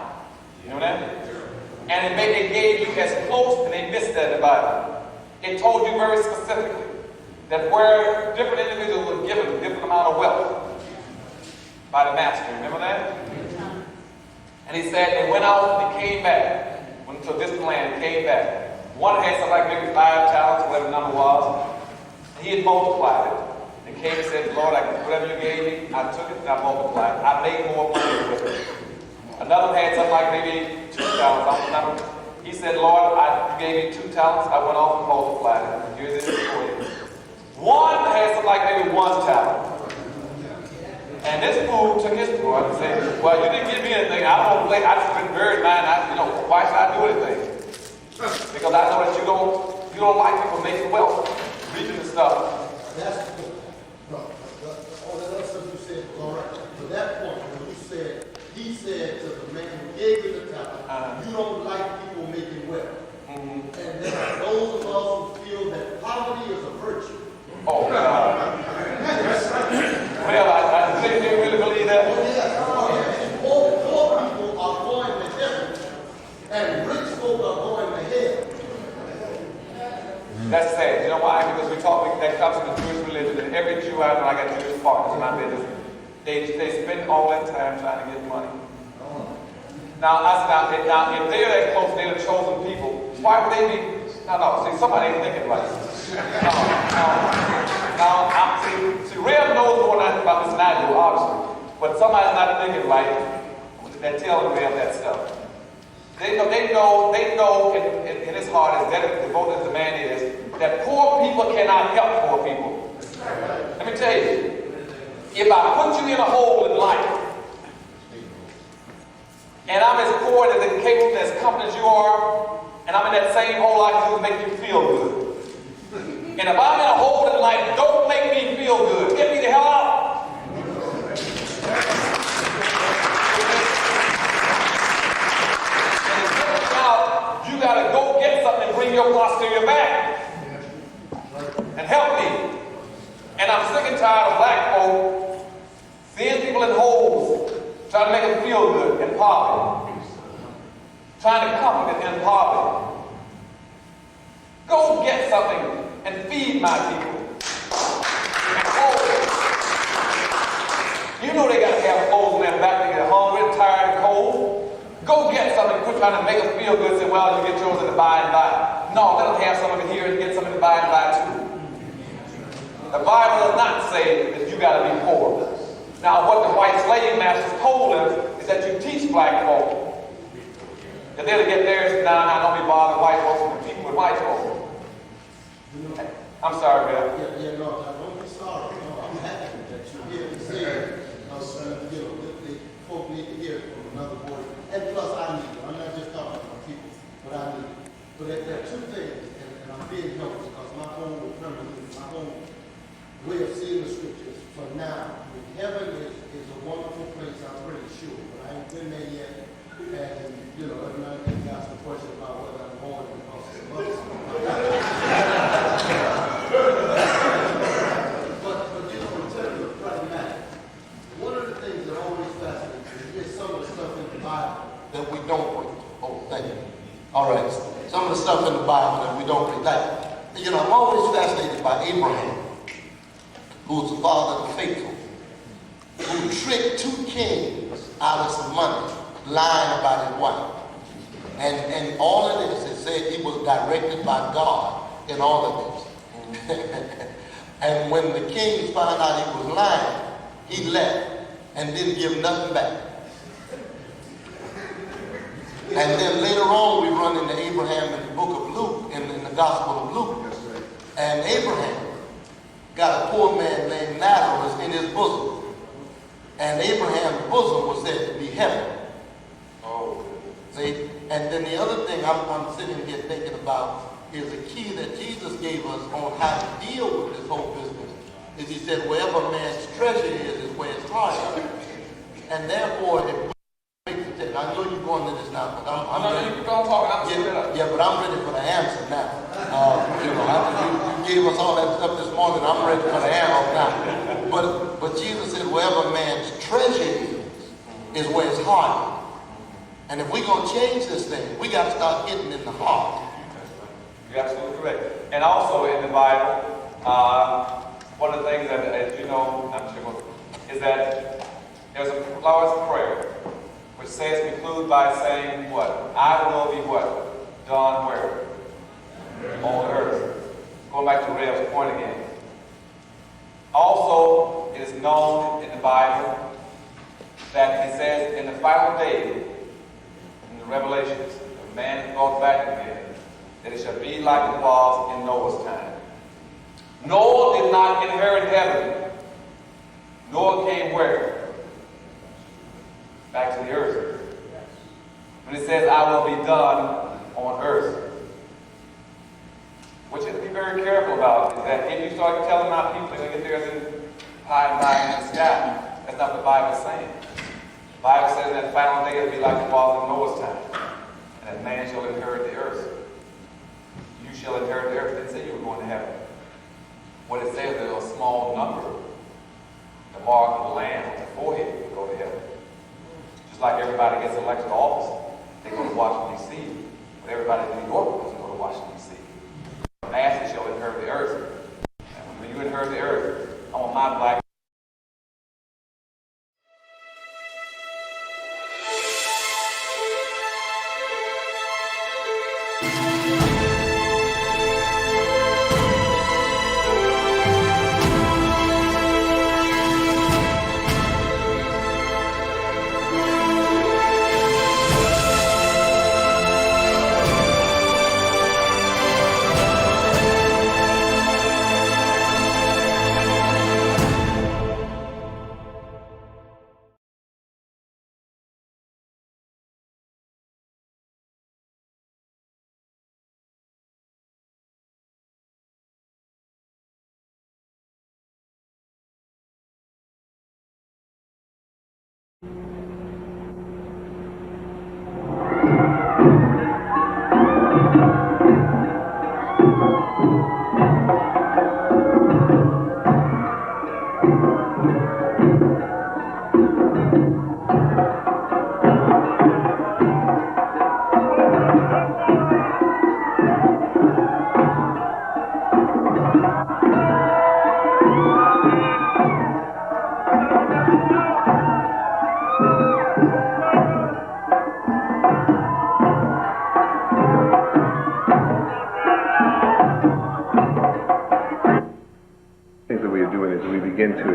You know that? And it gave you as close, and they missed that in the Bible. It told you very specifically that where different individuals were given a different amount of wealth by the master. Remember that? And he said they went out and they came back. Went to a distant land and came back. One had something like maybe 5 talents, whatever the number was. He had multiplied it. And came and said, Lord, whatever you gave me, I took it and I multiplied it. I made more money with it. Another had something like maybe 2 talents. He said, Lord, you gave me 2 talents. I went off and multiplied it. Here's it for you. One had something like maybe 1 talent. And this fool took his part and said, well, you didn't give me anything. I don't play. I just been buried mine. Why should I do anything? Because I know that you don't like people making wealth, reaching the stuff. That's good. No, all that other stuff you said was all right. To that point, when you said, he said to the man who gave you the talent, you don't like people making wealth. And there are those of us who feel that poverty is a virtue. Oh, God. Well, I think they really believe that. And poor people are going to heaven, and rich folk are going to hell. That's sad. You know why? Because that comes from the Jewish religion, and every Jew I know, I got Jewish partners in my business, they spend all that time trying to get money. Now, if they're that close, they're the chosen people, why would they be? No, see, somebody ain't thinking right. See, Rev knows more about this than I do, obviously. But somebody's not thinking right. They're telling Rev that stuff. They know in his heart, as devoted as the man is, that poor people cannot help poor people. Let me tell you, if I put you in a hole in life, and I'm as poor and as incapable and as competent as you are, and I'm in that same hole, I can do is make you feel good. And if I'm in a hole in life, don't make me feel good. Get me the hell out. trying to make them feel good in poverty, trying to comfort them in poverty. Go get something and feed my people. And clothe them. You know they got to have clothes in their back. They get hungry, tired, and cold. Go get something. Quit trying to make them feel good. Say, well, you get yours in the by and by. No, let them have some of it here and get some in the by and by too. The Bible does not say that you got to be poor. Now, what the white slave masters told us is that you teach black folk that they'll get theirs now. Don't be bothering white folks and people with white folks. I'm sorry, Bill. No, don't be sorry. No, I'm happy that you're here to say it. The folk need to hear it from another voice. And plus, I need it. I'm not just talking about people, but I need it. But there are two things, and I'm being helped because my own permanent, my own way of seeing the scriptures for now. Heaven is a wonderful place, I'm pretty sure, but I ain't been there yet. And, everybody can ask a question about whether I'm born because it's love. But I'm telling you, pragmatic. One of the things that always fascinates me is some of the stuff in the Bible that we don't read. Oh, thank you. All right. Some of the stuff in the Bible that we don't read. Like, I'm always fascinated by Abraham, who's the father of the faithful, who tricked two kings out of some money, lying about his wife. And all of this, it said he was directed by God in all of this. And when the kings found out he was lying, he left and didn't give nothing back. And then later on, we run into Abraham in the book of Luke, in the Gospel of Luke. And Abraham got a poor man named Lazarus in his bosom. And Abraham's bosom was said to be heaven. Oh, see? And then the other thing I'm sitting here thinking about is a key that Jesus gave us on how to deal with this whole business. Is he said, wherever a man's treasure is where his heart is. And therefore, I know you're going to this now, but I'm ready. Don't talk. Yeah, but I'm ready for the answer now. After you gave us all that stuff this morning, I'm ready for the answer now. But Jesus said, wherever a man's treasure is where his heart is. And if we're going to change this thing, we got to start getting in the heart. You're absolutely correct. And also in the Bible, one of the things that, as you know, I'm sure, is that there's a Lord's Prayer, which says, conclude by saying what? I will be what? Done where? On earth. Going back to Reb's point again. Also, it is known in the Bible that it says in the final day, in the Revelations, the man is brought back again, that it shall be like it was in Noah's time. Noah did not inherit heaven. Noah came where? Back to the earth. When it says, I will be done on earth. What you have to be very careful about is that if you start telling my people they're going to get theirs in high and by in the sky, that's not what the Bible is saying. The Bible says that the final day will be like it was in Noah's time. And that man shall inherit the earth. You shall inherit the earth. It didn't say you were going to heaven. What it says, there's a small number. The mark of the Lamb on the forehead will go to heaven. Just like everybody gets elected to office, they go to Washington, D.C. But everybody in New York doesn't go to Washington, D.C. The masses shall inherit the earth. And when you inherit the earth, I want my black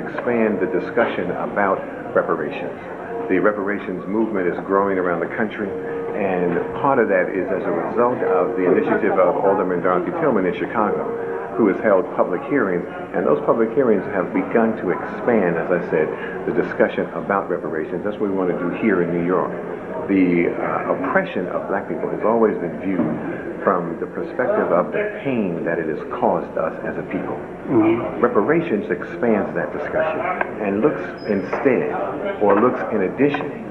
expand the discussion about reparations. The reparations movement is growing around the country, and part of that is as a result of the initiative of Alderman Dorothy Tillman in Chicago, who has held public hearings, and those public hearings have begun to expand, as I said, the discussion about reparations. That's what we want to do here in New York. The oppression of black people has always been viewed from the perspective of the pain that it has caused us as a people. Reparations expands that discussion and looks instead, or looks in addition,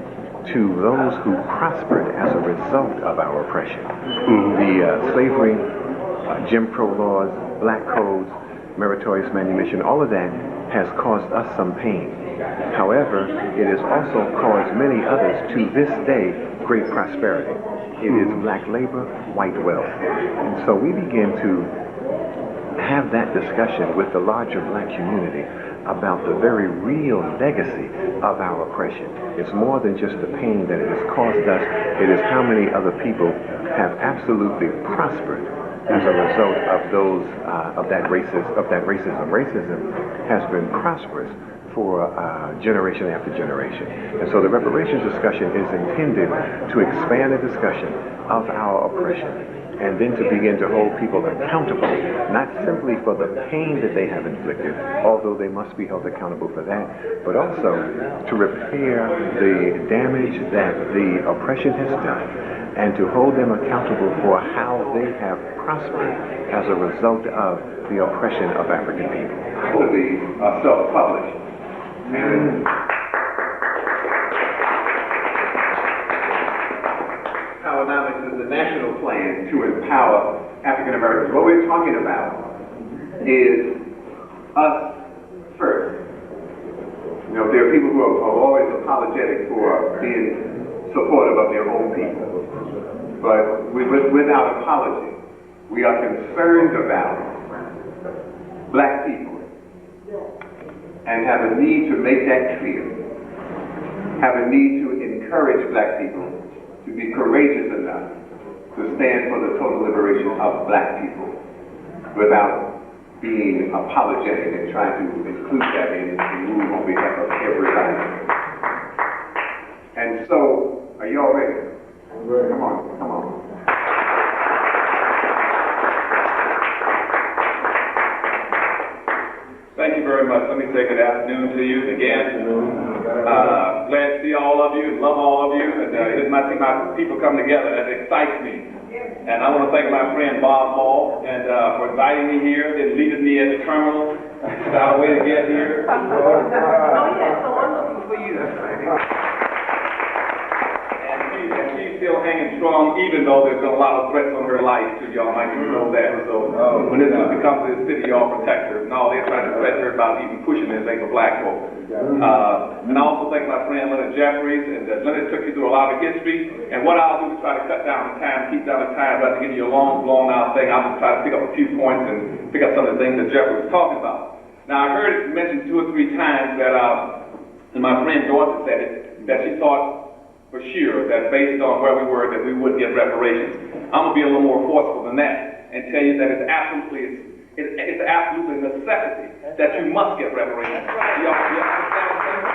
to those who prospered as a result of our oppression. The slavery, Jim Crow laws, black codes, meritorious manumission, all of that has caused us some pain. However, it has also caused many others to this day great prosperity. It is black labor, white wealth. And so we begin to have that discussion with the larger black community about the very real legacy of our oppression. It's more than just the pain that it has caused us. It is how many other people have absolutely prospered as a result of those of that racism. Racism has been prosperous for generation after generation. And so the reparations discussion is intended to expand the discussion of our oppression, and then to begin to hold people accountable, not simply for the pain that they have inflicted, although they must be held accountable for that, but also to repair the damage that the oppression has done, and to hold them accountable for how they have prospered as a result of the oppression of African people. Will be self-published. And Powernomics is the national plan to empower African Americans. What we're talking about is us first. You know, there are people who are always apologetic for being supportive of their own people. But without apology, we are concerned about black people and have a need to make that clear, have a need to encourage black people to be courageous enough to stand for the total liberation of black people without being apologetic and trying to include that in move on behalf of everybody. And so, are you all ready? Come on, come on. Thank you very much. Let me say good afternoon to you again. Glad to see all of you and love all of you. And it's my people come together. That excites me. And I want to thank my friend Bob Hall and for inviting me here, then leaving me at the terminal. Without a way to get here. Oh yeah, so I'm looking for you. And she's still hanging strong, even though there's been a lot of threats on her life too. Y'all might know that. So when this comes to the city, y'all protect her. No, they're trying to threaten her about even pushing anything for black folk. And I also thank my friend Leonard Jeffries, and Leonard took you through a lot of history. And what I'll do is try to cut down the time, keep down the time, rather than give you a long, blown out thing. I'll just try to pick up a few points and pick up some of the things that Jeffries was talking about. Now, I heard it mentioned 2 or 3 times that, and my friend Dorothy said it, that she thought for sure that based on where we were, that we would get reparations. I'm going to be a little more forceful than that and tell you that it's absolutely a necessity that you must get reparations. You understand what I'm saying?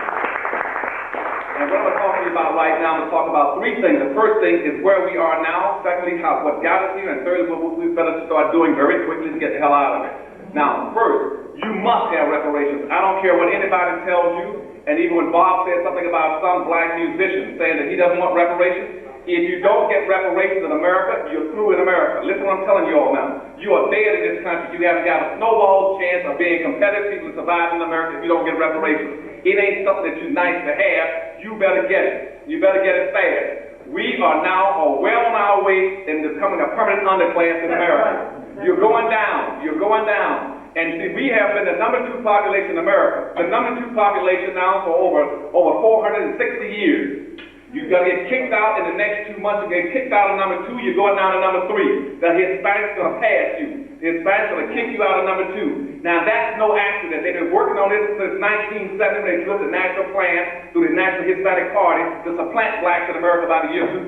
And what I'm going to talk to you about right now, I'm going to talk about 3 things. The first thing is where we are now. Secondly, what got us here. And thirdly, what we better start doing very quickly to get the hell out of it. Now, first, you must have reparations. I don't care what anybody tells you. And even when Bob said something about some black musician saying that he doesn't want reparations, if you don't get reparations in America, you're through in America. Listen what I'm telling you all now. You are dead in this country. You haven't got a snowball's chance of being competitive people to survive in America if you don't get reparations. It ain't something that you're nice to have. You better get it. You better get it fast. We are now well on our way in becoming a permanent underclass in America. You're going down. You're going down. And see, we have been the #2 population in America. The #2 population now for over 460 years. You're going to get kicked out in the next 2 months. You get kicked out of #2. You're going down to #3. The Hispanics are going to pass you. The Hispanics are going to kick you out of number 2. Now, that's no accident. They've been working on this since 1970. They built the national plan through the National Hispanic Party to supplant blacks in America by the year 2000.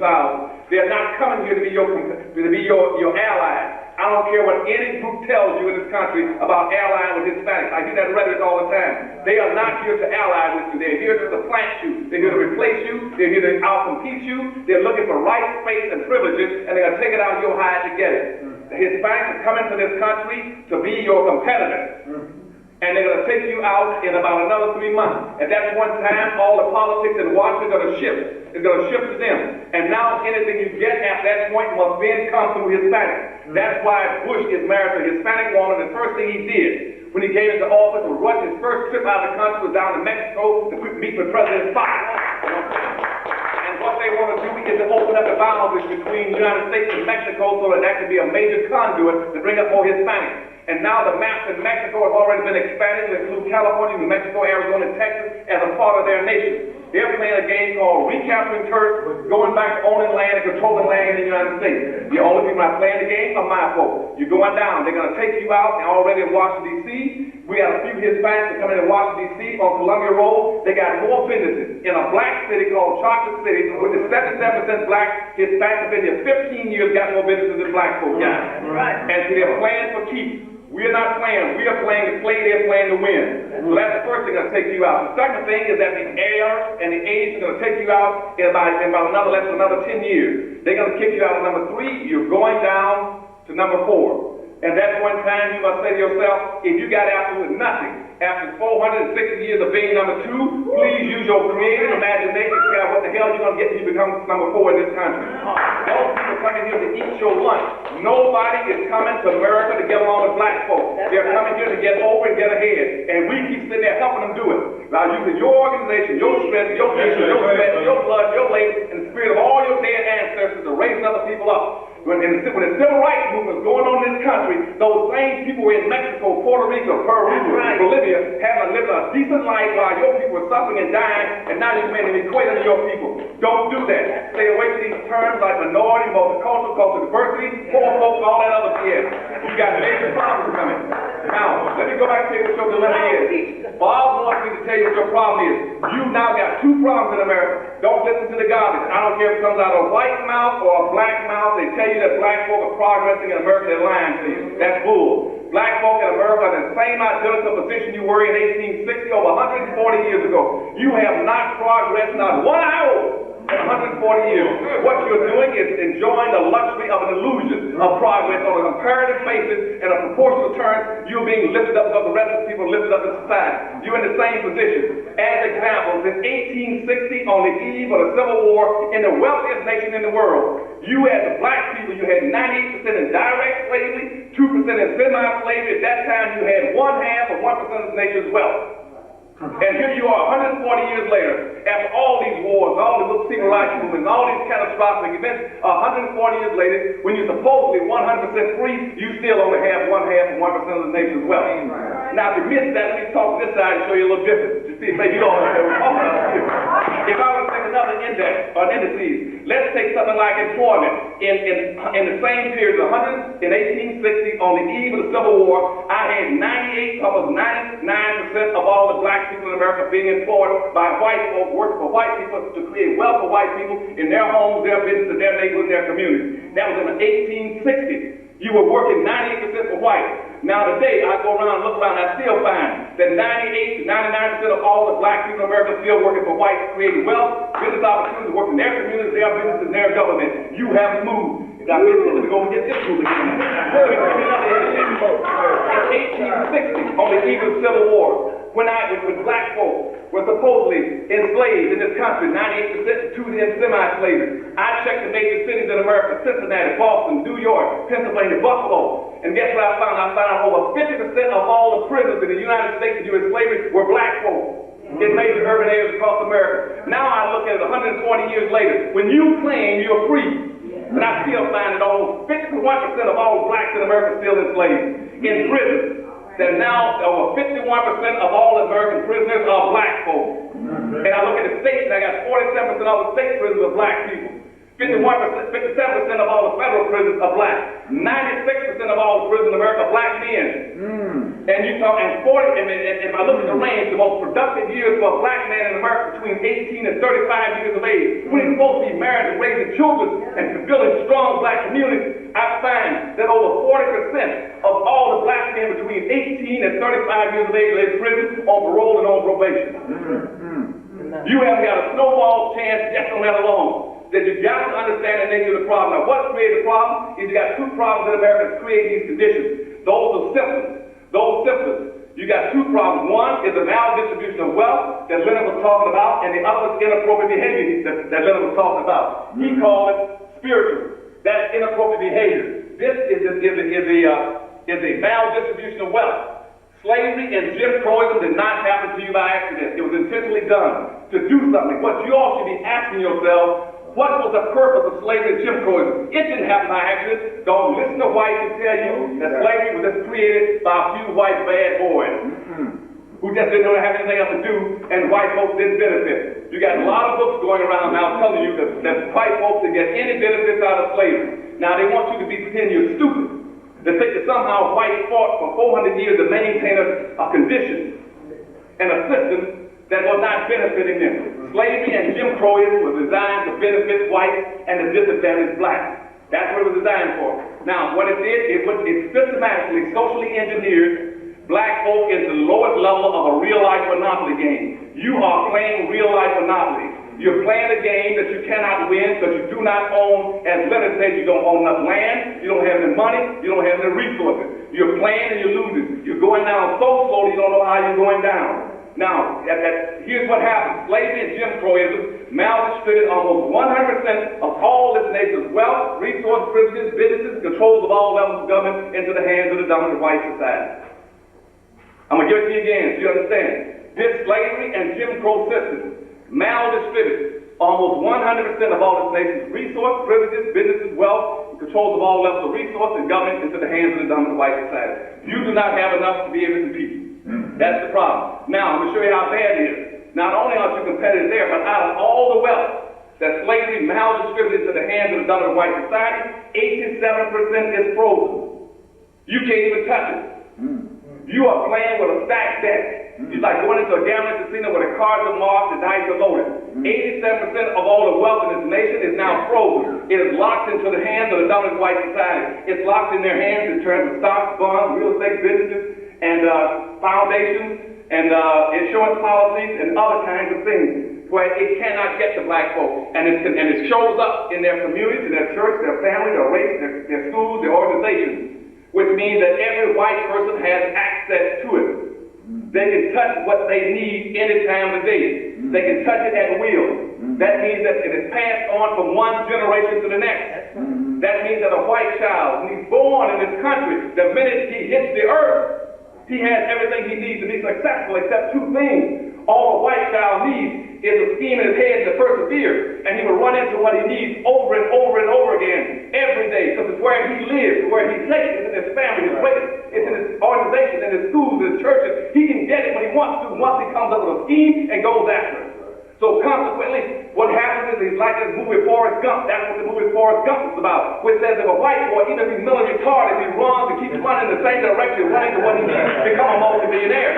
They're not coming here to be your allies. I don't care what any group tells you in this country about allying with Hispanics. I hear that rhetoric all the time. They are not here to ally with you. They're here to supplant you. They're here to replace you. They're here to out-compete you. They're looking for rights, space, and privileges, and they're going to take it out of your hide to get it. The Hispanics are coming to this country to be your competitors. And they're going to take you out in about another 3 months. At that point in time, all the politics in Washington is going to shift. It's going to shift to them. And now anything you get at that point must then come through Hispanics. That's why Bush is married to a Hispanic woman. The first thing he did when he came into office was run his first trip out of the country was down to Mexico to meet with President Fox. And what they want to do is to open up the boundaries between the United States and Mexico so that that can be a major conduit to bring up more Hispanics. And now the maps in Mexico have already been expanded to include California, New Mexico, Arizona, and Texas as a part of their nation. They're playing a game called recapturing turf, going back to owning land and controlling land in the United States. The only people not playing the game are my folks. You're going down. They're going to take you out. They're already in Washington, D.C. We got a few Hispanics that come in Washington, D.C. on Columbia Road. They got more businesses in a black city called Chocolate City, with the 77% black Hispanics have been here 15 years, got more businesses than black folks got. Right. And so they're playing for keeps. We're not playing. We are playing to play. They're playing to win. So that's the first thing that's going to take you out. The second thing is that the air and the age are going to take you out in about another 10 years. They're going to kick you out of number 3. You're going down to number 4. And that point in time, you must say to yourself, if you got absolutely nothing, after 460 years of being number 2, please use your creative imagination to figure out what the hell you're going to get when you become number 4 in this country. Those people coming here to eat your lunch. Nobody is coming to America to get along with black folks. They're coming here to get over and get ahead. And we keep sitting there helping them do it. By using your organization, your strength, your vision, your sweat, your blood, your labor, and the spirit of all your dead ancestors to raise other people up. When the civil rights movement was going on in this country, those same people were in Mexico, Puerto Rico, Peru, Bolivia, having lived a decent life while your people were suffering and dying, and now you're making an equator to your people. Don't do that. Stay away from these terms like minority, multicultural, cultural diversity, poor folks, all that other BS. You got major problems coming. Now, let me go back and tell you what your dilemma is. Bob wants me to tell you what your problem is. You now got 2 problems in America. Don't listen to the garbage. I don't care if it comes out of a white mouth or a black mouth. They tell you that black folk are progressing in America. They're lying to you. That's bull. Black folk in America are in the same identical position you were in 1860, over 140 years ago. You have not progressed not 1 hour in 140 years. What you're doing is enjoying the luxury of an illusion of progress on a comparative basis and a proportional terms. You're being lifted up above the rest of the people lifted up in society. You're in the same position. As examples, in 1860, on the eve of the Civil War, in the wealthiest nation in the world, you as the black people, you had 98% in direct slavery, 2% in semi-slavery. At that time, you had 1/2 of 1% of the nation's wealth. And here you are, 140 years later, after all these wars, all these civil rights movements, all these catastrophic events, 140 years later, when you're supposedly 100% free, you still only have 1/2 of 1% of the nation's wealth. Now, to miss that, let me talk this side and show you a little difference. You see, maybe you don't know what we're talking about. If I were to take another index, or indices, let's take something like employment. In the same period, in 1860, on the eve of the Civil War, I had almost 99% of all the black people in America being employed by white folks, working for white people to create wealth for white people in their homes, their businesses, their neighborhoods, their communities. That was in the 1860s. You were working 98% for white. Now today, I go around and look around, and I still find that 98 to 99% of all the black people in America are still working for whites, creating wealth, business opportunities, working in their communities, their businesses, their government. You haven't moved. If I miss it, let me go and get this movie again. In 1860, on the eve of the Civil War, when black folks were supposedly enslaved in this country, 98% to them semi-slavery. I checked the major cities in America: Cincinnati, Boston, New York, Pennsylvania, Buffalo. And guess what I found? I found out over 50% of all the prisoners in the United States during slavery were black folks in major urban areas across America. Now I look at it 120 years later. When you claim you're free, and I still find that almost 51% of all the blacks in America are still enslaved in prison. That now over 51% of all American prisoners are black folks. And I look at the states, and I got 47% of all the state prisoners are black people. 57% of all the federal prisoners are black. 96% of all the prisoners in America are black men. And you talk, and 40, and if I look at the range, the most productive years for a black man in America between 18 and 35 years of age, when he's supposed to be married and raising children and building strong black communities, I find that over 40% of all the black men between 18 and 35 years of age are in prison, on parole, and on probation. You haven't got a snowball chance just on that alone. That you got to understand the nature of the problem. Now, what created the problem is you got two problems in America that create these conditions. Those are symptoms. Those symptoms. You got two problems. One is the maldistribution of wealth that Leonard was talking about, and the other is inappropriate behavior that Leonard was talking about. He called it spiritual. That's inappropriate behavior. This is a maldistribution of wealth. Slavery and Jim Crowism did not happen to you by accident. It was intentionally done to do something. What you all should be asking yourself, what was the purpose of slavery and Jim Crowism? It didn't happen by accident. Don't listen to whites who tell you that slavery was just created by a few white bad boys who just didn't have anything else to do, and white folks didn't benefit. You got a lot of books going around now telling you that white folks didn't get any benefits out of slavery. Now they want you to pretend you're stupid. They think that somehow whites fought for 400 years to maintain a condition and a system that was not benefiting them. Slavery and Jim Crowism was designed to benefit whites and to disadvantage blacks. That's what it was designed for. Now, what it did, it systematically, socially engineered black folk into the lowest level of a real-life monopoly game. You are playing real-life monopoly. You're playing a game that you cannot win because you do not own, as Leonard said, you don't own enough land, you don't have any money, you don't have any resources. You're playing and you're losing. You're going down so slowly you don't know how you're going down. Now, here's what happened. Slavery and Jim Crowism maldistributed almost 100% of all this nation's wealth, resource privileges, businesses, controls of all levels of government into the hands of the dominant white society. I'm going to give it to you again so you understand. This slavery and Jim Crow system maldistributed almost 100% of all this nation's resource, privileges, businesses, wealth, and controls of all levels of resource and government into the hands of the dominant white society. You do not have enough to be able to compete. That's the problem. Now, I'm going to show you how bad it is. Not only are you competitive there, but out of all the wealth that slavery maldistributed to the hands of the dominant white society, 87% is frozen. You can't even touch it. You are playing with a stacked deck. It's like going into a gambling casino where the cards are marked, the dice are loaded. 87% of all the wealth in this nation is now frozen. It is locked into the hands of the dominant white society. It's locked in their hands in terms of stocks, bonds, real estate businesses, and foundations, and insurance policies, and other kinds of things, where it cannot get to black folks. And it shows up in their communities, in their church, their family, their race, their schools, their organizations, which means that every white person has access to it. They can touch what they need any time of the day. They can touch it at will. That means that it is passed on from one generation to the next. That means that a white child, when he's born in this country, the minute he hits the earth, he has everything he needs to be successful except two things. All a white child needs is a scheme in his head to persevere, and he will run into what he needs over and over and over again every day, because it's where he lives, where he's safe, it's in his family, his race, it's in his organization, in his schools, in his churches. He can get it when he wants to, once he comes up with a scheme and goes after it. So consequently, what happens is he's like this movie Forrest Gump. That's what the movie Forrest Gump is about, which says if a white boy, even if he's mentally retarded, if he runs and keeps running in the same direction, running to what he needs to become a multimillionaire.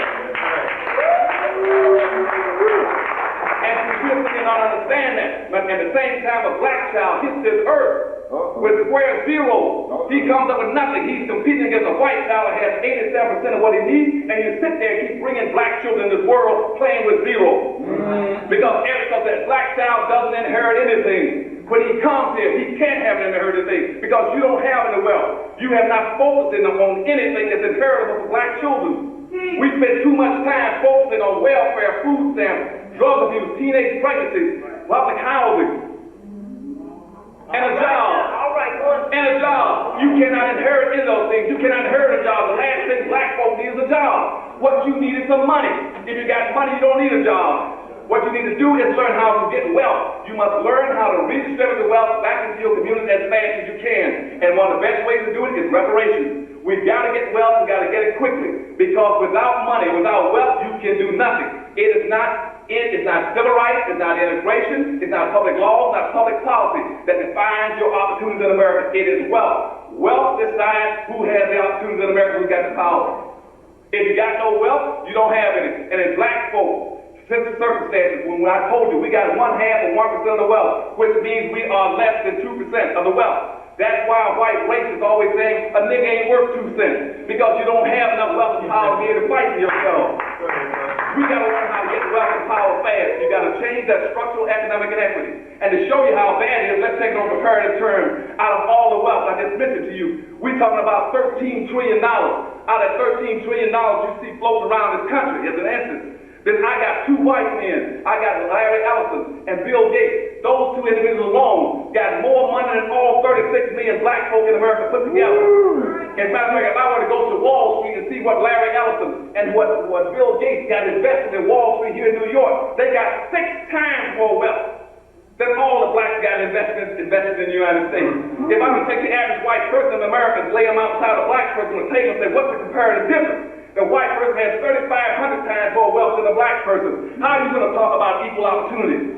And you cannot understand that. But at the same time, a black child hits this earth with square zero. He comes up with nothing. He's competing against a white child that has 87% of what he needs, and you sit there and keep bringing black children in this world playing with zero. Because that black child doesn't inherit anything. When he comes here, he can't have an inherited thing because you don't have any wealth. You have not focused on anything that's inheritable for black children. We spend too much time focusing on welfare, food stamps, drug abuse, teenage pregnancies, public housing, and a job. And a job. You cannot inherit any of those things. You cannot inherit a job. The last thing black folk need is a job. What you need is some money. If you got money, you don't need a job. What you need to do is learn how to get wealth. You must learn how to redistribute the wealth back into your community as fast as you can. And one of the best ways to do it is reparations. We've got to get wealth, we've got to get it quickly. Because without money, without wealth, you can do nothing. It is not civil rights, it's not integration, it's not public law, it's not public policy that defines your opportunities in America. It is wealth. Wealth decides who has the opportunity in America, who's got the power. If you got no wealth, you don't have any. And as black folks, since the circumstances, when I told you we got 1/2 of 1% of the wealth, which means we are less than 2% of the wealth. That's why white racists always saying a nigga ain't worth 2 cents, because you don't have enough wealth and power to be able to fight for yourself. We got to learn how to get wealth and power fast. You got to change that structural economic inequity. And to show you how bad it is, let's take it on comparative terms. Out of all the wealth I just mentioned to you, we're talking about $13 trillion. Out of $13 trillion you see floating around this country, as an instance. Then I got 2 white men. I got Larry Ellison and Bill Gates. Those 2 individuals alone got more money than all 36 million black folk in America put together. In fact, if I were to go to Wall Street and see what Larry Ellison and what Bill Gates got invested in Wall Street here in New York, they got 6 times more wealth than all the blacks got invested in the United States. If I could take the average white person in America and lay them outside a black person on the table and say, what's the comparative difference? The white person has 3,500 times more wealth than the black person. How are you going to talk about equal opportunity?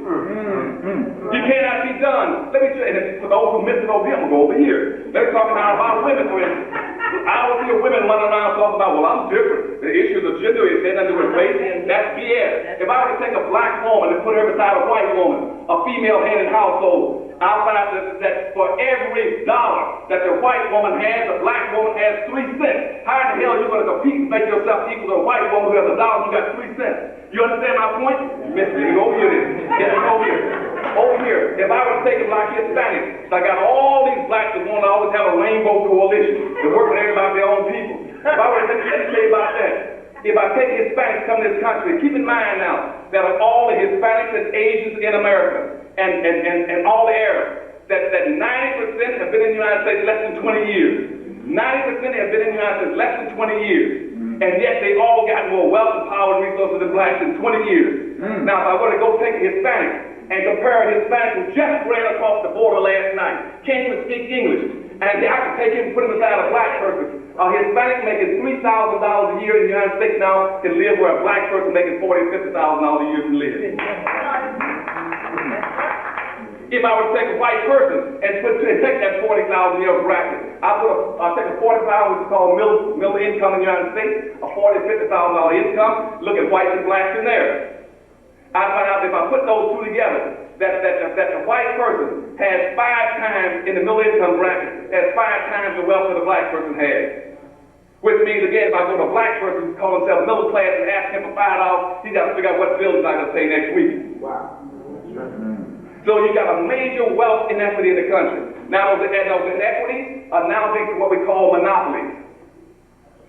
You cannot be done. Let me tell you, and for those who missed it over here, I'm going to go over here. Let's talk now about women, for instance. I always hear women running around talking about, well, I'm different. The issues of gender is nothing to do with race. That's BS. If I were to take a black woman and put her beside a white woman, a female-headed household, I'll find out that for every dollar that the white woman has, the black woman has 3 cents. How in the hell are you going to compete and make yourself equal to a white woman who has $1 and you got 3 cents? You understand my point? You missed it. Over here. Over here. Over here. If I were to take a black Hispanic, I got all these blacks that want to always have a rainbow coalition to work with everybody, their own people. If I were to take, let me tell you about that. If I take Hispanics come to this country, keep in mind now that of all the Hispanics and Asians in America and all the Arabs, that 90% have been in the United States less than 20 years. 90% have been in the United States less than 20 years. And yet they all got more wealth and power and resources than blacks in 20 years. Now, if I were to go take a Hispanic and compare a Hispanic who just ran across the border last night, can't even speak English, and I could take him and put him beside a black person. A Hispanic making $3,000 a year in the United States now can live where a black person making $40,000 to $50,000 a year can live. If I were to take a white person and take that $40,000 a year bracket, I'll take a $40,000, which is called middle income in the United States, a $40,000 to $50,000 income, look at whites and blacks in there. I find out that if I put those 2 together, that the white person has 5 times in the middle income bracket, has 5 times the wealth that the black person has. Which means, again, if I go to a black person who calls himself middle class and ask him for $5, he's got to figure out what bills I'm going to pay next week. Wow. So you got a major wealth inequity in the country. Now those inequities are now being what we call monopolies.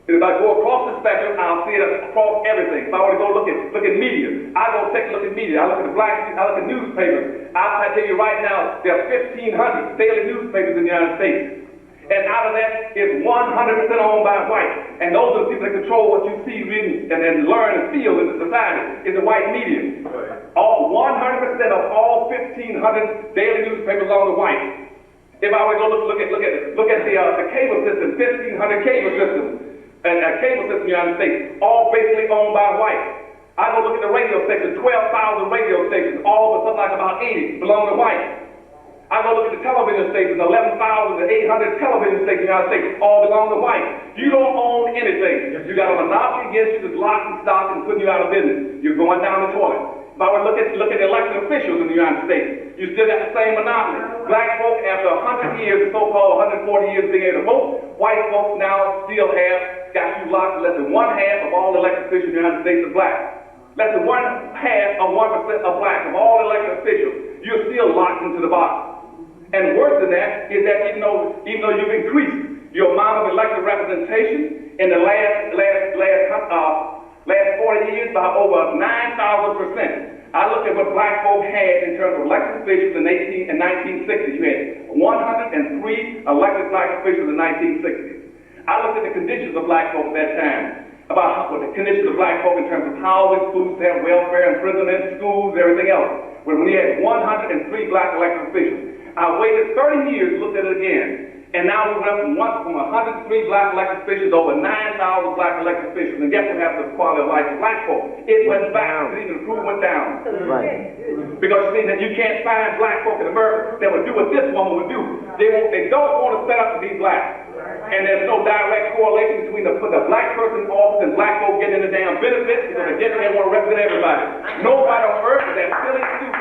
If I go across the spectrum, I'll see it across everything. If I were to go look at media, I go take a look at media. I look at newspapers. I'll tell you right now, there are 1,500 daily newspapers in the United States. And out of that is 100% owned by whites. And those are the people that control what you see, read, and learn and feel in the society, is the white media. All 100% of all 1,500 daily newspapers owned by whites. If I were to go look at the cable system, 1,500 cable systems, and cable system in the United States, all basically owned by whites. I go look at the radio stations, 12,000 radio stations, all but something like about 80 belong to whites. I go look at the television stations, 11,800 television stations in the United States, all belong to whites. You don't own anything. You got a monopoly against you that's locked and stocked and putting you out of business. You're going down the toilet. If I were to look at the elected officials in the United States, you still got the same monopoly. Black folk, after 100 years, so-called 140 years being able to vote, white folks now still have got you locked. Less than 1/2 of all elected officials in the United States are black. Less than 1/2 of 1% of black of all elected officials. You're still locked into the box. And worse than that is that even though you've increased your amount of elected representation in the last 40 years by over 9,000%. I looked at what black folk had in terms of elected officials in 1960. You had 103 elected black officials in 1960. I looked at the conditions of black folk at that time, about the conditions of black folk in terms of housing, food stamp, welfare, imprisonment, schools, everything else. When we had 103 black elected officials. I waited 30 years, looked at it again, and now we went from 103 black elected officials to over 9,000 black elected officials. And guess what happened to the quality of life of black folk? It went back. It even improved, went down. Right. Because you see that you can't find black folk in America that would do what this woman would do. They don't want to set up to be black. And there's no direct correlation between the black person in office and black folks getting the damn benefits because they get there and want to represent everybody. Nobody on earth is that silly stupid.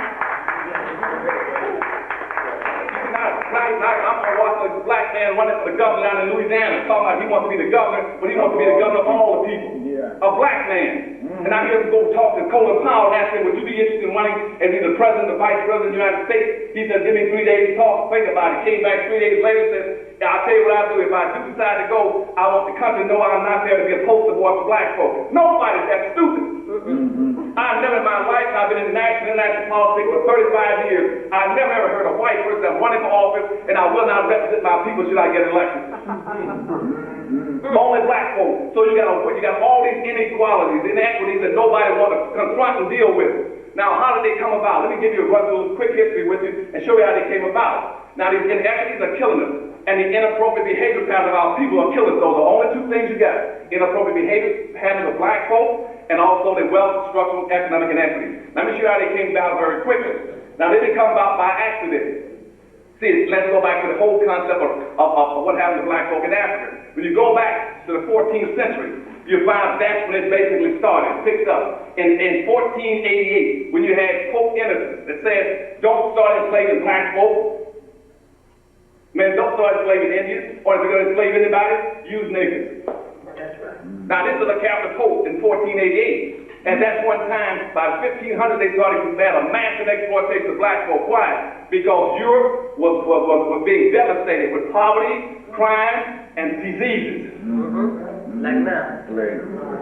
I'm watching a black man running for the governor down in Louisiana, talking about he wants to be the governor, but he wants to be the governor of all the people. Yeah. A black man. And I hear him go talk to Colin Powell and ask him, would you be interested in running as either president or vice president of the United States? He said, give me 3 days to talk, think about it. Came back 3 days later and said, I'll tell you what I'll do. If I do decide to go, I want the country to know I'm not there to be a poster boy for black folks. Nobody's that stupid. I've never in my life, I've been in national and international politics for 35 years. I've never ever heard a white person that's running for office and I will not represent my people should I get elected. Only black folks. So you got all these inequalities, inequities that nobody wants to confront and deal with. Now, how did they come about? Let me give you a quick history with you and show you how they came about. Now, these inequities are killing us, and the inappropriate behavior patterns of our people are killing us. Those are the only two things you got. Inappropriate behavior patterns of black folks, and also the wealth, structural, economic inequities. Let me show you how they came about very quickly. Now, they didn't come about by accident. See, let's go back to the whole concept of what happened to black folk in Africa. When you go back to the 14th century, you find that's when it basically started, picked up. In 1488, when you had Pope Innocent that said, don't start enslaving black folk. Man, don't start enslaving Indians, or if you're going to enslave anybody, use niggers. That's right. Now, this is a Catholic Pope in 1488. At that point in time, by 1500, they started to have a massive exploitation of black folk. Why? Because Europe was being devastated with poverty, crime, and diseases. Like now.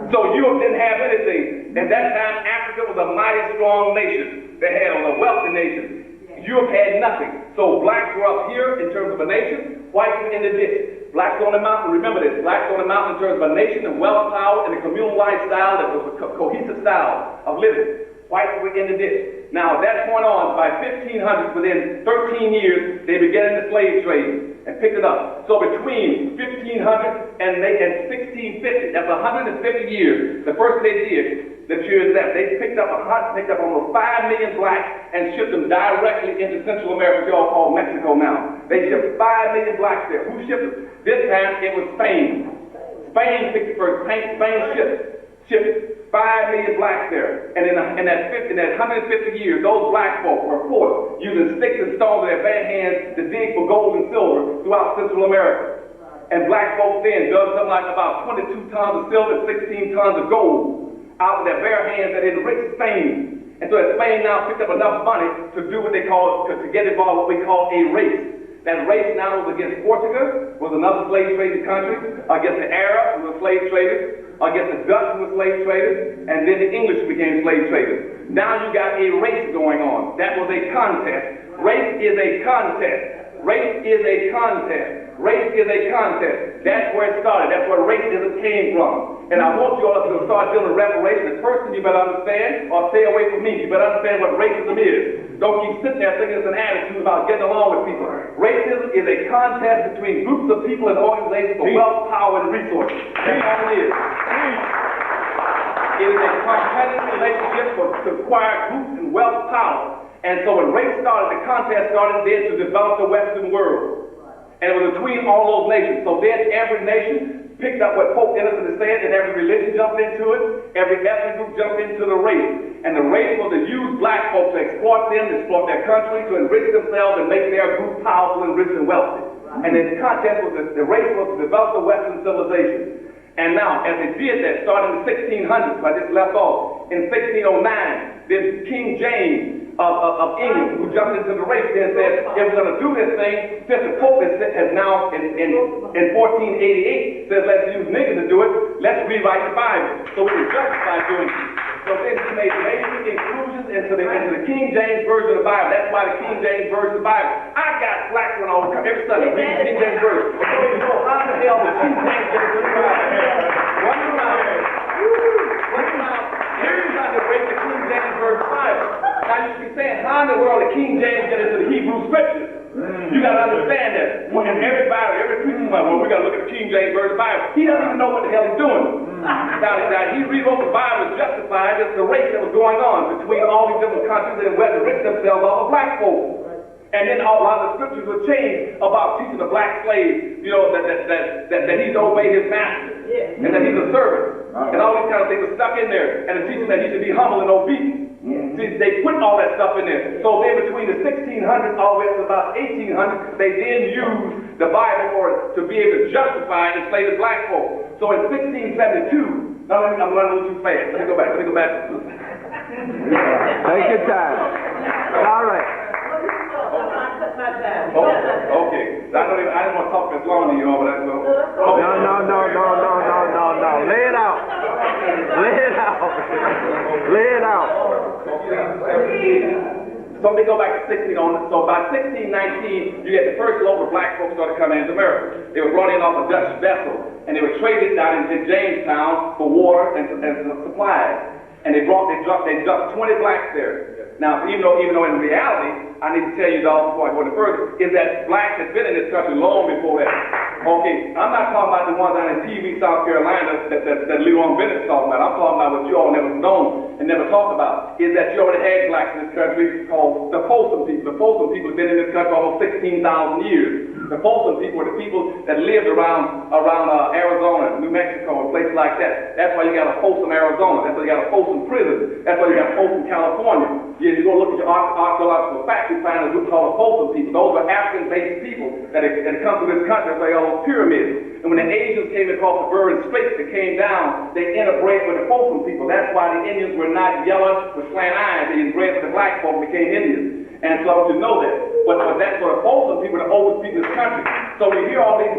So Europe didn't have anything. At that time, Africa was a mighty strong nation. They had a wealthy nation. Europe had nothing. So blacks were up here in terms of a nation, whites were in the ditch. Blacks on the mountain, remember this, blacks on the mountain in terms of a nation and wealth, power, and a communal lifestyle that was a cohesive style of living. Whites were in the ditch. Now, at that point on, by 1500, within 13 years, they began the slave trade and picked it up. So between 1500 and 1650, that's 150 years, the first thing they did, the years that they picked up almost 5 million blacks and shipped them directly into Central America, which y'all call Mexico now. They shipped 5 million blacks there. Who shipped them? This time it was Spain. Spain picked it first. Spain shipped 5 million blacks there. And in that 150 years, those black folk were forced using sticks and stones in their bare hands to dig for gold and silver throughout Central America. And black folks then dug something like about 22 tons of silver and 16 tons of gold out of their bare hands that enriched Spain. And so Spain now picked up enough money to do what they call, to get involved what we call a race. That race now was against Portugal, was another slave trading country, against the Arabs, who were slave traders, against the Dutch, who were slave traders, and then the English became slave traders. Now you got a race going on. That was a contest. Race is a contest. Race is a contest. Race is a contest. That's where it started. That's where racism came from. And I want you all to start dealing with reparations. The first thing you better understand, or stay away from me, you better understand what racism is. Don't keep sitting there thinking it's an attitude about getting along with people. Racism is a contest between groups of people and organizations for wealth, power, and resources. That's all it is. It is a competitive relationship to acquire groups and wealth, power. And so when race started, the contest started then to develop the Western world. And it was between all those nations. So then every nation picked up what Pope Innocent is saying, and every religion jumped into it, every ethnic group jumped into the race. And the race was to use black folks to exploit them, to exploit their country, to enrich themselves and make their group powerful and rich and wealthy. And then the contest was the race was to develop the Western civilization. And now, as they did that, starting in the 1600s, I just left off, in 1609, then King James of England, who jumped into the race and said, if we're going to do this thing, since the Pope has now, in 1488, says let's use niggas to do it, let's rewrite the Bible. So we can justify doing it. So then he made major inclusions into the King James Version of the Bible. That's why the King James Version of the Bible. I got black one all every Sunday reading the King James Version. So you know how the hell the King James Version of the Bible. Run around. Here's how they break the King James Version of the Bible. Now you should be saying, how in the world did King James get into the Hebrew Scriptures? You got to understand that. When every Bible, every preacher, well, we got to look at the King James Version of the Bible. He doesn't even know what the hell he's doing. Now he rewrote the Bible to justify just the race that was going on between all these different countries and where to rid themselves of black folks. And then a lot of the scriptures were changed about teaching the black slave, that he's to obey his master, and that he's a servant, and all these kind of things were stuck in there, and the teaching that he should be humble and obedient. See, they put all that stuff in there. So then between the 1600s all the way up to about 1800s, they then used the Bible to be able to justify and enslave the black folk. So in 1672, now I'm running a little too fast. Let me go back. Take your time. All right. Okay. I didn't want to talk as long to you all, but that's so. No. Lay it out. So let me go back to 16 on. So by 1619, you get the first local black folks started coming into America. They were brought in off a Dutch vessel, and they were traded down in Jamestown for water and supplies. And they dumped 20 blacks there. Now, even though in reality, I need to tell you all before I go any further, is that blacks had been in this country long before that. Okay, I'm not talking about the ones down in TV, South Carolina, that Leroy Bennett's talking about. I'm talking about what you all never known and never talked about, is that you already had blacks in this country called the Folsom people. The Folsom people have been in this country almost 16,000 years. The Folsom people were the people that lived around Arizona, New Mexico, and places like that. That's why you got a Folsom, Arizona. That's why you got a Folsom prison. That's why you got Folsom, California. You go look at your archaeological facts, you find a group called the Folsom people. Those are African-based people that had come to this country. That's why all those pyramids. And when the Asians came across the Bering Straits that came down, they interbred with the Folsom people. That's why the Indians were not yellow with slant eyes. They inbred with the black folk and became Indians. And so I want you to know that. But that's sort of Folsom people, the oldest people in this country. So when you hear all these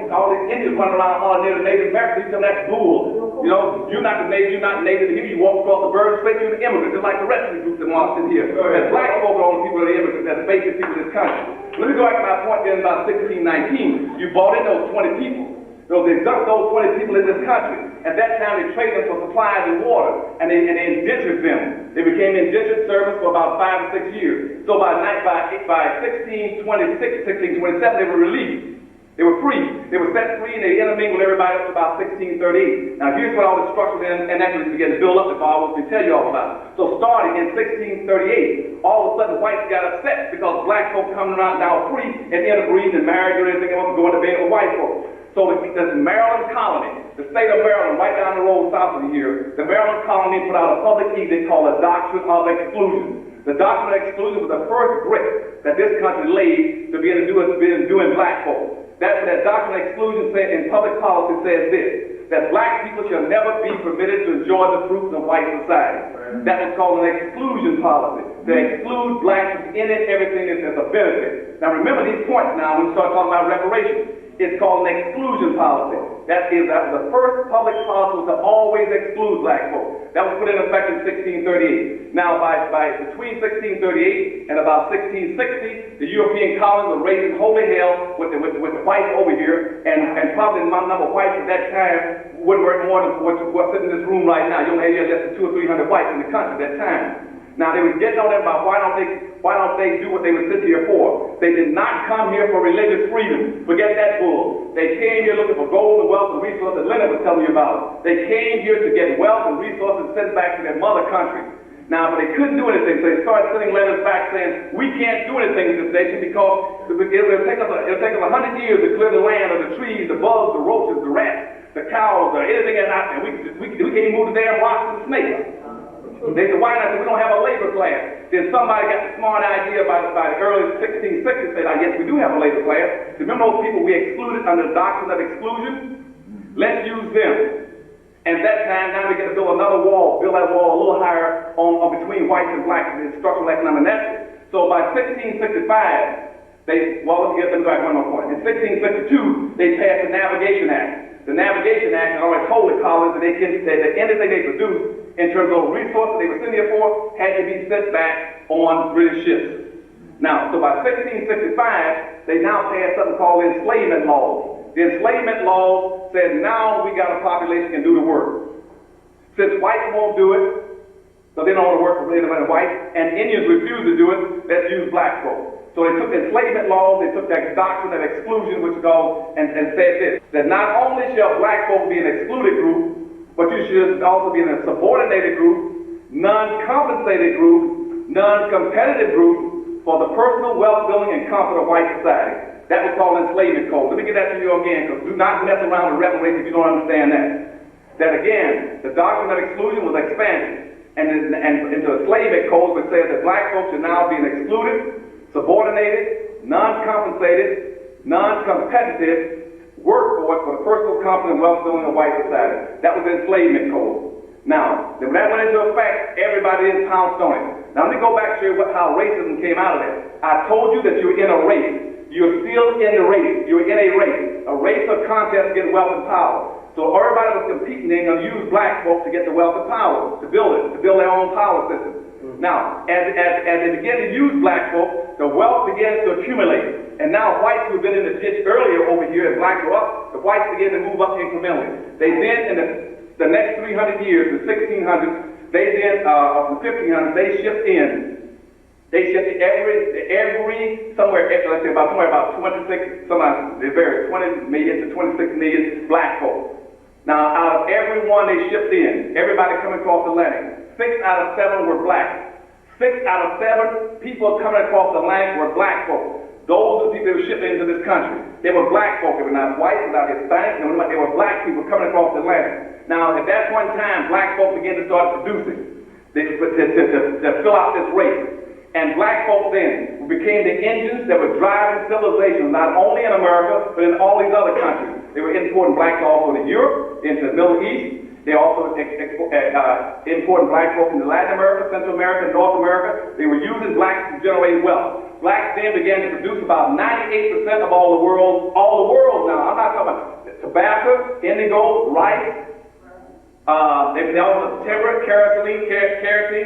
Indians running around hollering near the Native Americans, you tell them that's bull. You're not the Native, you're not Native here. You walk across the Bering Straits, you're an immigrant, just like the rest of the groups that want to sit here. As black folk are the only people that are immigrants, that's the basic people in this country. Let me go back to my point then about 1619. You brought in those 20 people. They dumped those 20 people in this country. At that time, they traded them for supplies and water, and they indentured them. They became indentured service for about 5 or 6 years. So by 1626, 1627, they were released. They were free. They were set free, and they intermingled everybody up to about 1638. Now, here's what all the structural inequities began to build up that I was going to tell you all about. So starting in 1638, all of a sudden whites got upset because black folk coming around now free and interbreeding and married or anything else, going to bed with white folk. So this Maryland colony, the state of Maryland, right down the road south of here, the Maryland colony put out a public edict called the Doctrine of Exclusion. The Doctrine of Exclusion was the first brick that this country laid to be able to do in black folk. That Doctrine of Exclusion said in public policy says this, that black people shall never be permitted to enjoy the fruits of white society. That was called an exclusion policy, to exclude blacks from any everything that's a benefit. Now remember these points now when we start talking about reparations. It's called an exclusion policy. That was the first public policy to always exclude black folk. That was put in effect in 1638. Now, between 1638 and about 1660, the European colonies were raising holy hell with the whites over here, and probably the number of whites at that time wouldn't work more than what's sitting in this room right now. You only had less than 200 or 300 whites in the country at that time. Now they were getting on them about why don't they do what they were sent here for? They did not come here for religious freedom. Forget that bull. They came here looking for gold and wealth and resources. Leonard was telling you about it. They came here to get wealth and resources sent back to their mother country. Now, but they couldn't do anything, so they started sending letters back saying, we can't do anything to this nation because it'll take us 100 years to clear the land of the trees, the bugs, the roaches, the rats, the cows, or anything that's out there. We can't even move the damn rocks and the snakes. They said, why not? We don't have a labor class. Then somebody got the smart idea by the early 1660s, said, yes, we do have a labor class. Remember those people we excluded under the Doctrine of Exclusion? Let's use them. And at that time, now we get to build another wall, build that wall a little higher on between whites and blacks, the structural economic network. So by 1665, let me go back one more point. In 1662, they passed the Navigation Act. The Navigation Act had already told the colonies that anything they produced in terms of resources they were sitting here for had to be sent back on British ships. Now, so by 1665, they now passed something called the enslavement laws. The enslavement laws said now we got a population can do the work. Since whites won't do it, so they don't want to work for anybody white, and Indians refuse to do it, let's use black folk. So they took the enslavement laws, they took that doctrine of exclusion, which is called, and said this, that not only shall black folk be an excluded group, but you should also be in a subordinated group, non-compensated group, non-competitive group, for the personal wealth building and comfort of white society. That was called enslavement code. Let me get that to you again, because do not mess around with reparations if you don't understand that. That again, the doctrine of exclusion was expanded, and into enslavement code, which says that black folks are now being excluded, subordinated, non-compensated, non-competitive workforce for the personal comfort and wealth building of white society. That was the enslavement code. Now, when that went into effect, everybody in pounced on it. Now, let me go back to you how racism came out of that. I told you that you're in a race. You're still in the race. You're in a race of contest to get wealth and power. So everybody was competing. They're going to use black folks to get the wealth and power, to build their own power system. Now, as they begin to use black folks, the wealth begins to accumulate. And now whites who have been in the ditch earlier over here, as blacks were up, the whites begin to move up incrementally. They then, in the next 300 years, the 1600s, they then, from the 1500s, they shift in. They shifted every somewhere, let's say about 26, they vary, 20 million to 26 million black folks. Now, out of every one they shipped in, everybody coming across the Atlantic, 6 out of 7 were black. 6 out of 7 people coming across the Atlantic were black folks. Those are the people that were shipped into this country. They were black folk. They were not white, they were not Hispanic, they were black people coming across the Atlantic. Now, at that point in time, black folks began to start producing to fill out this race. And black folks then became the engines that were driving civilizations, not only in America, but in all these other countries. They were importing blacks also to Europe, into the Middle East. They also importing black folks into Latin America, Central America, North America. They were using blacks to generate wealth. Blacks then began to produce about 98% of all the world now. I'm not talking about tobacco, indigo, rice. They also timber, kerosene,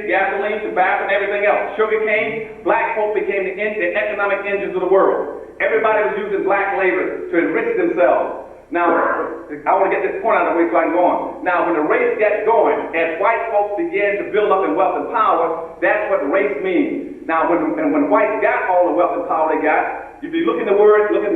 gasoline, tobacco, and everything else. Sugar cane. Black folk became the economic engines of the world. Everybody was using black labor to enrich themselves. Now, I want to get this point out of the way so I can go on. Now, when the race gets going, as white folks begin to build up in wealth and power, that's what race means. Now, when whites got all the wealth and power they got, if you look in the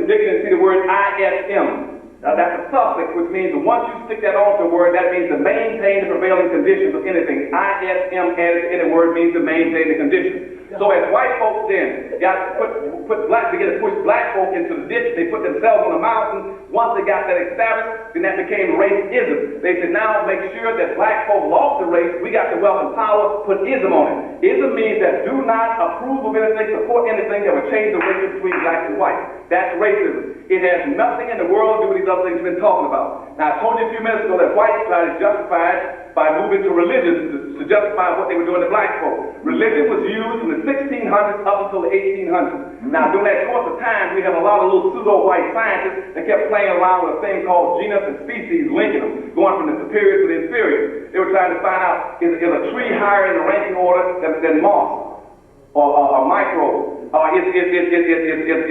dictionary and see the word ISM. Now, that's a suffix, which means that once you stick that onto a word, that means to maintain the prevailing conditions of anything. ISM added to any word means to maintain the conditions. So as white folks then got began to push black folk into the ditch, they put themselves on the mountain. Once they got that established, then that became racism. They said, now make sure that black folk lost the race, we got the wealth and power, put ism on it. Ism means that do not approve of anything, support anything that would change the ratio between blacks and whites. That's racism. It has nothing in the world to do with these other things we've been talking about. Now, I told you a few minutes ago that whites tried to justify it by moving to religion to justify what they were doing to black folk. Religion was used from the 1600s up until the 1800s. Now, during that course of time, we had a lot of little pseudo-white scientists that kept playing around with a thing called genus and species, linking them, going from the superior to the inferior. They were trying to find out, is a tree higher in the ranking order than moss or microbes? Is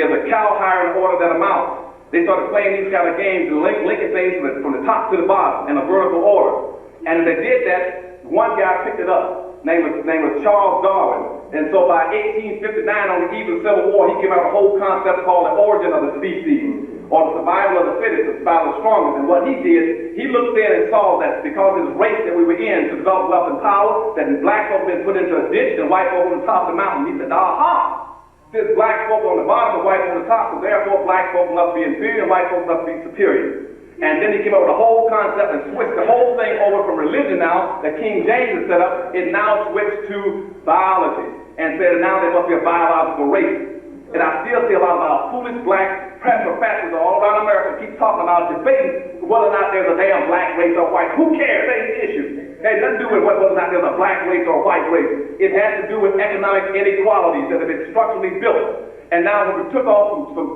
a cow higher in order than a mouse? They started playing these kind of games and linking things from the top to the bottom in a vertical order. And they did that. One guy picked it up. Name was Charles Darwin. And so by 1859, on the eve of the Civil War, he came out with a whole concept called the origin of the species, or the survival of the fittest, the survival of the strongest. And what he did, he looked in and saw that because of this race that we were in to develop wealth and power, that black folk had been put into a ditch and white folk on the top of the mountain. He said, aha! Since black folk on the bottom and white folk on the top, so therefore black folk must be inferior and white folk must be superior. And then he came up with a whole concept and switched the whole thing over from religion now that King James has set up. It now switched to biology and said that now there must be a biological race. And I still see a lot of our foolish black professors all around America keep talking about debating whether or not there's a damn black race or white. Who cares? That ain't the issue. It has nothing to do with whether or not there's a black race or a white race. It has to do with economic inequalities that have been structurally built. And now when we took off from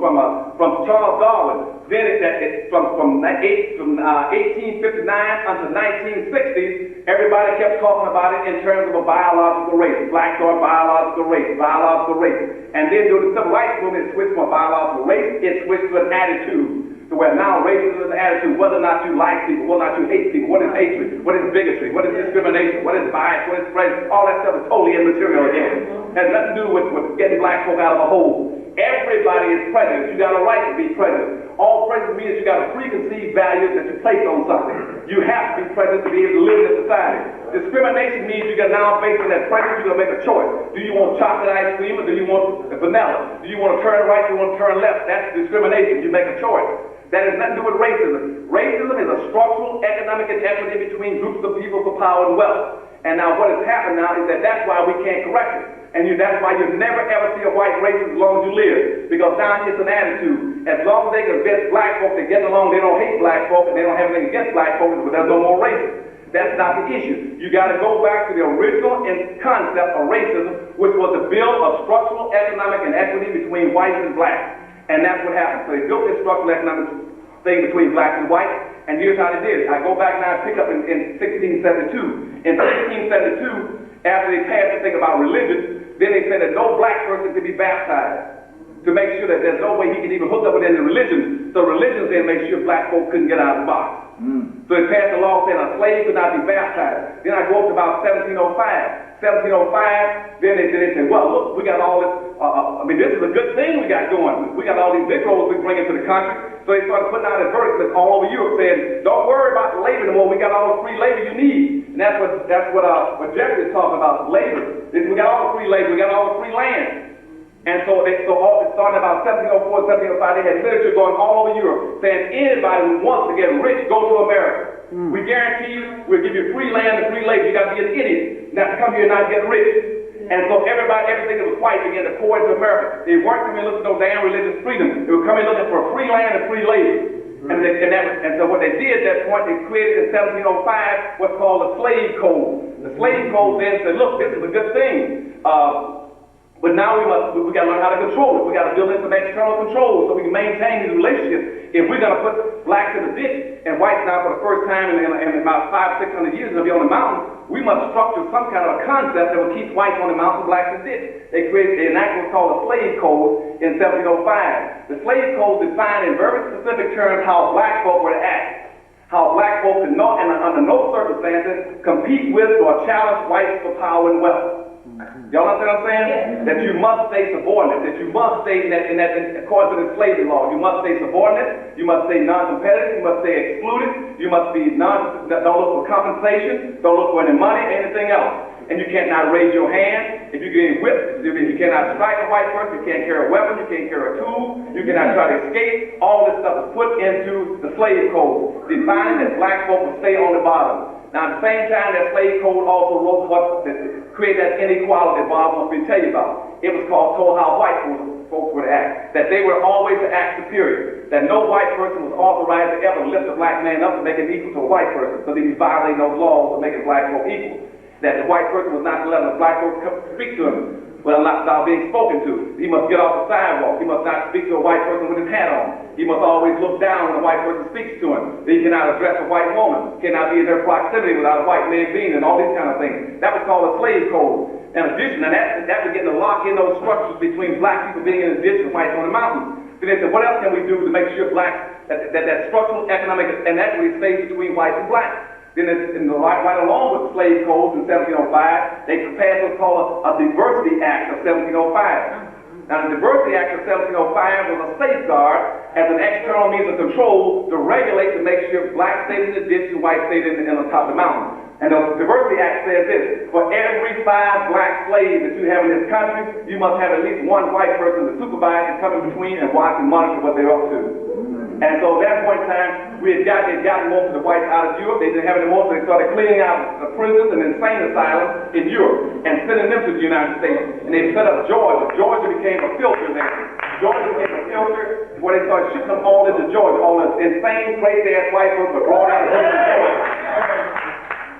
Charles Darwin, then from 1859 until 1960, everybody kept talking about it in terms of a biological race. Blacks are a biological race, biological race. And then during the civil rights movement, it switched from a biological race, it switched to an attitude. To where now racism is an attitude, whether or not you like people, whether or not you hate people, what is hatred, what is bigotry, what is discrimination, what is bias, what is prejudice, all that stuff is totally immaterial again. It has nothing to do with getting black folk out of a hole. Everybody is prejudiced. You got a right to be prejudiced. All prejudice means you got a preconceived value that you place on something. You have to be prejudiced to be able to live in this society. Discrimination means you can now, based on that prejudice, you're going to make a choice. Do you want chocolate ice cream or do you want vanilla? Do you want to turn right, do you want to turn left? That's discrimination. You make a choice. That has nothing to do with racism. Racism is a structural economic inequity between groups of people for power and wealth. And now what has happened now is that that's why we can't correct it. And that's why you never ever see a white racist as long as you live. Because now it's an attitude. As long as they can convince black folk to get along, they don't hate black folk and they don't have anything against black folk, but there's no more racism. That's not the issue. You got to go back to the original concept of racism, which was to build a structural economic inequity between whites and blacks. And that's what happened. So they built this structural economic thing between blacks and whites, and here's how they did it. I go back now and pick up in 1672. In 1672, after they passed the thing about religion, then they said that no black person could be baptized to make sure that there's no way he could even hook up with any religion. So religions then make sure black folk couldn't get out of the box. So they passed a law saying a slave could not be baptized. Then I go up to about 1705. 1705, then they said, well, look, we got all this, this is a good thing we got going. We got all these Negroes we bring into the country. So they started putting out advertisements all over Europe saying, don't worry about the labor anymore. We got all the free labor you need. And that's what Jeffrey is talking about, labor. We got all the free labor. We got all the free land. And so starting about 1704, 1705, they had literature going all over Europe saying anybody who wants to get rich, go to America. We guarantee you, we'll give you free land and free labor. You got to be an idiot not to come here and not get rich. And so everything that was white began to pour into America. They weren't coming looking for no damn religious freedom. They were coming looking for free land and free labor. And so what they did at that point, they created in 1705 what's called the slave code. The slave code then said, look, this is a good thing. But now we got to learn how to control it. We got to build in some external controls so we can maintain these relationships. If we're going to put blacks in the ditch and whites now for the first time in about 500-600 years going to be on the mountain, we must structure some kind of a concept that will keep whites on the mountain, blacks in the ditch. They enacted what's called a slave code in 1705. The slave code defined in very specific terms how black folk were to act. How black folk could not, and under no circumstances, compete with or challenge whites for power and wealth. Y'all understand what I'm saying? Yeah. That you must stay subordinate, that you must stay according to the slavery law, you must stay subordinate, you must stay non-competitive, you must stay excluded, you must be don't look for compensation, don't look for any money, anything else. And you cannot raise your hand. If you're getting whipped, you cannot strike a white person, you can't carry a weapon, you can't carry a tool, you cannot try to escape. All this stuff is put into the slave code, defining that black folk will stay on the bottom. Now, at the same time, that slave code also wrote what created that inequality Bob wants me to tell you about. It was told how white folks were to act, that they were always to act superior, that no white person was authorized to ever lift a black man up to make him equal to a white person, because he'd be violating those laws of making black folk equal. That the white person was not to let a black folk speak to him without being spoken to. He must get off the sidewalk. He must not speak to a white person with his hat on. He must always look down when a white person speaks to him. He cannot address a white woman. Cannot be in their proximity without a white man being, and all these kind of things. That was called a slave code. In addition, and that began to lock in those structures between black people being in the ditch and whites on the mountain. Then they said, what else can we do to make sure blacks, that structural economic inequity stays between whites and blacks? Then right along with the slave codes in 1705, they passed what's called a Diversity Act of 1705. Now, the Diversity Act of 1705 was a safeguard as an external means of control to regulate to make sure blacks stayed in the ditch and whites stayed on top of the mountain. And the Diversity Act says this: for every 5 black slaves that you have in this country, you must have at least 1 white person to supervise and come in between and watch and monitor what they're up to. And so at that point in time, they'd gotten most of the whites out of Europe. They didn't have any more, so they started cleaning out the prisons and insane asylums in Europe and sending them to the United States. And they set up Georgia. Georgia became a filter there. Georgia became a filter where they started shipping them all into Georgia. All the insane, crazy-ass white folks were brought out of Georgia.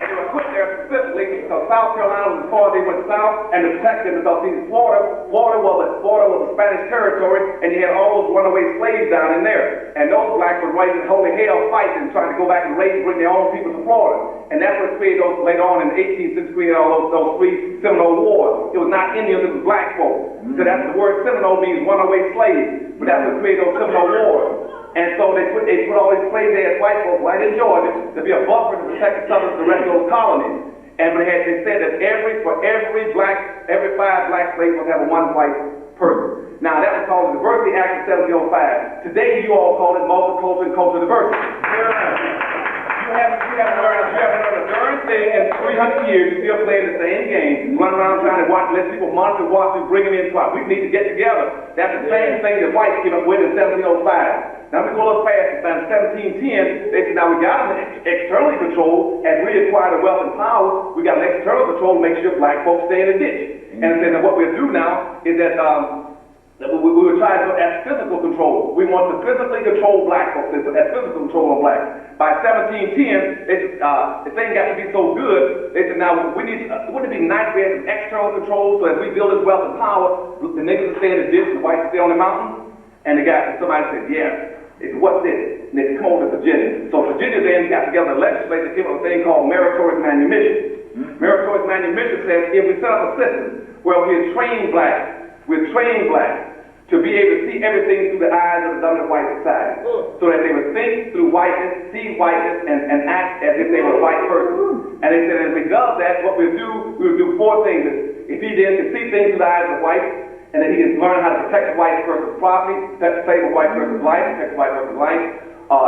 And they were put there specifically because South Carolina was before they went south, and to protect them because Florida was a Spanish territory, and you had all those runaway slaves down in there. And those blacks were raising holy hell fighting, trying to go back and bring their own people to Florida. And that's what created those later on in the 18th century, created all those 3 Seminole Wars. It was not Indians, it was black folk. So that's the word Seminole means runaway slaves. But that's what created those Seminole Wars. And so they put all these crazy-ass white folks right in Georgia to be a buffer to protect the southern, the rest of those colonies. And they said that every 5 black slaves must have 1 white person. Now, that was called the Diversity Act of 1705. Today, you all call it multicultural and cultural diversity. You haven't learned a darn thing in 300 years. You're still playing the same game, running around trying to let people monitor, watch, and bring them in. We need to get together. That's the same thing that whites came up with in 1705. Now, we go a little past it. Now, in 1710, they said, now we got them externally controlled. As we acquire the wealth and power, we got an external control to make sure black folks stay in the ditch. And they said, now what we'll do now is that we were trying to as physical control. We want to physically control black folks, as physical control on blacks. By 1710, the thing got to be so good, they said, now we need, wouldn't it be nice if we had some external control so as we build this wealth and power, the niggas will stay in the ditch, the whites stay on the mountain? And somebody said, yes. It's what's this? And they come over to Virginia. So Virginia then got together a legislature, came up with a thing called meritorious manumission. Meritorious manumission says if we set up a system where we train blacks to be able to see everything through the eyes of the dominant white society, so that they would think through whiteness, see whiteness, and act as if they were a white person. And they said if he does that, what we'll do 4 things. If he then can see things through the eyes of whites, and then he can learn how to protect the white person's property, save a white person's life, protect the white person's life,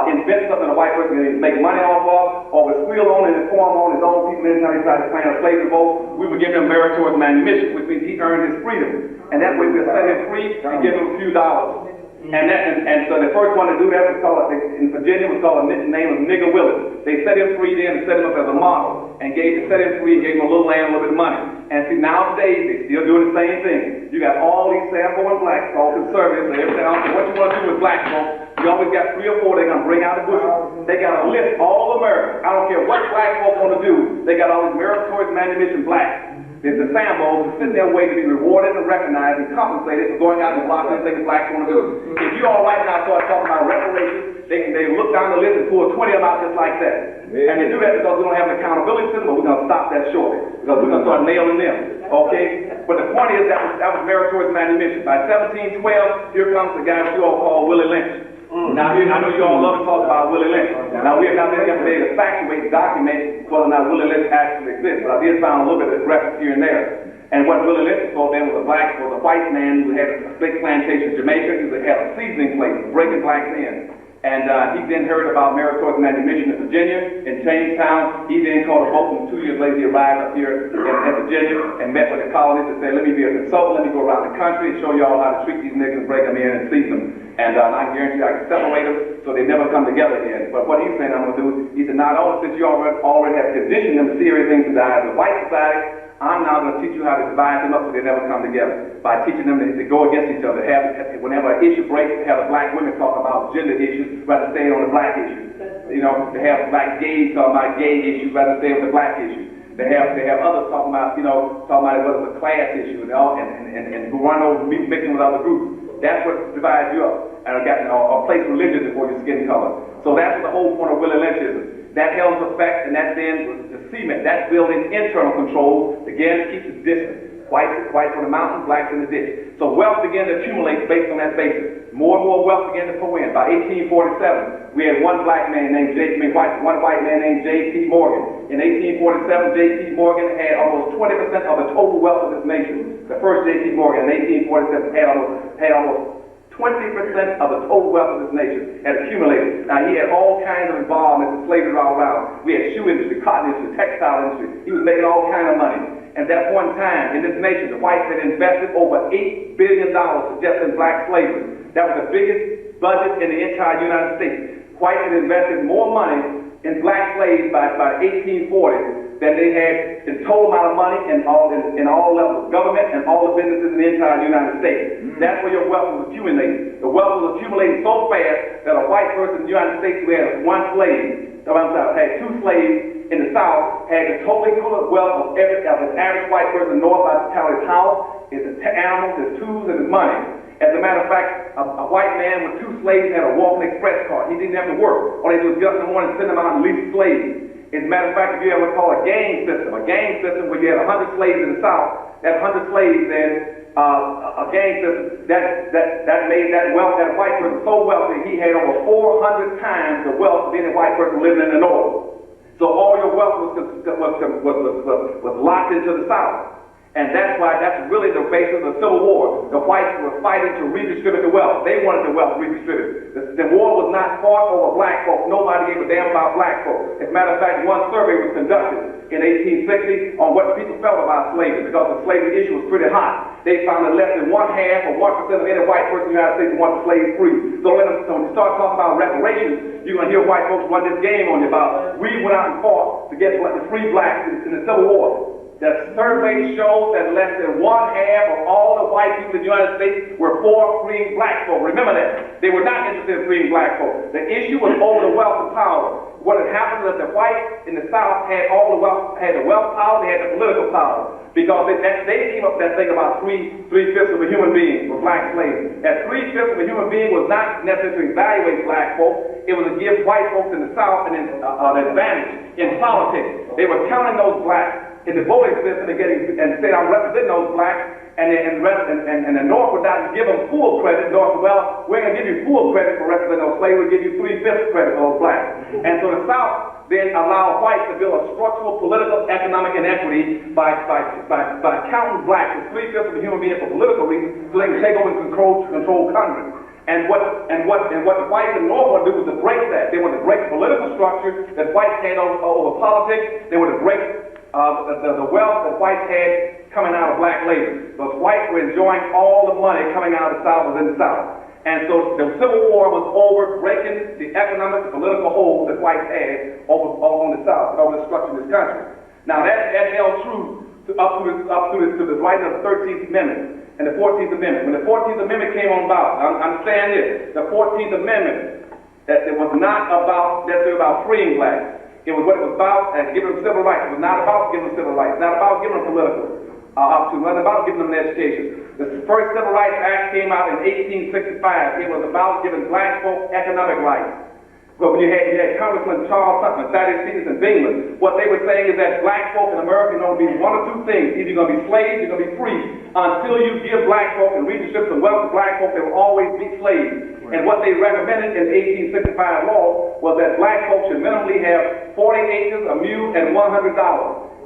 invent something a white person can make money off of, or would squeal on and inform on his own people anytime he tried to plan a slave revolt, we would give him meritorious manumission, which means he earned his freedom. And that way we'll set him free and give him a few dollars. And so the first one to do that was called, in Virginia, was called the name of Nigger Willis. They set him free then and set him up as a model, and set him free and gave him a little land, a little bit of money. And see, nowadays, they're still doing the same thing. You got all these Sanborn blacks, all conservatives, and everything else. What you want to do with black folks, you always got 3 or 4 they're going to bring out of the bushes. They got a list, all America. I don't care what black folks want to do. They got all these meritorious manumission blacks. There's the Sambos sitting there waiting to be rewarded and recognized and compensated for going out and blocking anything blacks want to do. If you all right now start talking about reparations, they look down the list and pull 20 of them out just like that. And they do that because we don't have an accountability system, but we're going to stop that shortly. Because we're going to start nailing them. Okay? But the point is that was meritorious manumission. By 1712, here comes the guy you all call Willie Lynch. Now, I know you all love to talk about Willie Lynch. Now, we have not been able to factuate, document whether or not Willie Lynch actually exists, but I did find a little bit of reference here and there. And what Willie Lynch was then was a white man who had a big plantation in Jamaica. He had a seasoning place, breaking blacks in. And he then heard about meritorious manumission in Virginia, in Jamestown. He then called a boat, and 2 years later he arrived up here in Virginia and met with the colonists and said, let me be a consultant, let me go around the country and show y'all how to treat these niggas, break them in and seize them. And I guarantee you I can separate them so they never come together again. But what he's saying I'm going to do, he said, not only since you already have conditioned them to see everything through the eyes of white society, I'm now going to teach you how to divide them up so they never come together. By teaching them to go against each other. Whenever an issue breaks, have the black women talk about gender issues rather than staying on the black issues. You know, to have black gays talk about gay issues rather than staying on the black issues. They have others talking about, it was a class issue and run over mixing with other groups. That's what divides you up. And place religion before your skin color. So that's the whole point of Willie Lynchism. That held effect, and that then was the cement. That's building internal controls, again, to keep the distance. Whites on the mountain, blacks in the ditch. So wealth began to accumulate based on that basis. More and more wealth began to pour in. By 1847, we had one white man named J.P. Morgan. In 1847, J.P. Morgan had almost 20% of the total wealth of this nation. The first J.P. Morgan in 1847 had almost 20% of the total wealth of this nation had accumulated. Now, he had all kinds of involvement in slavery all around. We had shoe industry, cotton industry, textile industry. He was making all kinds of money. At that point in time, in this nation, the whites had invested over $8 billion just in black slavery. That was the biggest budget in the entire United States. Whites had invested more money in black slaves by 1840 than they had in total amount of money in all levels of government and all the businesses in the entire United States. That's where your wealth was accumulating. The wealth was accumulating so fast that a white person in the United States who had had 2 slaves in the South had the total equivalent wealth of an average white person north by his house, his animals, his tools, and his money. As a matter of fact, a white man with 2 slaves had a walking express card. He didn't have to work. All he did was get up in the morning and send them out and lease slaves. As a matter of fact, if you ever call a gang system where you had 100 slaves in the South, that 100 slaves then, a gang system, that made that wealth, that white person so wealthy, he had over 400 times the wealth of any white person living in the North. So all your wealth was locked into the South. And that's why that's really the basis of the Civil War. The whites were fighting to redistribute the wealth. They wanted the wealth redistributed. The war was not fought over black folk. Nobody gave a damn about black folk. As a matter of fact, one survey was conducted in 1860 on what people felt about slavery, because the slavery issue was pretty hot. They found that less than 1/2 or 1% of any white person in the United States wanted slaves free. So when you start talking about reparations, you're going to hear white folks run this game on you about, we went out and fought to get the free blacks in the Civil War. The survey shows that less than 1/2 of all the white people in the United States were for freeing black folk. Remember that. They were not interested in freeing black folk. The issue was over the wealth and power. What had happened was that the whites in the South had all the wealth, had the wealth power, they had the political power. Because they came up with that thing about three-fifths of a human being were black slaves. That 3/5 of a human being was not necessarily to evaluate black folk. It was to give white folks in the South an advantage in politics. They were counting those blacks in the voting system and saying, I'm representing those blacks, and the North would not give them full credit. The North said, well, we're going to give you full credit for representing those slaves, we'll give you 3/5 credit for those blacks. And so the South then allowed whites to build a structural, political, economic inequity by counting blacks as 3/5 of a human being for political reasons, so they can take over and control Congress. And what the whites in the North wanted to do was to break that. They wanted to break the political structure that whites had over politics. They wanted to break the wealth that whites had coming out of black labor. Those whites were enjoying all the money coming out of the South was in the South. And so the Civil War was over, breaking the economic and political hold that whites had over the South, over the structure of this country. Now that held true up to the writing of the 13th Amendment and the 14th Amendment. When the 14th Amendment came on about, understand this, the 14th Amendment, that it was not necessarily about freeing blacks. It was what it was about, giving them civil rights. It was not about giving them civil rights. It's not about giving them political opportunity. It wasn't about giving them an education. The first Civil Rights Act came out in 1865. It was about giving black folk economic rights. But when you had Congressman Charles Sutton, Thaddeus Stevens, and Bingham, what they were saying is that black folk in America are going to be one of two things. Either you're going to be slaves, you're going to be free. Until you give black folk and redistribute some wealth to black folk, they will always be slaves. Right. And what they recommended in 1865 law was that black folks should minimally have 40 acres, a mule, and $100.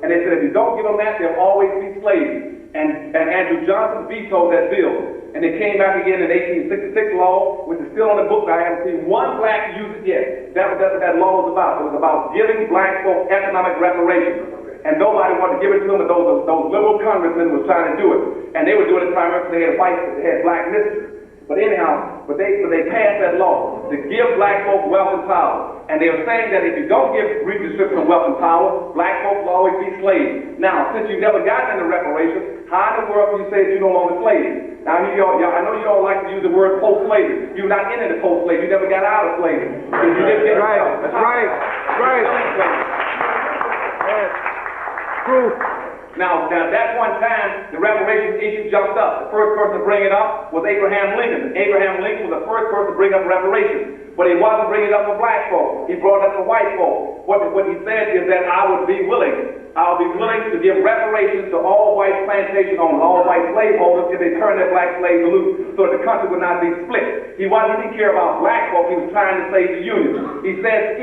And they said if you don't give them that, they'll always be slaves. And Andrew Johnson vetoed that bill. And it came back again in 1866 law, which is still on the book. I haven't seen one black use it yet. That's what that law was about. It was about giving black folk economic reparations. And nobody wanted to give it to them, but those liberal congressmen were trying to do it. And they were doing it primarily because they had black misters. But anyhow, they passed that law to give black folk wealth and power. And they were saying that if you don't give redistribution of wealth and power, black folks will always be slaves. Now, since you've never gotten into reparations, how in the world can you say that you're no longer slaves? Now, I know you all like to use the word post-slavery. You're not into the post-slavery. You never got out of slavery. You didn't get right. That's right. Right. Yes. True. Now, at that one time, the reparations issue jumped up. The first person to bring it up was Abraham Lincoln. Abraham Lincoln was the first person to bring up reparations. But he wasn't bringing it up for black folk. He brought it up for white folk. What he said is that I would be willing to give reparations to all white plantation owners, all white slaveholders, if they turn their black slaves loose so that the country would not be split. He didn't care about black folk. He was trying to save the Union. He says,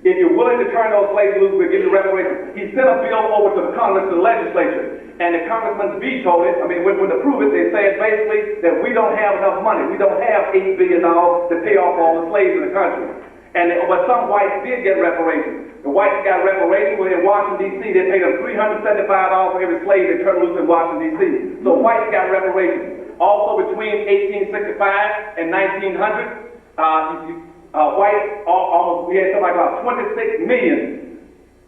if you're willing to turn those slaves loose, we'll give you reparations. He sent a bill over to the Congress, to the legislature, and the congressmen vetoed it. I mean, when to prove it, they said basically that we don't have enough money. We don't have $8 billion to pay off all the slaves in the country. But some whites did get reparations. The whites got reparations in Washington, D.C. They paid them $375 for every slave they turned loose in Washington, D.C. So whites got reparations. Also, between 1865 and 1900, whites we had something like about 26 million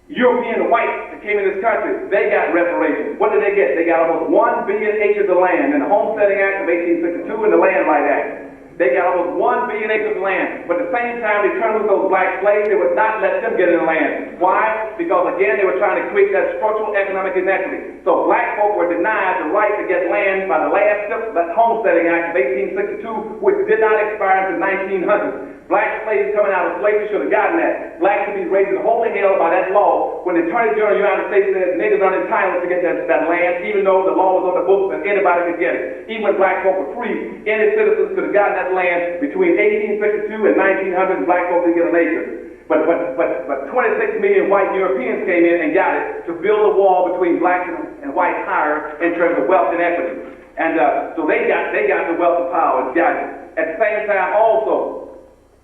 European whites that came in this country. They got reparations. What did they get? They got almost 1 billion acres of land in the Homesteading Act of 1862 and the Land Right Act. They got almost 1 billion acres of land. But at the same time, they turned loose those black slaves. They would not let them get in the land. Why? Because again, they were trying to create that structural economic inequity. So black folk were denied the right to get land by the last Homesteading Act of 1862, which did not expire until 1900. Black slaves coming out of slavery should have gotten that. Blacks should be raised in holy hell by that law when the Attorney General of the United States says niggas are entitled to get that land, even though the law was on the books and anybody could get it. Even when black folk were free, any citizens could have gotten that land between 1862 and 1900, and black folk didn't get an acre. But 26 million white Europeans came in and got it to build a wall between blacks and whites higher in terms of wealth and equity. And so they got the wealth and power, got it. At the same time also,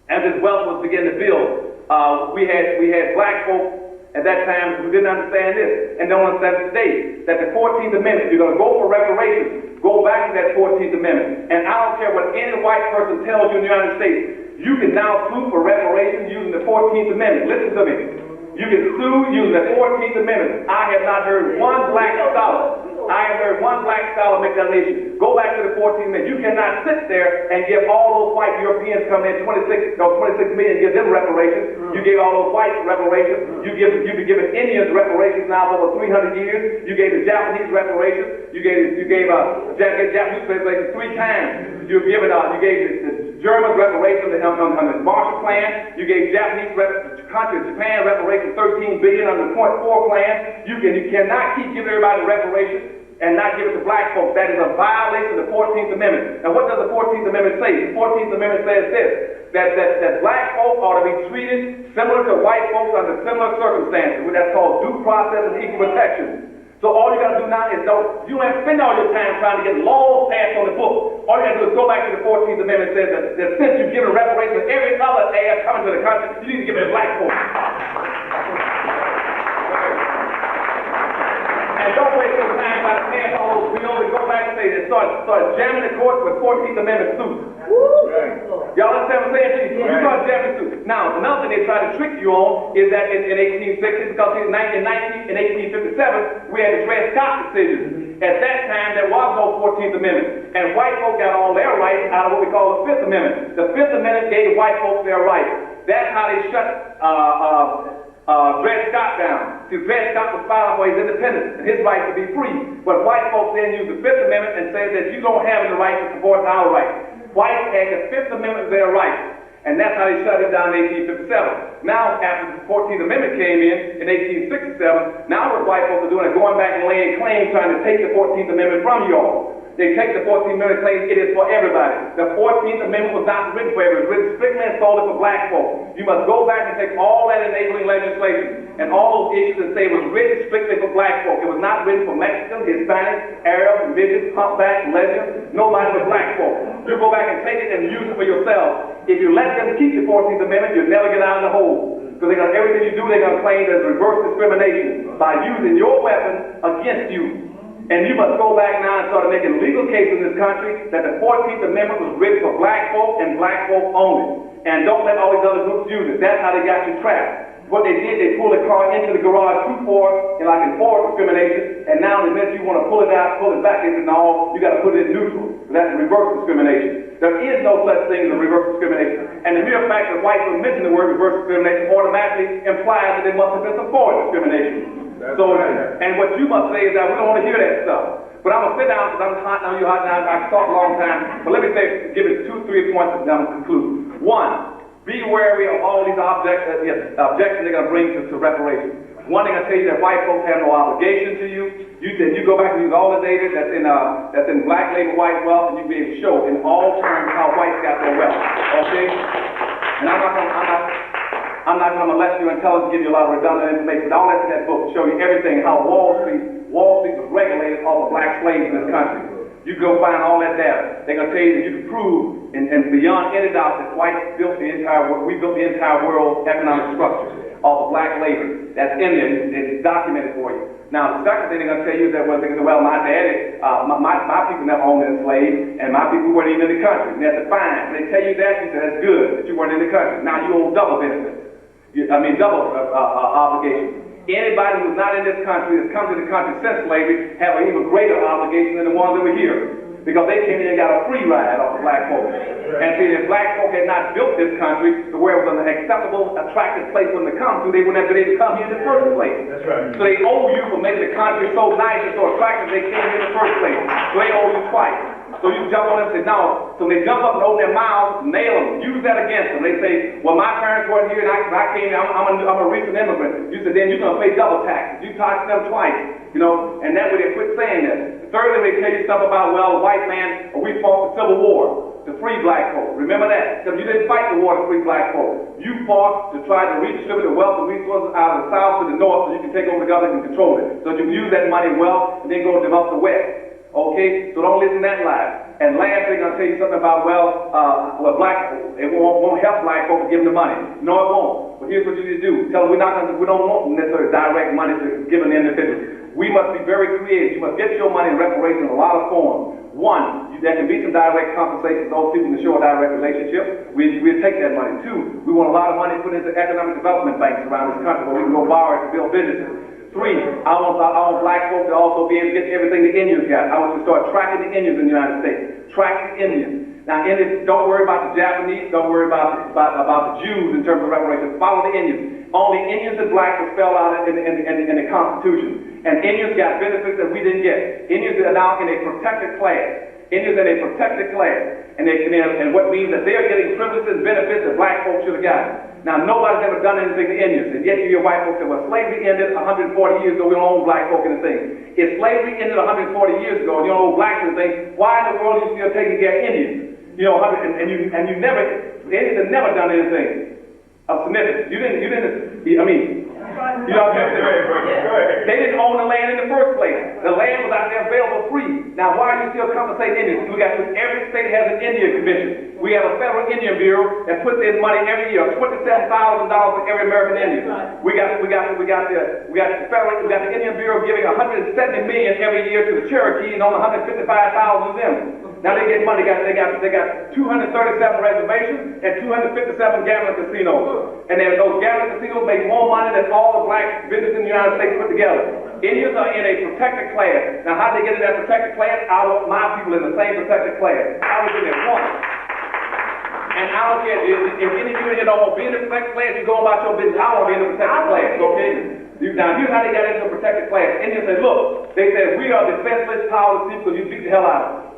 as this wealth was beginning to build, we had black folk at that time who didn't understand this and don't understand today, that the 14th Amendment, you're going to go for reparations, go back to that 14th Amendment. And I don't care what any white person tells you in the United States, you can now sue for reparations using the 14th Amendment. Listen to me. You can sue using the 14th Amendment. I have not heard one black scholar. I have heard one black scholar make that nation. Go back to the 14th Amendment. You cannot sit there and give all those white Europeans coming in 26 million, give them reparations. You gave all those whites reparations. You've been giving Indians reparations now for over 300 years. You gave the Japanese reparations. You gave Japanese reparations 3 times. You gave the Germans reparations on the Marshall Plan. You gave Japan reparations 13 billion under the Point 4 Plan. You cannot keep giving everybody reparations and not give it to black folks. That is a violation of the 14th Amendment. Now what does the 14th Amendment say? The 14th Amendment says this, that black folk ought to be treated similar to white folks under similar circumstances. That's called due process and equal protection. So all you got to do now is you don't have to spend all your time trying to get laws passed on the book. All you got to do is go back to the 14th Amendment. It says that since you've given reparations to every other ass coming to the country, you need to give it to black folks. And don't waste your time by passing all those bills and go back and say that start jamming the courts with 14th Amendment suits. Y'all understand what I'm saying to you? You start jamming suits. Now, another thing they try to trick you on is that in 1860, because in 1857, we had the Dred Scott decision. At that time, there was no 14th Amendment. And white folk got all their rights out of what we call the 5th Amendment. The 5th Amendment gave white folks their rights. That's how they shut Dred Scott down. See, Dred Scott was fighting for his independence and his right to be free. But white folks then used the 5th Amendment and said that you don't have the right to support our rights. Whites had the 5th Amendment as their right. And that's how they shut it down in 1857. Now, after the 14th Amendment came in 1867, now what white folks are doing is going back and laying claim, trying to take the 14th Amendment from you all. They take the 14th Amendment claim, it is for everybody. The 14th Amendment was not written for everybody. It was written strictly and solely for black folk. You must go back and take all that enabling legislation and all those issues and say it was written strictly for black folk. It was not written for Mexicans, Hispanics, Arabs, midgets, humpbacks, lesbians, nobody but black folk. You go back and take it and use it for yourself. If you let them keep the 14th Amendment, you'll never get out of the hole. Because everything you do, they're going to claim there's reverse discrimination by using your weapon against you. And you must go back now and start making legal cases in this country that the 14th Amendment was written for black folk and black folk only. And don't let all these other groups use it. That's how they got you trapped. What they did, they pulled the car into the garage too far, like in forward discrimination, and now the minute you want to pull it out, pull it back, they say, no, you got to put it in neutral. That's reverse discrimination. There is no such thing as reverse discrimination. And the mere fact that whites would mention the word reverse discrimination automatically implies that there must have been some forward discrimination. And what you must say is that we don't want to hear that stuff. But I'm going to sit down because I'm hot now, you're hot now, I can talk a long time. But let me say, give it 2, 3 points and then I'm going to conclude. One, be wary of all these objections they're going to bring to reparations. One, they're going to tell you that white folks have no obligation to you. You go back and use all the data that's in black labor white wealth, and you'll be able to show in all terms how whites got their wealth. Okay? And I'm not going to molest you and tell us to give you a lot of redundant information, but I'll let you that book to show you everything, how Wall Street was regulated off of black slaves in this country. You go find all that data. They're going to tell you that you can prove, and beyond any doubt, that whites built the entire world, we built the entire world's economic structure off of black labor. That's in there. It's documented for you. Now, the second thing they're going to tell you is that, well, my daddy, my people never owned a slave, and my people weren't even in the country. And that's fine. When they tell you that, you say, that's good, that you weren't in the country. Now you owe double benefits. Double obligations. Anybody who's not in this country, that's come to the country since slavery, have an even greater obligation than the ones that were here. Because they came in and got a free ride off of black folks. And see, if black folk had not built this country to where it was an acceptable, attractive place for them to come to, they wouldn't have been able to come here in the first place. That's right. So they owe you for making the country so nice and so attractive they came here in the first place. So they owe you twice. So you jump on them and say, no. So they jump up and open their mouths, nail them, use that against them. They say, well, my parents weren't here and I came here, I'm a recent immigrant. You said, then you're going to pay double taxes. You tax them twice. And that way they quit saying that. Thirdly, they tell you stuff about, well, white man, we fought the Civil War. to free black folk. Remember that. Because you didn't fight the war to free black folk. You fought to try to redistribute the wealth and resources out of the South to the North so you can take over the government and control it. So you can use that money well and then go develop the West. Okay? So don't listen to that lie. And last thing, I'll tell you something about, it won't help black folks give them the money. No, it won't. But here's what you need to do. Tell them we don't want necessarily direct money to give an individual. We must be very creative. You must get your money in reparations in a lot of forms. One, there can be some direct compensation to those people to show a direct relationship. We'll take that money. Two, we want a lot of money put into economic development banks around this country where we can go borrow it to build businesses. Three, I want black folks to also be able to get everything the Indians got. I want to start tracking the Indians in the United States. Tracking the Indians. Now, Indians, don't worry about the Japanese, don't worry about the Jews in terms of reparations. Follow the Indians. Only Indians and blacks are spelled out in the Constitution. And Indians got benefits that we didn't get. Indians are now in a protected class. Indians in a protected class. And what means that they're getting privileges and benefits that black folks should have gotten. Now, nobody's ever done anything to Indians, and yet you hear white folks say, well, slavery ended 140 years ago, we don't own black folk anything. If slavery ended 140 years ago, and you don't own blacks anything, why in the world are you still taking care of Indians? You know, Indians have never done anything of significance. They didn't own the land in the first place. The land was out there available free. Now, why are you still compensating Indians? Every state has an Indian Commission. We have a federal Indian Bureau that puts in money every year, $27,000 for every American Indian. We got the Indian Bureau giving $170 million every year to the Cherokee and only $155,000 of them. Now they get money. They got 237 reservations and 257 gambling casinos. And then those gambling casinos make more money than all the black businesses in the United States put together. Indians are in a protected class. Now how they get in that protected class? I want my people in the same protected class. I was in that one. And I don't care if any of you here don't want to be in the protected class, you go about your business. I want to be in the protected class, okay? Now, here's how they got into a protected class. Indians said, look, they said, we are defenseless, powerless people because you beat the hell out of us.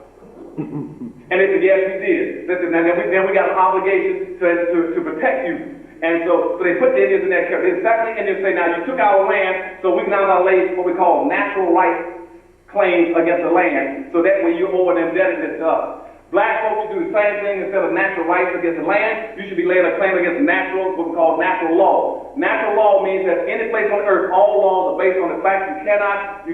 And they said, yes, we did. Listen, now then we got an obligation to protect you. And so they put the Indians in that category. Exactly, Indians say, now you took our land, so we can now lay what we call natural right claims against the land, so that way you owe an indebtedness to us. Black folks should do the same thing. Instead of natural rights against the land, you should be laying a claim against natural, what we call natural law. Natural law means that any place on earth, all laws are based on the fact you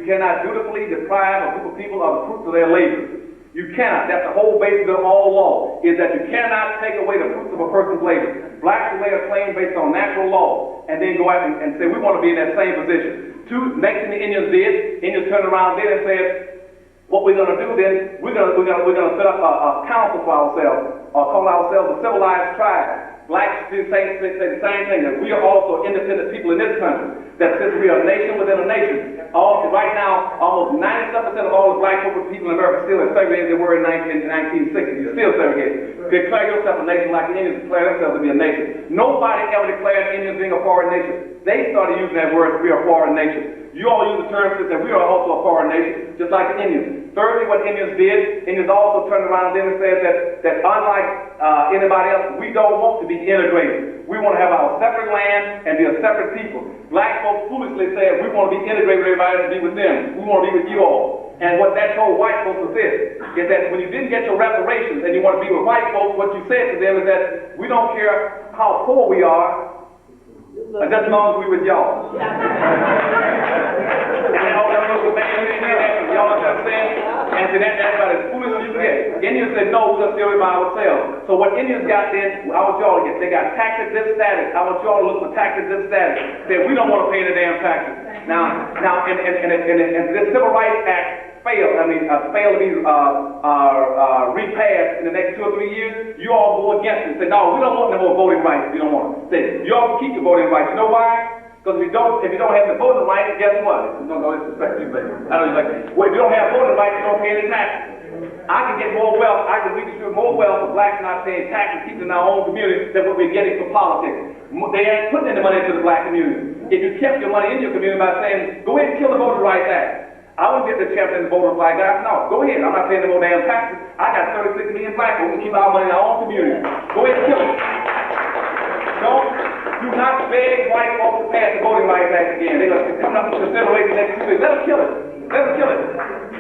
cannot dutifully deprive a group of people of the fruits of their labor. You cannot. That's the whole basis of all law, is that you cannot take away the fruits of a person's labor. Blacks will lay a claim based on natural law, and then go out and say, we want to be in that same position. Next thing the Indians did, Indians turned around then and said, what we're going to do then, we're going to set up a council for ourselves, or call ourselves a civilized tribe. Blacks say the same thing, that we are also independent people in this country, that since we are a nation within a nation, right now, almost 97% of all the black people in America still are segregated as they were in 1960. You're still segregated. Declare yourself a nation like the Indians declare themselves to be a nation. Nobody ever declared Indians being a foreign nation. They started using that word, we are a foreign nation. You all use the term that we are also a foreign nation, just like the Indians. Thirdly, what Indians did, Indians also turned around then and said that unlike anybody else, we don't want to be integrated. We want to have our separate land and be a separate people. Black folks foolishly said we want to be integrated with everybody to be with them. We want to be with you all. And what that told white folks was this, is that when you didn't get your reparations and you want to be with white folks, what you said to them is that we don't care how poor we are, just as long as we with y'all. And all them little things in there, y'all know what I'm saying? And so that's about as foolish as you can get. Indians said, no, we're going to still be by ourselves. So what Indians got then, I want y'all to get, they got tax exempt status. I want y'all to look for tax exempt status. Said, we don't want to pay the damn taxes. Now, and this Civil Rights Act failed to be repassed in the next 2 or 3 years, you all go against it. Say, no, we don't want no more voting rights if you don't want it. Say, you all can keep your voting rights. You know why? Because if you don't have the voting rights, guess what? No disrespect you, but I don't like it. Well, if you don't have voting rights, you don't pay any taxes. I can get more wealth, I can redistribute more wealth for blacks not paying taxes, keeping in our own community than what we're getting for politics. They ain't putting any money into the black community. If you kept your money in your community by saying, go ahead and kill the Voting Rights Act. I wouldn't get the champion the Voting Rights Act. No, go ahead. I'm not paying no more damn taxes. I got 36 million black people. We can keep our money in our own community. Go ahead and kill it. Do not beg white folks to pass the Voting Rights Act again. They're going to come up with consideration next 2 weeks. Let them kill it. Let them kill it.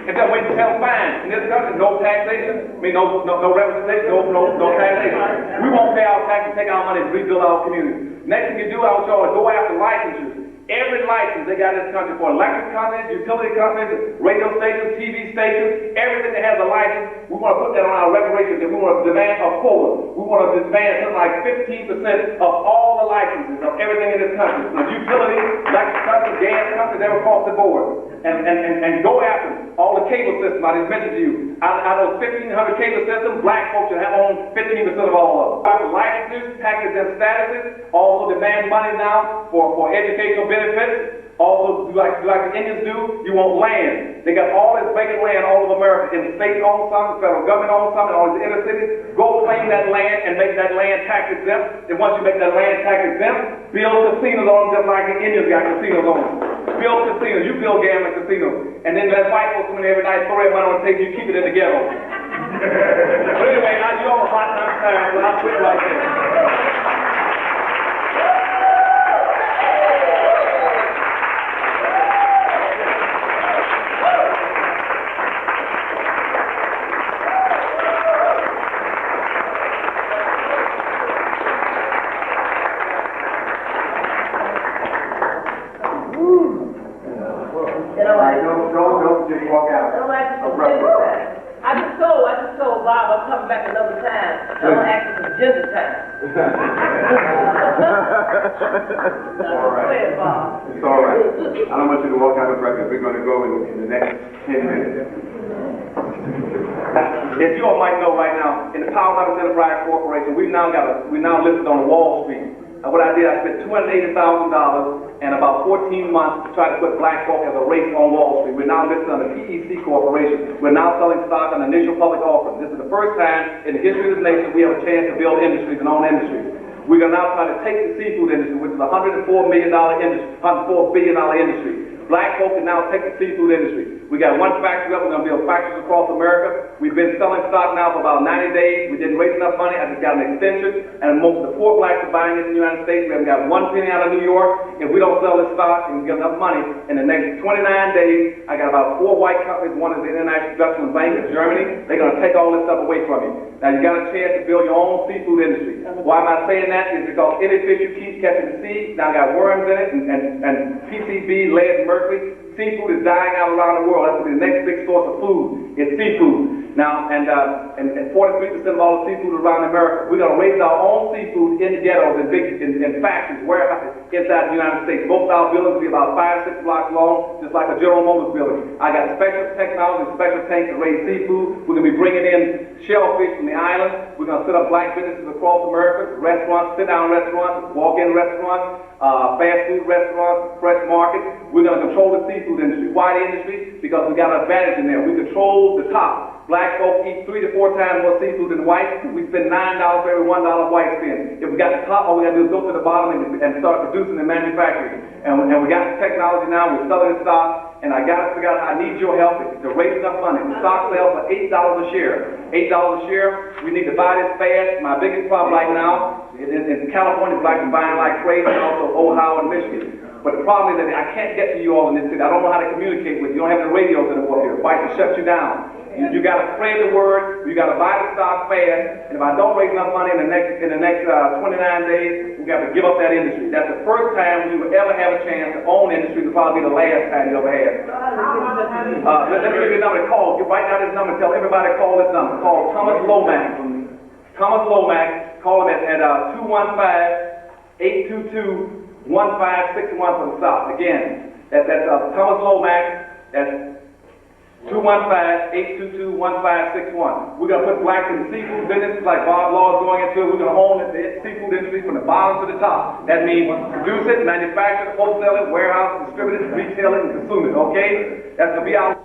and just wait until fine. In this country, no taxation, I mean, no representation, no taxation. We won't pay our taxes, take our money, and rebuild our community. Next thing you do, I want y'all to go after licensures. Every license they got in this country for electric companies, utility companies, radio stations, TV stations, everything that has a license, we want to put that on our reparations, and we want to demand a quota. We want to demand something like 15% of all the licenses of everything in this country. From utilities, electric companies, gas companies, they're across the board. And go after all the cable systems I just mentioned to you. Out of those 1,500 cable systems, black folks should have owned 15% of all of them. After licenses, tax exempt statuses, also demand money now for educational benefits. Also, like the Indians do, you want land. They got all this vacant land all over America. And the states own some, the federal government owns some, and all these inner cities. Go claim that land and make that land tax exempt. And once you make that land tax exempt, build casinos on them just like the Indians got casinos on them. Build casinos, you build gambling casinos. And then let white folks come in every night, throw their money on the table, you keep it in the ghetto. But anyway, now you're on a hot time, so I'll quit right there. Don't just walk out. I just told Bob I'm coming back another time. I don't ask for agenda time. All right. Go ahead, Bob. It's all right. I don't want you to walk out of breath. We're going to go in the next 10 minutes. As you all might know right now, in the Power Limits Enterprise Corporation, we're now listed on Wall Street. What I did, I spent $280,000 and about 14 months to try to put black folk as a race on Wall Street. We're now listed on the PEC Corporation. We're now selling stock on initial public offering. This is the first time in the history of this nation we have a chance to build industries and own industries. We're going to now try to take the seafood industry, which is a $104 billion industry. Black folk can now take the seafood industry. We got one factory up. We're going to build factories across America. We've been selling stock now for about 90 days. We didn't raise enough money. I just got an extension. And most of the poor blacks are buying it in the United States. We haven't got one penny out of New York. If we don't sell this stock and get enough money, in the next 29 days, I got about 4 white companies. One is the International Production Bank in Germany. They're going to take all this stuff away from you. Now, you got a chance to build your own seafood industry. Why am I saying that? Is because any fish you keep catching the sea, now got worms in it, and PCB, lead, and mercury. Seafood is dying out around the world. That's the next big source of food. It's seafood. Now, and 43% of all the seafood around America, we're going to raise our own seafood in the ghettos, in factories, warehouses inside the United States. Most of our buildings will be about 5 or 6 blocks long, just like a General Motors building. I got special technology, special tanks to raise seafood. We're going to be bringing in shellfish from the island. We're going to set up black businesses across America, restaurants, sit-down restaurants, walk-in restaurants, fast food restaurants, fresh markets. We're going to control the seafood industry. Why the industry? Because we got an advantage in there. We control the top. Black folks eat 3 to 4 times more seafood than whites. We spend $9 for every $1 white spend. If we got the top, all we got to do is go to the bottom and start producing and manufacturing. And we got the technology now. We're selling the stock. And I got to figure out, I need your help to raise enough money. The stock sells for $8 a share. $8 a share. We need to buy this fast. My biggest problem right now in California, blacks are buying like crazy, and also Ohio and Michigan. But the problem is that I can't get to you all in this city. I don't know how to communicate with you. You don't have the radios in the book here. Whites will shut you down. You got to spread the word. You got to buy the stock fast. And if I don't raise enough money in the next 29 days, we got to give up that industry. That's the first time we will ever have a chance to own industry. It'll probably be the last time you ever have. Let me give you a number to call. Write down this number. Tell everybody to call this number. Call Thomas Lomax. Thomas Lomax. Call him at 215-822-1561 for the stock. Again, that's Thomas Lomax. That's 215-822-1561. We're going to put blacks in the seafood business like Bob Law is going into. We're going to own the seafood industry from the bottom to the top. That means produce it, manufacture it, wholesale it, warehouse it, distribute it, retail it, and consume it, okay? That's going to be our